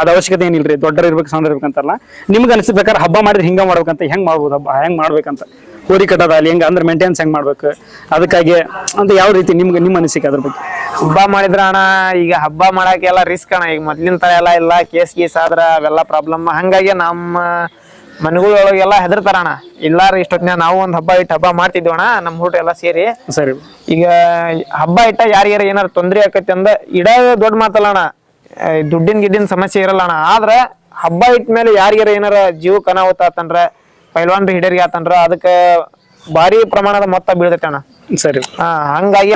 ಅದ ಅವಶ್ಯಕತೆ ಏನಿಲ್ರಿ, ದೊಡ್ಡರ್ ಇರ್ಬೇಕು ಸಣ್ಣ ಇರ್ಬೇಕಂತಲ್ಲ. ನಿಮ್ಗೆ ಅನಿಸಿದ ಪ್ರಕಾರ ಹಬ್ಬ ಮಾಡಿದ್ರೆ ಹಿಂಗ ಮಾಡ್ಬೇಕಂತ, ಹೆಂಗ್ ಮಾಡ್ಬೋದು ಹಬ್ಬ, ಹೆಂಗ್ ಮಾಡ್ಬೇಕಂತ, ಹೋರಿ ಕಟ್ಟೋದ ಅಲ್ಲಿ ಹೆಂಗ ಅಂದ್ರೆ ಮೇಂಟೆನ್ಸ್ ಹೆಂಗ್ ಮಾಡ್ಬೇಕು ಅದಕ್ಕಾಗಿ ಅಂತ ಯಾವ ರೀತಿ ನಿಮ್ಮ ಅನಿಸಿಕೆ ಅದ್ರ ಬಗ್ಗೆ? ಹಬ್ಬ ಮಾಡಿದ್ರ ಅಣ್ಣ ಈಗ ಹಬ್ಬ ಮಾಡಕ್ಕೆ ಎಲ್ಲ ರಿಸ್ಕ್ ಅಣ್ಣ. ಈಗ ಮೊದ್ಲಿನ ತರ ಎಲ್ಲ ಇಲ್ಲ, ಕೇಸ್ ಆದ್ರ ಅವೆಲ್ಲ ಪ್ರಾಬ್ಲಮ್. ಹಂಗಾಗಿ ನಮ್ಮ ಮನೆಗಳೊಳಗೆಲ್ಲ ಹೆದರ್ತಾರ ಅಣ್ಣ. ಇಲ್ಲಾರ ಇಷ್ಟೊತ್ತಿನ ನಾವು ಒಂದ್ ಹಬ್ಬ ಇಟ್ಟು ಹಬ್ಬ ಮಾಡ್ತಿದ್ವಿ ಅಣ್ಣ ನಮ್ ಹುಡ್ರು ಎಲ್ಲ ಸೇರಿ. ಸರಿ. ಈಗ ಹಬ್ಬ ಇಟ್ಟ ಯಾರಿಗಾರ ಏನಾರ ತೊಂದ್ರೆ ಆಕತಿ ಅಂದ ಇಡ ದೊಡ್ಡ ಮಾತಲ್ಲ ಅಣ್ಣ. ದುಡ್ಡಿನ ಸಮಸ್ಯೆ ಇರಲ್ಲ ಅಣ್ಣ. ಆದ್ರ ಹಬ್ಬ ಇಟ್ಟ ಮೇಲೆ ಯಾರಿಗಾರ ಏನಾರ ಜೀವಕ್ಕೆ ಅನಾಹುತ ಆತಂದ್ರ, ಪೈಲ್ವಾನ್ರಿ ಹಿಡರಿಗೆ ಆತಂದ್ರ ಅದಕ್ಕ ಭಾರಿ ಪ್ರಮಾಣದ ಮೊತ್ತ ಬೀಳ್ತೈತೆ ಅಣ್ಣ. ಸರಿ. ಹಂಗಾಗಿ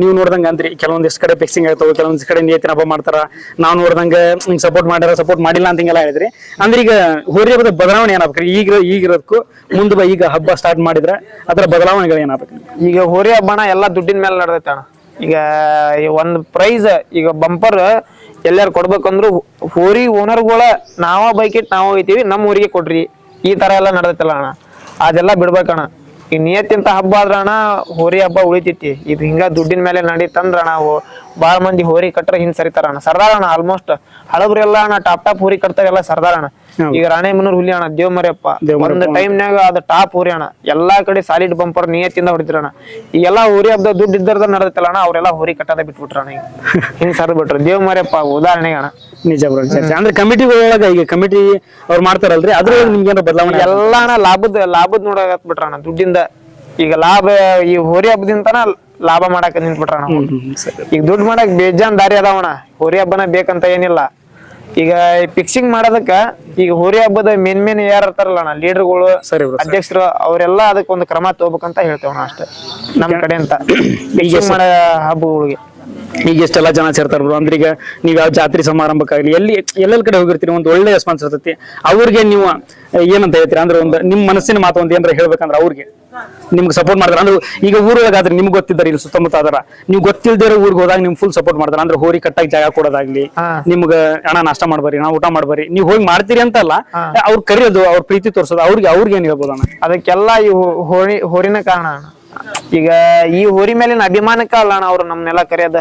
ನೀವು ನೋಡ್ದಂಗ ಅಂದ್ರಿ ಕೆಲವೊಂದಿಷ್ಟು ಕಡೆ ಫಿಕ್ಸಿಂಗ್ ಆಗ್ತಾವ, ಕೆಲವೊಂದಿಷ್ಟು ಕಡೆ ನೇತಿನ ಹಬ್ಬ ಮಾಡ್ತಾರ. ನಾವ್ ನೋಡ್ದಂಗ ಹಿಂಗ್ ಸಪೋರ್ಟ್ ಮಾಡ್ಯಾರ, ಸಪೋರ್ಟ್ ಮಾಡಿಲ್ಲ ಅಂತ ಹಿಂಗೆಲ್ಲ ಹೇಳಿದ್ರಿ. ಅಂದ್ರೆ ಈಗ ಹೋರಿ ಹಬ್ಬದ ಬದಲಾವಣೆ ಏನಾಗ್ಬೇಕ್ರಿ? ಈಗಿರೋದಕ್ಕೂ ಮುಂದೆ ಈಗ ಹಬ್ಬ ಸ್ಟಾರ್ಟ್ ಮಾಡಿದ್ರೆ ಅದರ ಬದಲಾವಣೆಗಳು ಏನಾಗ್ಬೇಕು? ಈಗ ಹೋರಿ ಹಬ್ಬನ ಎಲ್ಲಾ ದುಡ್ಡಿನ ಮೇಲೆ ನಡೆದೈತೆ ಅಣ್ಣ. ಈಗ ಒಂದ್ ಪ್ರೈಸ್ ಈಗ ಬಂಪರ್ ಎಲ್ಲಾರು ಕೊಡ್ಬೇಕಂದ್ರು ಹೋರಿ ಓನರ್ಗಳ ನಾವ ಬೈಕ್ ಇಟ್ಟು ನಾವ್ ಹೋಗ್ತೀವಿ, ನಮ್ ಊರಿಗೆ ಕೊಡ್ರಿ, ಈ ತರ ಎಲ್ಲಾ ನಡೆದೈತಲ್ಲ ಅಣ್ಣ. ಅದೆಲ್ಲಾ ಬಿಡ್ಬೇಕಣ್ಣ. ಈಗ ನಿಯತ್ತಿಂತ ಹಬ್ಬ ಆದ್ರ ಅಣ್ಣ ಹೋರಿ ಹಬ್ಬ ಉಳಿತೈತಿ. ಇದು ಹಿಂಗ ದುಡ್ಡಿನ ಮೇಲೆ ನಡೀತಂದ್ರ ನಾವು ಬಾಳ ಮಂದಿ ಹೋರಿ ಕಟ್ರ ಹಿಂದ್ ಸರಿತಾರ ಅಣ್ಣ. ಸರ್ದಾರ ಅಣ್ಣ ಆಲ್ಮೋಸ್ಟ್ ಹಳಬ್ರೆಲ್ಲ ಅಣ್ಣ ಟಾಪ್ ಹೋರಿ ಕಟ್ತಾವೆಲ್ಲ ಸರ್ದಾರ ಅಣ್ಣ. ಈಗ ರಾಣೆಬೆನ್ನೂರ್ ಹುಲಿ ಅಣ್ಣ, ದೇವಮರಿಯಪ್ಪ ಒಂದ್ ಟೈಮ್ನಾಗ ಅದ ಟಾಪ್ ಹೋರಿ ಅಣ್ಣ. ಎಲ್ಲಾ ಕಡೆ ಸಾಲಿಡ್ ಬಂಪರ್ ನಿಯತ್ತಿಂದ ಹೊಡಿತಿರಣ್ಣ. ಈಗೆಲ್ಲಾ ಹೋರಿ ಹಬ್ಬದ ದುಡ್ಡು ಇದ್ದರದ ನಡೆದತ್ತಲ್ಲ ಅಣ್ಣ, ಅವ್ರೆಲ್ಲ ಹೋರಿ ಕಟ್ಟದ ಬಿಟ್ಬಿಟ್ರಣ್ಣ. ಈಗ ಹಿಂಗ್ ಸರ್ದ್ ಬಿಟ್ರು ದೇವಮರಿಯಪ್ಪ ಉದಾಹರಣೆಗೆ ಅಣ್ಣ. ನಿಜ ಬ್ರೋ. ಅಂದ್ರೆ ಕಮಿಟಿ ಒಳಗ ಈಗ ಕಮಿಟಿ ಅವ್ರು ಮಾಡ್ತಾರಲ್ರಿ, ಅದ್ರೊಳಗೆ ನಿಮ್ಗೆ ಏನೋ ಬದಲಾವಣೆ? ಎಲ್ಲ ಅಣ್ಣ ಲಾಭದ್ ನೋಡಕ್ ಬಿಟ್ರಣ್ಣ. ದುಡ್ಡಿಂದ ಈಗ ಲಾಭ ಈ ಹೋರಿ ಹಬ್ಬದಿಂದನ ಲಾಭ ಮಾಡಾಕ ನಿಂತ್ಬಿಟ್ರಣ. ಈಗ ದುಡ್ಡು ಮಾಡಕ್ ಬೇಜಾನ್ ದಾರಿ ಅದಾವಣ. ಹೋರಿ ಹಬ್ಬನ ಬೇಕಂತ ಏನಿಲ್ಲ. ಈಗ ಫಿಕ್ಸಿಂಗ್ ಮಾಡೋದಕ್ಕ ಈಗ ಹೋರಿ ಹಬ್ಬದ ಮೇನ್ ಯಾರು ಇರ್ತಾರಲ್ಲ ಅಣ್ಣ, ಲೀಡರ್ಗಳು, ಅಧ್ಯಕ್ಷರು, ಅವರೆಲ್ಲ ಅದಕ್ಕೆ ಒಂದು ಕ್ರಮ ತಗೋಬೇಕಂತ ಹೇಳ್ತೇವಣ್ಣ ಅಷ್ಟೇ ನಮ್ ಕಡೆ ಅಂತ. ಫಿಕ್ಸಿಂಗ್ ಮಾಡೋ ಹಬ್ಬಗಳಿಗೆ ಈಗ ಎಷ್ಟೆಲ್ಲ ಜನ ಸೇರ್ತಾರ ಬ್ರೋ. ಅಂದ್ರೆ ಈಗ ನೀವ್ ಯಾವ ಜಾತ್ರೆ ಸಮಾರಂಭಕ್ಕಾಗ್ಲಿ ಎಲ್ಲೆಲ್ಲ ಕಡೆ ಹೋಗಿರ್ತೀರಿ, ಒಂದು ಒಳ್ಳೆ ರೆಸ್ಪಾನ್ಸ್ ಇರ್ತೈತಿ. ಅವ್ರಿಗೆ ನೀವು ಏನಂತ ಹೇಳ್ತೀರಿ? ಅಂದ್ರೆ ಒಂದು ನಿಮ್ ಮನಸ್ಸಿನ ಮಾತು ಒಂದು ಏನಾರ ಹೇಳ್ಬೇಕಂದ್ರೆ ಅವ್ರಿಗೆ ನಿಮ್ಗೆ ಸಪೋರ್ಟ್ ಮಾಡ್ತಾರ. ಅಂದ್ರೆ ಈಗ ಊರೊಳಗಾದ್ರೆ ನಿಮ್ಗೆ ಗೊತ್ತಿದ್ದಾರೆ, ಇಲ್ಲಿ ಸುತ್ತಮುತ್ತ ಅದರ ನೀವು ಗೊತ್ತಿಲ್ದಿರೋ ಊರಿಗೆ ಹೋದಾಗ ನಿಮ್ ಫುಲ್ ಸಪೋರ್ಟ್ ಮಾಡ್ತಾರ. ಅಂದ್ರೆ ಹೋರಿ ಕಟ್ಟಾಗಿ ಜಾಗ ಕೊಡೋದಾಗ್ಲಿ, ನಿಮ್ಗೆ ಹಣ ನಾಷ್ಟ ಮಾಡ್ಬರಿ, ನಾವು ಊಟ ಮಾಡ್ಬರಿ, ನೀವು ಹೋಗಿ ಮಾಡ್ತೀರಿ ಅಂತಲ್ಲ, ಅವ್ರು ಕರೆಯೋದು, ಅವ್ರ ಪ್ರೀತಿ ತೋರ್ಸೋದು, ಅವ್ರಿಗೆ ಏನ್ ಹೇಳ್ಬೋದು ಅಣ್ಣ? ಅದಕ್ಕೆಲ್ಲ ಈ ಹೋರಿನ ಕಾರಣ ಅಣ್ಣ. ಈಗ ಈ ಹೋರಿ ಮೇಲಿನ ಅಭಿಮಾನಕ್ಕ ಅಲ್ಲ ಅಣ್ಣ ಅವ್ರು ನಮ್ನೆಲ್ಲ ಕರೆಯೋದ.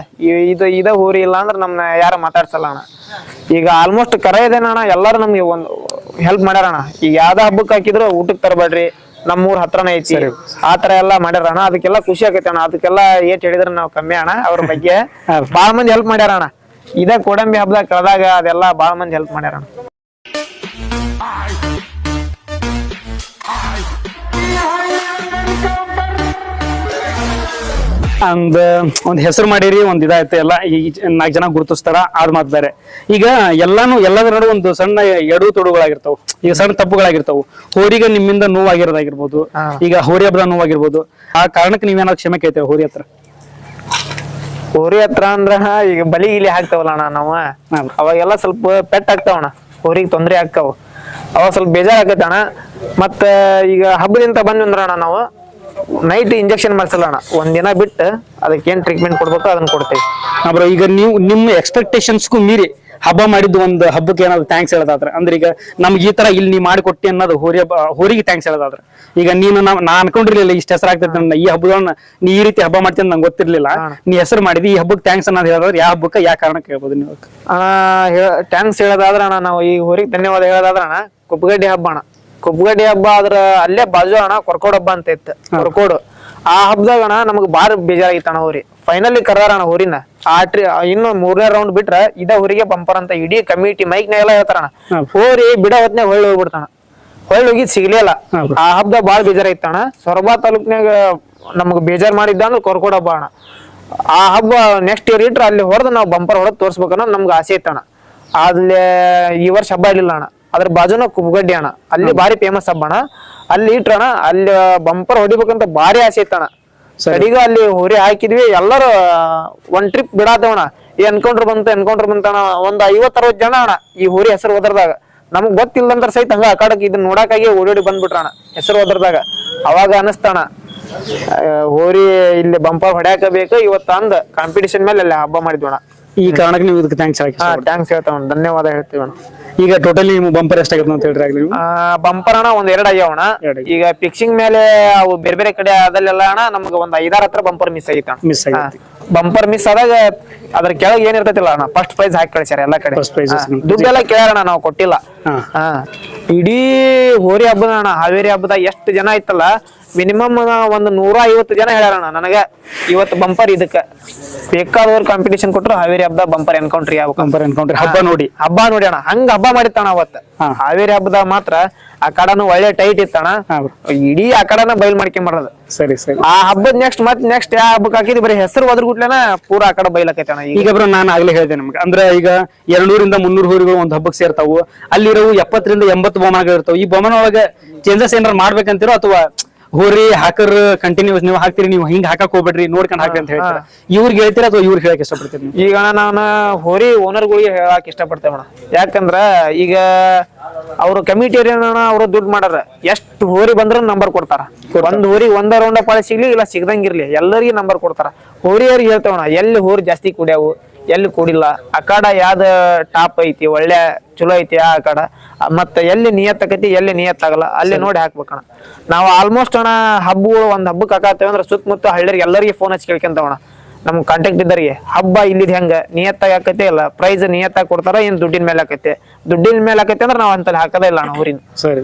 ಇದ ಹೋರಿ ಇಲ್ಲ ಅಂದ್ರೆ ನಮ್ನ ಯಾರ ಮಾತಾಡ್ಸಲ್ಲ ಅಣ್ಣ. ಈಗ ಆಲ್ಮೋಸ್ಟ್ ಕರೆಯೋದೇನ ಅಣ್ಣ, ಎಲ್ಲಾರು ನಮ್ಗೆ ಒಂದು ಹೆಲ್ಪ್ ಮಾಡ್ಯಾರಣ್ಣ. ಈಗ ಯಾವ್ದ ಹಬ್ಬಕ್ಕೆ ಹಾಕಿದ್ರು ಊಟಕ್ಕೆ ತರಬೇಡ್ರಿ, ನಮ್ಮೂರ್ ಹತ್ರನೇ ಐತಿ, ಆತರ ಎಲ್ಲಾ ಮಾಡ್ಯಾರಣ್ಣ. ಅದಕ್ಕೆಲ್ಲ ಖುಷಿ ಆಗೈತೆ ಅಣ್ಣ. ಅದಕ್ಕೆಲ್ಲ ಏಟ್ ಹೇಳಿದ್ರೆ ನಾವು ಕಮ್ಮಿ ಅಣ್ಣ. ಅವ್ರ ಬಗ್ಗೆ ಬಾಳ ಮಂದಿ ಹೆಲ್ಪ್ ಮಾಡ್ಯಾರಣ್ಣ. ಇದ ಕೋಡಂಬಿ ಹಬ್ಬದಾಗ ಕಳೆದಾಗ ಅದೆಲ್ಲ ಬಾಳ ಮಂದಿ ಹೆಲ್ಪ್ ಮಾಡ್ಯಾರಣ್ಣ. ಒಂದ್ ಹೆಸರು ಮಾಡಿರಿ, ಒಂದ್ ಇದಾಯ್ತು ಎಲ್ಲ ಈ 4 ಜನ ಗುರುತಿಸ್ತಾರ, ಆದ್ ಮಾತು ಬೇರೆ. ಈಗ ಎಲ್ಲದರ ನಡುವೆ ಒಂದು ಸಣ್ಣ ಎಡು ತೊಡುಗಳಾಗಿರ್ತಾವ, ಈಗ ಸಣ್ಣ ತಪ್ಪುಗಳಾಗಿರ್ತಾವ. ಹೋರಿಗೆ ನಿಮ್ಮಿಂದ ನೋವಾಗಿರೋದಾಗಿರ್ಬೋದು, ಈಗ ಹೋರಿ ಹಬ್ಬದ ನೋವಾಗಿರ್ಬೋದು. ಆ ಕಾರಣಕ್ಕೆ ನೀವೇನಾದ್ರು ಕ್ಷಮೆ ಕೇಳ್ತೇವೆ ಹೋರಿ ಹತ್ರ? ಹೋರಿ ಹತ್ರ ಅಂದ್ರ ಈಗ ಬಲಿ ಗಿಲಿ ಹಾಕ್ತಾವಲ್ಲ ಅಣ್ಣ ನಾವು, ಅವಾಗೆಲ್ಲ ಸ್ವಲ್ಪ ಪೆಟ್ ಆಗ್ತಾವಣ್ಣ, ಹೋರಿಗೆ ತೊಂದ್ರೆ ಆಗ್ತಾವ, ಅವಾಗ ಸ್ವಲ್ಪ ಬೇಜಾರ್ ಆಗತ್ತೆ ಅಣ್ಣ. ಮತ್ತ ಈಗ ಹಬ್ಬದಿಂದ ಬಂದ್ವಿ ಅಣ್ಣ ನಾವು ನೈಟ್ ಇಂಜೆಕ್ಷನ್ ಮಾಡ್ಸಲ್ಲ ಅಣ್ಣ, ಒಂದಿನ ಬಿಟ್ಟು ಅದಕ್ಕೆ ಏನ್ ಟ್ರೀಟ್ಮೆಂಟ್ ಕೊಡ್ಬೇಕು ಅದನ್ನ ಕೊಡ್ತೇವೆ. ಬ್ರೋ, ಈಗ ನೀವು ನಿಮ್ಮ ಎಕ್ಸ್ಪೆಕ್ಟೇಷನ್ಸ್ಗೂ ಮೀರಿ ಹಬ್ಬ ಮಾಡಿದ್ದು ಒಂದು ಹಬ್ಬಕ್ಕೆ ಏನಾದ್ರು ಥ್ಯಾಂಕ್ಸ್ ಹೇಳೋದಾದ್ರೆ, ಅಂದ್ರೆ ಈಗ ನಮ್ಗೆ ಈ ತರ ಇಲ್ಲಿ ನೀ ಮಾಡಿಕೊಟ್ಟಿ ಅನ್ನೋದು ಹೋರಿಗೆ ಥ್ಯಾಂಕ್ಸ್ ಹೇಳೋದಾದ್ರೆ, ಈಗ ನೀನು ನಾ ಅನ್ಕೊಂಡಿರ್ಲಿಲ್ಲ ಇಷ್ಟ ಹೆಸರು ಆಗ್ತೈತೆ ಈ ಹಬ್ಬಗಳನ್ನ ನೀ ಈ ರೀತಿ ಹಬ್ಬ ಮಾಡ್ತೀನಿ ನಂಗೆ ಗೊತ್ತಿರ್ಲಿಲ್ಲ, ನೀ ಹೆಸರು ಮಾಡಿದಿ, ಈ ಹಬ್ಬಕ್ಕೆ ಥ್ಯಾಂಕ್ಸ್ ಅನ್ನೋದು ಹೇಳೋದಾದ್ರೆ ಯಾವ ಹಬ್ಬಕ್ಕೆ ಯಾವ ಕಾರಣಕ್ಕೆ ಹೇಳ್ಬೋದು ನೀವು? ಥ್ಯಾಂಕ್ಸ್ ಹೇಳೋದಾದ್ರ ಅಣ್ಣ, ನಾವು ಈ ಹೋರಿಗೆ ಧನ್ಯವಾದ ಹೇಳೋದಾದ್ರ ಅಣ್ಣ, ಕುಪ್ಪಗಡ್ಡಿ ಹಬ್ಬ ಅಣ್ಣ. ಕುಪ್ಪಗಡ್ಡಿ ಹಬ್ಬ ಅದ್ರ ಅಲ್ಲೇ ಬಾಜು ಅಣ್ಣ ಕೊರ್ಕೋಡ್ ಹಬ್ಬ ಅಂತ ಇತ್ತು, ಕೊರ್ಕೋಡು. ಆ ಹಬ್ಬದಾಗ ಅಣ್ಣ ನಮಗ್ ಬಾರಿ ಬೇಜಾರಾಗಿತ್ತು ಅಣ್ಣ. ಹೋರಿ ಫೈನಲಿ ಕರ್ದಾರ ಅಣ್ಣ ಹೋರಿನ. ಇನ್ನು 3ನೇ ರೌಂಡ್ ಬಿಟ್ರ ಇದ ಹೋರಿಗೆ ಬಂಪರ್ ಅಂತ ಇಡೀ ಕಮಿಟಿ ಮೈಕ್ನಾಗೆಲ್ಲ ಹೇಳ್ತಾರಣ. ಹೋರಿ ಬಿಡ ಹೊತ್ನಾಗ ಹೊಳ್ಳಿ ಹೋಗ್ಬಿಡ್ತಾನ, ಹೊಳ್ಳಿ ಹೋಗಿ ಸಿಗ್ಲಿಲ್ಲ. ಆ ಹಬ್ಬದಾಗ ಬಾಳ ಬೇಜಾರಾಗಿತ್ತಣ್ಣ. ಸೊರಬ ತಾಲೂಕ್ನಾಗ ನಮಗ್ ಬೇಜಾರ್ ಮಾಡಿದ್ದ ಅಂದ್ರೆ ಕೊರ್ಕೋಡ್ ಹಬ್ಬ ಅಣ್ಣ. ಆ ಹಬ್ಬ ನೆಕ್ಸ್ಟ್ ಇಯರ್ ಇಟ್ರ ಅಲ್ಲಿ ಹೊಡೆದು ನಾವು ಬಂಪರ್ ಹೊಡೆದ್ ತೋರ್ಸ್ಬೇಕನ್ನ ನಮ್ಗೆ ಆಸೆ ಇತ್ತಣ್ಣ. ಅಲ್ಲಿ ಈ ವರ್ಷ ಹಬ್ಬ ಇರ್ಲಿಲ್ಲ ಅಣ್ಣ. ಅದ್ರ ಬಾಜುನ ಕುಪ್ಪಗಡ್ಡಿ ಅಣ್ಣ, ಅಲ್ಲಿ ಬಾರಿ ಫೇಮಸ್ ಹಬ್ಬ ಅಣ್ಣ. ಅಲ್ಲಿ ಇಟ್ರಣ ಅಲ್ಲಿ ಬಂಪರ್ ಹೊಡಿಬೇಕಂತ ಬಾರಿ ಆಸೆ ಇತ್ತಣ್ಣ. ಸರಿಗ ಅಲ್ಲಿ ಹೋರಿ ಹಾಕಿದ್ವಿ, ಎಲ್ಲರೂ ಒಂದ್ ಟ್ರಿಪ್ ಬಿಡಾತವಣ. ಎನ್ಕೌಂಟರ್ ಬಂತಣ, ಒಂದ್ 50-60 ಜನ ಅಣ್ಣ ಈ ಹೋರಿ ಹೆಸರು ಒದರ್ದಾಗ. ನಮಗ್ ಗೊತ್ತಿಲ್ಲಂದ್ರ ಸಹಿತ ಹಂಗ ಆ ಕಡೆಗೆ ಇದನ್ನ ನೋಡಾಕಾಗಿ ಓಡೋಡಿ ಬಂದ್ಬಿಟ್ರಣ ಹೆಸರು ಒದರ್ದಾಗ. ಅವಾಗ ಅನಸ್ತಾಣ ಹೋರಿ ಇಲ್ಲಿ ಬಂಪರ್ ಹೊಡ್ಯಾಕ ಬೇಕು ಇವತ್ತು ಅಂದ್ ಕಾಂಪಿಟಿಷನ್ ಮೇಲೆ ಅಲ್ಲಿ ಹಬ್ಬ ಮಾಡಿದ್ವಣ. ಈ ಕಾರಣಕ್ಕೆ ನೀವು ಇದಕ್ಕೆ ಥ್ಯಾಂಕ್ಸ್ ಥ್ಯಾಂಕ್ಸ್ ಹೇಳ್ತಾವಣ, ಧನ್ಯವಾದ ಹೇಳ್ತೀವಣ್ಣ. ಈಗ ಟೋಟಲಿ ನಿಮ್ಮ ಬಂಪರ್ ಎಷ್ಟಾಗುತ್ತೆ ಅಂತ ಹೇಳ್ರಿ? ಬಂಪರ್ ಅಣ್ಣ ಒಂದ್ 2 ಆಗ್ಯಾವಣ. ಈಗ ಫಿಕ್ಸಿಂಗ್ ಮೇಲೆ ಅವು ಬೇರೆ ಬೇರೆ ಕಡೆ ಅದಲ್ಲೆಲ್ಲ ಅಣ್ಣ ನಮ್ಗೆ ಒಂದ್ 5-6 ಹತ್ರ ಬಂಪರ್ ಮಿಸ್ ಆಗಿತ್ತು. ಬಂಪರ್ ಮಿಸ್ ಆದಾಗ ಅದ್ರ ಕೆಳಗೆ ಏನ್ ಇರ್ತೈತಿಲ್ಲ ಅಣ್ಣ, ಫಸ್ಟ್ ಪ್ರೈಸ್ ಹಾಕಿ ಕಳಿಸ್ಯಾರ ಎಲ್ಲಾ ಕಡೆ. ದುಡ್ಡೆಲ್ಲ ಕೇಳಾರಣ, ನಾವು ಕೊಟ್ಟಿಲ್ಲ. ಇಡೀ ಹೋರಿ ಹಬ್ಬದ ಅಣ್ಣ, ಹಾವೇರಿ ಹಬ್ಬದಾಗ ಎಷ್ಟು ಜನ ಇತ್ತಲ್ಲ, ಮಿನಿಮಮ್ ಒಂದ್ 150 ಜನ ಹೇಳ್ಯಾರಣ್ಣ ನನಗ ಇವತ್ತು ಬಂಪರ್ ಇದಕ್ಕ ಬೇಕಾದವ್ರು ಕಾಂಪಿಟೇಷನ್ ಕೊಟ್ರು ಹಾವೇರಿ ಹಬ್ಬದ ಬಂಪರ್ ಎನ್ಕೌಂಟ್ರಿ ಹಬ್ಬ ನೋಡಿ ಅಣ್ಣ. ಹಂಗ ಹಬ್ಬ ಮಾಡಿತ್ತಣ್ಣ ಅವತ್ತ. ಹಾವೇರಿ ಹಬ್ಬದ ಮಾತ್ರ ಆ ಕಡನು ಒಳ್ಳೆ ಟೈಟ್ ಇತ್ತಣ್ಣ, ಇಡೀ ಆ ಕಡನ ಬಯಲ್ ಮಾಡ್ಕೊಂಬರೋದು. ಸರಿ ಸರಿ. ಆ ಹಬ್ಬದ ನೆಕ್ಸ್ಟ್ ಯಾವ ಹಬ್ಬಕ್ಕೆ ಹಾಕಿದ್ವಿ ಬರೀ ಹೆಸರು ಒದರ್ಗುಟ್ಲೇನ ಪೂರಾ ಆ ಕಡೆ ಬೈಲಕೈತಣ್ಣ. ಈಗ ಬ್ರೋ ನಾನು ಆಗ್ಲೇ ಹೇಳಿದೆ ನಮ್ಗೆ, ಅಂದ್ರೆ ಈಗ 200-300 ಹೋರಿಗಳು ಒಂದ್ ಹಬ್ಬಕ್ಕೆ ಸೇರ್ತಾವು. ಅಲ್ಲಿರೋ 70-80 ಬಹುಮಾನಗಳು ಇರ್ತಾವ. ಈ ಬಹುಮಾನ ಒಳಗೆ ಚೇಂಜಸ್ ಏನಾರ ಮಾಡ್ಬೇಕಂತಿರೋ ಅಥವಾ ಹೋರಿ ಹಾಕರ್ ಕಂಟಿನ್ಯೂಸ್ ನೀವು ಹಾಕ್ತಿರಿ, ನೀವು ಹಿಂಗ್ ಹಾಕಕ್ ಹೋಗ್ಬೇಡ್ರಿ ನೋಡ್ಕೊಂಡ್ ಹಾಕ್ರಿ ಅಂತ ಹೇಳ್ತೀರಾ? ಇವ್ರಿಗೆ ಹೇಳ್ತೀರಾ ಅಥವಾ ಇವ್ರಿಗೆ ಹೇಳಕ್ ಇಷ್ಟಪಡ್ತೀರಿ? ಈಗ ನಾನು ಹೋರಿ ಓನರ್ಗಳಿಗೆ ಹೇಳಕ್ ಇಷ್ಟಪಡ್ತೇವಣ್ಣ. ಯಾಕಂದ್ರ ಈಗ ಅವ್ರ ಕಮಿಟಿ ಅವ್ರು ದುಡ್ಡು ಮಾಡಾರ, ಎಷ್ಟು ಹೋರಿ ಬಂದ್ರ ನಂಬರ್ ಕೊಡ್ತಾರ. ಒಂದ್ ಹೋರಿ ಒಂದ ರೌಂಡ್ ಪಾಳಿ ಸಿಗ್ಲಿ ಇಲ್ಲ ಸಿಗ್ದಂಗಿರ್ಲಿ ಎಲ್ಲರಿಗೂ ನಂಬರ್ ಕೊಡ್ತಾರ. ಹೋರಿಯವ್ರಿಗೆ ಹೇಳ್ತೇವಣ್ಣ, ಎಲ್ಲಿ ಹೋರಿ ಜಾಸ್ತಿ ಕುಡಿಯಾವು ಎಲ್ಲಿ ಕೂಡಿಲ್ಲ, ಅಕಾಡ ಯಾವ್ದ ಟಾಪ್ ಐತಿ ಒಳ್ಳೆ ಚಲೋ ಐತಿ ಆ ಅಕಾಡ, ಮತ್ತ ಎಲ್ಲಿ ನಿಯತ್ ಆಕೈತಿ ಎಲ್ಲಿ ನಿಯತ್ ಆಗಲ್ಲ ಅಲ್ಲಿ ನೋಡಿ ಹಾಕ್ಬೇಕಣ್ಣ. ನಾವು ಆಲ್ಮೋಸ್ಟ್ ಅಣ್ಣ ಹಬ್ಬಗಳು ಒಂದ್ ಹಬ್ಬಕ್ಕೆ ಹಾಕತ್ತೇವೆ ಅಂದ್ರೆ ಸುತ್ತಮುತ್ತ ಹಳ್ಳಿಗೆ ಎಲ್ಲರಿಗೆ ಫೋನ್ ಹಚ್ಚಿ ಕೇಳ್ಕೊಂತವಣ್ಣ. ನಮ್ ಕಾಂಟ್ಯಾಕ್ಟ್ ಇದ್ದರಿಗೆ ಹಬ್ಬ ಇಲ್ಲಿದ್ ಹೆಂಗ ನಿಯತ್ತಾಗಿ ಆಕೈತಿ ಇಲ್ಲ ಪ್ರೈಸ್ ನಿಯತ್ತಾಗಿ ಕೊಡ್ತಾರ ಏನ್ ದುಡ್ಡಿನ ಮೇಲೆ ಆಕೈತಿ, ದುಡ್ಡಿನ ಮೇಲೆ ಆಕೈತಿ ಅಂದ್ರೆ ನಾವ್ ಅಂತಲ್ಲಿ ಹಾಕದೇ ಇಲ್ಲ ಅಣ್ಣ ಹೋರಿನ.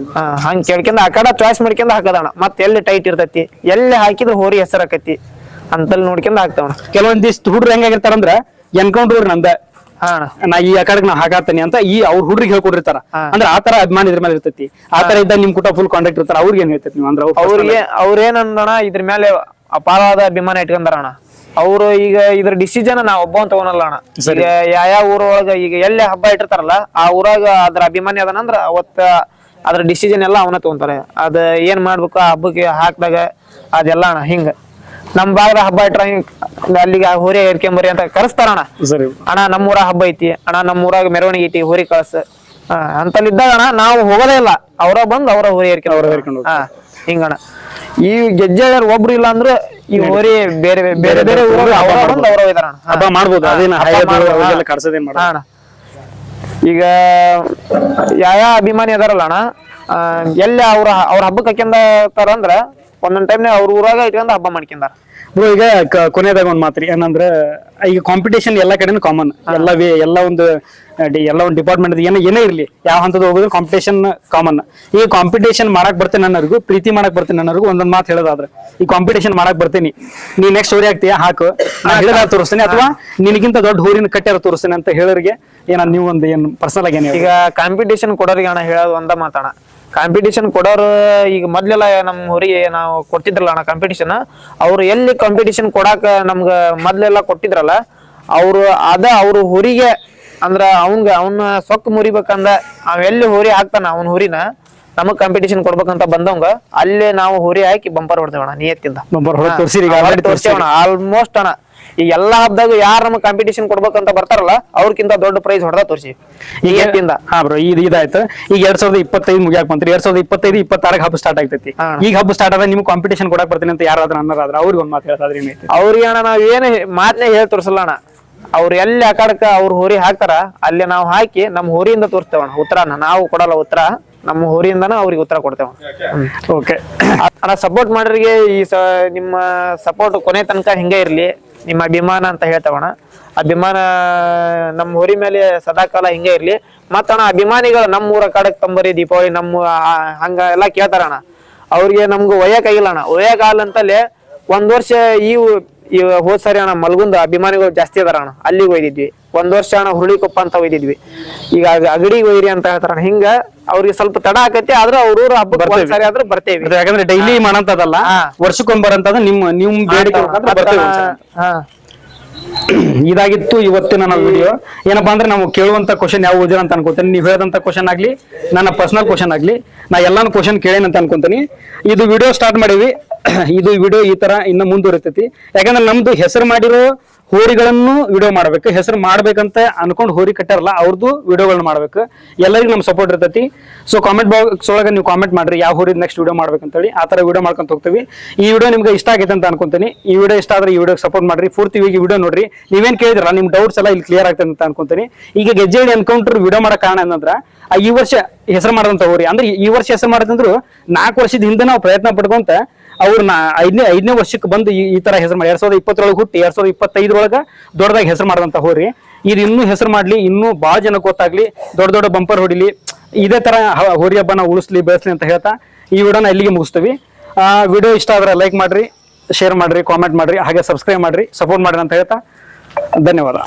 ಹಂಗ್ ಕೇಳ್ಕೊಂಡ್ ಅಕಾಡ ಚಾಯ್ಸ್ ಮಾಡ್ಕೊಂಡ್ ಹಾಕದಣ್ಣ. ಮತ್ ಎಲ್ಲಿ ಟೈಟ್ ಇರ್ತೈತಿ ಎಲ್ಲಿ ಹಾಕಿದ್ರೆ ಹೋರಿ ಹೆಸರು ಆಕೈತಿ ಅಂತಲ್ಲಿ ನೋಡ್ಕೊಂಡ್ ಹಾಕ್ತಾವಣ್ಣ. ಕೆಲವೊಂದಿಷ್ಟು ಹುಡ್ರು ಹೆಂಗಾಗಿರ್ತಾರಂದ್ರ ಎನ್ಕೌಂಟರ್ ನಂದ ನಾ ಈ ಅಕಾಡಕ್ ನಾ ಹಾಕಾತೇನೆ ಅಂತ ಈ ಅವ್ರ ಹುಡ್ರಿಗೆ ಹೇಳ್ಕೊಟ್ಟಿರ್ತಾರ. ಅಂದ್ರೆ ಆತರ ಅಭಿಮಾನ ಇದ್ರ ಮೇಲೆ ಇರ್ತೈತಿ. ಆತರ ಇದ್ದ ನಿಮ್ ಕುಟ ಫುಲ್ ಕಾಂಟ್ಯಾಕ್ಟ್ ಇರ್ತಾರ. ಅವ್ರಿಗೆ ಏನ್ ಹೇಳ್ತೈತಿ ನೀವು? ಅಂದ್ರೆ ಅವ್ರೇನಂದಣ ಇದ್ರ ಮೇಲೆ ಅಪಾರವಾದ ಅಭಿಮಾನ ಇಟ್ಕೊಂಡಾರಣ. ಅವ್ರು ಈಗ ಇದ್ರ ಡಿಸಿಷನ್ ನಾವ್ ಒಬ್ಬ ತಗೊಳಲ್ಲ ಅಣ್ಣ. ಈಗ ಯಾವ ಊರೊಳಗ ಈಗ ಎಲ್ಲೇ ಹಬ್ಬ ಇಟ್ಟಿರ್ತಾರಲ್ಲ ಆ ಊರಾಗ ಅದ್ರ ಅಭಿಮಾನಿ ಅದನಂದ್ರ ಅವತ್ತ ಅದ್ರ ಡಿಸಿಷನ್ ಎಲ್ಲ ಅವನ ತಗೊಂತಾರೆ. ಅದ ಏನ್ ಮಾಡ್ಬೇಕು ಆ ಹಬ್ಬಕ್ಕೆ ಹಾಕ್ದಾಗ ಅದೆಲ್ಲ ಅಣ್ಣ. ಹಿಂಗ ನಮ್ ಭಾಗದ ಹಬ್ಬ ಇಟ್ರ ಅಲ್ಲಿಗೆ ಹೋರಿ ಏರ್ಕೊಂಬರಿ ಅಂತ ಕರೆಸ್ತಾರಣ್ಣ. ಅಣ್ಣ ನಮ್ಮೂರ ಹಬ್ಬ ಐತಿ ಅಣ್ಣ, ನಮ್ಮೂರಾಗ ಮೆರವಣಿಗೆ ಐತಿ ಹೋರಿ ಕಳ್ಸ ಅಂತಲ್ಲಿದ್ದಾಗ ಅಣ್ಣ ನಾವು ಹೋಗೋದೇ ಇಲ್ಲ, ಅವ್ರ ಬಂದ್ ಅವ್ರ ಹೋರಿ ಏರ್ಕೊಂಡು ಹಿಂಗಣ್ಣ. ಈ ಗೆಜ್ಜೆ ಒಬ್ರು ಇಲ್ಲ ಅಂದ್ರೆ ಈ ಹೋರಿ ಬೇರೆ ಬೇರೆ ಬೇರೆ ಊರಾಗ ಅವ್ರ ಬಂದ್ ಅವ್ರ ಇದಾರಣ್ಣ ಹಬ್ಬ ಮಾಡ್ಬೋದು. ಅಣ್ಣ ಈಗ ಯಾವ ಅಭಿಮಾನಿ ಅದಾರಲ್ಲ ಅಣ್ಣ, ಎಲ್ಲಿ ಅವ್ರ ಹಬ್ಬಕ್ಕೆ ಹಾಕ್ಯಂದಾರ ಅಂದ್ರ ಒಂದೊಂದ್ ಟೈಮ್ ಅವ್ರ ಊರಾಗ ಇಟ್ಕೊಂಡ್ ಹಬ್ಬ ಮಾಡ್ಕೊಂಡಾರ. ಬ್ರೋ ಈಗ ಕೊನೆಯದಾಗ ಒಂದ್ ಮಾತ್ರಿ ಏನಂದ್ರ ಈಗ ಕಾಂಪಿಟೇಷನ್ ಎಲ್ಲಾ ಕಡೆನೂ ಕಾಮನ್. ಎಲ್ಲ ಒಂದು ಡಿಪಾರ್ಟ್ಮೆಂಟ್ ಏನೇ ಇರ್ಲಿ ಯಾವ ಹಂತದ ಹೋಗೋದು ಕಾಂಪಿಟೇಷನ್ ಕಾಮನ್. ಈ ಕಾಂಪಿಟೇಷನ್ ಮಾಡಕ್ ಬರ್ತೇನೆ ಅನ್ನೋರ್ಗು ಪ್ರೀತಿ ಮಾಡಕ್ ಬರ್ತೇನೆ ಅನ್ನೋರ್ಗು ಒಂದೊಂದ್ ಮಾತು ಹೇಳೋದಾದ್ರೆ, ಈ ಕಾಂಪಿಟೇಷನ್ ಮಾಡಕ್ ಬರ್ತೇನೆ ನೀ ನೆಕ್ಸ್ಟ್ ಹೋರಿ ಆಗ್ತೀಯ ಹಾಕು ನಾ ಹೇಳಿದ ತೋರಿಸ್ತೇನೆ ಅಥವಾ ನಿನಗಿಂತ ದೊಡ್ಡ ಹೋರಿನ ಕಟ್ಟ್ಯಾರ ತೋರಿಸ್ತೇನೆ ಅಂತ ಹೇಳೋರಿಗೆ ಏನ ನೀವು ಒಂದು ಏನ್ ಪರ್ಸನಲ್ ಆಗಿ ಏನ್? ಈಗ ಕಾಂಪಿಟೇಷನ್ ಕೊಡೋರಿಗೆ ಅಣ್ಣ ಹೇಳೋದು ಒಂದ ಮಾತಣ್ಣ, ಕಾಂಪಿಟಿಷನ್ ಕೊಡೋರು ಈಗ ಮೊದ್ಲೆಲ್ಲ ನಮ್ ಊರಿಗೆ ನಾವು ಕೊಡ್ತಿದ್ರಲ್ಲ ಅಣ್ಣ ಕಾಂಪಿಟಿಷನ್, ಅವ್ರು ಎಲ್ಲಿ ಕಾಂಪಿಟಿಷನ್ ಕೊಡಾಕ ನಮ್ಗ ಮೊದ್ಲೆಲ್ಲ ಕೊಟ್ಟಿದ್ರಲ್ಲ ಅವ್ರು ಹುರಿಗೆ ಅಂದ್ರ ಅವನ ಸೊಕ್ಕ ಮುರಿಬೇಕಂದ ಅವ್ ಎಲ್ಲಿ ಹೋರಿ ಹಾಕ್ತಾನ ಅವನ್ ಹುರಿನ ನಮಗ್ ಕಾಂಪಿಟಿಷನ್ ಕೊಡ್ಬೇಕಂತ ಬಂದವಂಗ ಅಲ್ಲೇ ನಾವು ಹುರಿ ಹಾಕಿ ಬಂಪರ್ ಹೊಡ್ತೇವಣ ನಿಯತ್ತಿಂದ. ತೋರ್ಸೇವಣ ಆಲ್ಮೋಸ್ಟ್ ಅಣ್ಣ ಈ ಎಲ್ಲಾ ಹಬ್ಬದಾಗ ಯಾರು ನಮಗ್ ಕಾಂಪಿಟಿಷನ್ ಕೊಡ್ಬೇಕಂತ ಬರ್ತಾರಲ್ಲ ಅವ್ರಕ್ಕಿಂತ ದೊಡ್ಡ ಪ್ರೈಸ್ ಹೊಡೆದ ತೋರಿಸಿ ನಿಯತ್ತಿಂದ. ಹಾ ಬ್ರೋ, ಇದಾಯ್ತು. ಈಗ 2025 ಮುಗಿಯಾಕ ಬಂತ್ರಿ. 2025 26 ಹಬ್ಬ ಸ್ಟಾರ್ಟ್ ಆಗ್ತೈತಿ. ಈಗ ಹಬ್ಬ ಸ್ಟಾರ್ಟ್ ಆದ ನಿಮ್ಗೆ ಕಾಂಪಿಟಿಷನ್ ಕೊಡಕ್ ಬರ್ತೀನಿ ಅಂತ ಯಾರಾದ್ರೂ ಅನ್ನೋದಾದ್ರೆ ಅವ್ರಿಗೆ ಒಂದ್ ಮಾತು ಹೇಳ್ತಾದ್ರಿ ಅವ್ರಿಗೆ ಅಣ್ಣ ನಾವ್ ಏನು ಮಾತನೇ ಹೇಳಿ ತೋರ್ಸಲ್ಲ ಅಣ್ಣ. ಅವ್ರು ಎಲ್ಲಿ ಆಕಾಡಕ ಅವ್ರ ಹೋರಿ ಹಾಕ್ತಾರ ಅಲ್ಲಿ ನಾವು ಹಾಕಿ ನಮ್ ಹೋರಿಯಿಂದ ತೋರಿಸ್ತೇವಣ್ಣ ಉತ್ತರನ. ನಾವು ಕೊಡಲ್ಲ ಉತ್ತರ, ನಮ್ಮ ಹೋರಿಯಿಂದನ ಅವ್ರಿಗೆ ಉತ್ತರ ಕೊಡ್ತೇವ. ಓಕೆ ಅಣ್ಣ, ಸಪೋರ್ಟ್ ಮಾಡ್ರಿಗೆ ನಿಮ್ಮ ಸಪೋರ್ಟ್ ಕೊನೆ ತನಕ ಹಿಂಗೆ ಇರ್ಲಿ. ನಿಮ್ಮ ಅಭಿಮಾನ ಅಂತ ಹೇಳ್ತೇವಣ್ಣ. ಅಭಿಮಾನ ನಮ್ಮ ಹೋರಿ ಮೇಲೆ ಸದಾಕಾಲ ಹಿಂಗೆ ಇರ್ಲಿ. ಮತ್ತಣ್ಣ ಅಭಿಮಾನಿಗಳು ನಮ್ಮ ಊರ ಕಾಡಕ್ ತಂಬರಿ ದೀಪಾವಳಿ ನಮ್ಮ ಹಂಗ ಎಲ್ಲಾ ಕೇಳ್ತಾರಣ್ಣ. ಅವ್ರಿಗೆ ನಮ್ಗೂ ಒಯ್ಯಕ್ಕಾಗಿಲ್ಲ ಅಣ್ಣ. ಒಯ್ಯಕ್ಕಾಗಲ್ಲ ಅಂತಲೇ ಒಂದ್ ವರ್ಷ ಈ ಹೋದ್ ಸರಿ ಅಣ್ಣ ಮಲ್ಗುಂದ ಅಭಿಮಾನಿಗಳು ಜಾಸ್ತಿ ಅದಾರ ಅಣ್ಣ, ಅಲ್ಲಿಗೆ ಒಯ್ದಿದ್ವಿ. ಒಂದ್ ವರ್ಷ ಅಣ್ಣ ಹುರುಳಿಕೊಪ್ಪ ಅಂತ ಒಯ್ದಿದ್ವಿ. ಈಗ ಅಗಡಿಗೆ ಒಯ್ರಿ ಅಂತ ಹೇಳ್ತಾರ. ಹಿಂಗ ಅವ್ರಿಗೆ ಸ್ವಲ್ಪ ತಡ ಆಕತಿ, ಆದ್ರೆ ಅವ್ರ ಹಬ್ಬ ಸರಿ ಆದ್ರೆ ಬರ್ತೇವಿ. ಯಾಕಂದ್ರೆ ಡೈಲಿ ಮಾಡಂತದಲ್ಲ, ವರ್ಷಕ್ಕೊಂಬರಂತದ ನಿಮ್ ಬೇಡಿಕೆ ಬರ್ತೇವೆ. ಇದಾಗಿತ್ತು ಇವತ್ತಿನ ನಾವು ವಿಡಿಯೋ. ಏನಪ್ಪಾ ಅಂದ್ರೆ ನಾವು ಕೇಳುವಂತ ಕ್ವಶನ್ ಯಾವ ಓದಿರ ಅಂತ ಅನ್ಕೋತೀನಿ. ನೀವು ಹೇಳದಂತ ಕ್ವಶನ್ ಆಗ್ಲಿ, ನನ್ನ ಪರ್ಸನಲ್ ಕ್ವಶನ್ ಆಗ್ಲಿ, ನಾ ಎಲ್ಲಾನು ಕ್ವಶನ್ ಕೇಳೇನ ಅಂತ ಅನ್ಕೊಂತೀನಿ. ಇದು ವಿಡಿಯೋ ಸ್ಟಾರ್ಟ್ ಮಾಡೀವಿ. ಇದು ವಿಡಿಯೋ ಈ ತರ ಇನ್ನು ಮುಂದುವರಿತೈತಿ. ಯಾಕಂದ್ರೆ ನಮ್ದು ಹೆಸರು ಮಾಡಿರೋ ಹೋರಿಗಳನ್ನು ವಿಡಿಯೋ ಮಾಡ್ಬೇಕು. ಹೆಸರು ಮಾಡ್ಬೇಕಂತ ಅನ್ಕೊಂಡು ಹೋರಿ ಕಟ್ಟಾರಲ್ಲ ಅವ್ರದ್ದು ವಿಡಿಯೋಗಳನ್ನ ಮಾಡ್ಬೇಕು. ಎಲ್ಲರಿಗೂ ನಮ್ ಸಪೋರ್ಟ್ ಇರ್ತೈತಿ. ಸೊ ಕಾಮೆಂಟ್ ಬಾಕ್ಸ್ ಒಳಗೆ ನೀವು ಕಾಮೆಂಟ್ ಮಾಡ್ರಿ ಯಾವ ಹೋರಿ ನೆಕ್ಸ್ಟ್ ವಿಡಿಯೋ ಮಾಡ್ಬೇಕಂತೇಳಿ. ಆ ತರ ವಿಡಿಯೋ ಮಾಡ್ಕೊಂತ ಹೋಗ್ತೀವಿ. ಈ ವಿಡಿಯೋ ನಿಮ್ಗೆ ಇಷ್ಟ ಆಗೈತೆ ಅಂತ ಅನ್ಕೊಂತೀನಿ. ಈ ವಿಡಿಯೋ ಇಷ್ಟ ಆದ್ರೆ ಈ ವಿಡಿಯೋ ಸಪೋರ್ಟ್ ಮಾಡ್ರಿ. ಪೂರ್ತಿ ವಿಡಿಯೋ ನೋಡ್ರಿ. ನೀವೇನ್ ಕೇಳಿದ್ರಲ್ಲ ನಿಮ್ ಡೌಟ್ಸ್ ಎಲ್ಲ ಇಲ್ಲಿ ಕ್ಲಿಯರ್ ಆಗ್ತದೆ ಅಂತ ಅನ್ಕೊಂತೀನಿ. ಈಗ ಗೆಜ್ಜೆಹಳ್ಳಿ ಎನ್ಕೌಂಟರ್ ವಿಡಿಯೋ ಮಾಡೋ ಕಾರಣ ಏನಂದ್ರ ಈ ವರ್ಷ ಹೆಸರು ಮಾಡದಂತ ಹೋರಿ ಅಂದ್ರೆ ಈ ವರ್ಷ ಹೆಸರು ಮಾಡದಂದ್ರು 4 ವರ್ಷದ ಹಿಂದೆ ನಾವು ಪ್ರಯತ್ನ ಪಡ್ಕೊಂತ ಅವ್ರನ್ನ ಐದನೇ ವರ್ಷಕ್ಕೆ ಬಂದು ಈ ತರ ಹೆಸರು ಮಾಡಿ 2020 ಹುಟ್ಟಿ 2025 ದೊಡ್ಡದಾಗಿ ಹೆಸರು ಮಾಡಿದಂತ ಹೋರಿ. ಇದು ಇನ್ನೂ ಹೆಸರು ಮಾಡ್ಲಿ, ಇನ್ನೂ ಬಹಳ ಜನ ಗೊತ್ತಾಗ್ಲಿ, ದೊಡ್ಡ ಬಂಪರ್ ಹೊಡಿಲಿ, ಇದೇ ತರ ಹೋರಿ ಹಬ್ಬನ ಉಳಿಸ್ಲಿ ಬೆಳೆಸ್ಲಿ ಅಂತ ಹೇಳ್ತಾ ಈ ವಿಡಿಯೋನ ಇಲ್ಲಿಗೆ ಮುಗಿಸ್ತೀವಿ. ವಿಡಿಯೋ ಇಷ್ಟ ಆದ್ರೆ ಲೈಕ್ ಮಾಡ್ರಿ, ಶೇರ್ ಮಾಡ್ರಿ, ಕಾಮೆಂಟ್ ಮಾಡ್ರಿ, ಹಾಗೆ ಸಬ್ಸ್ಕ್ರೈಬ್ ಮಾಡ್ರಿ, ಸಪೋರ್ಟ್ ಮಾಡ್ರಿ ಅಂತ ಹೇಳ್ತಾ ಧನ್ಯವಾದ.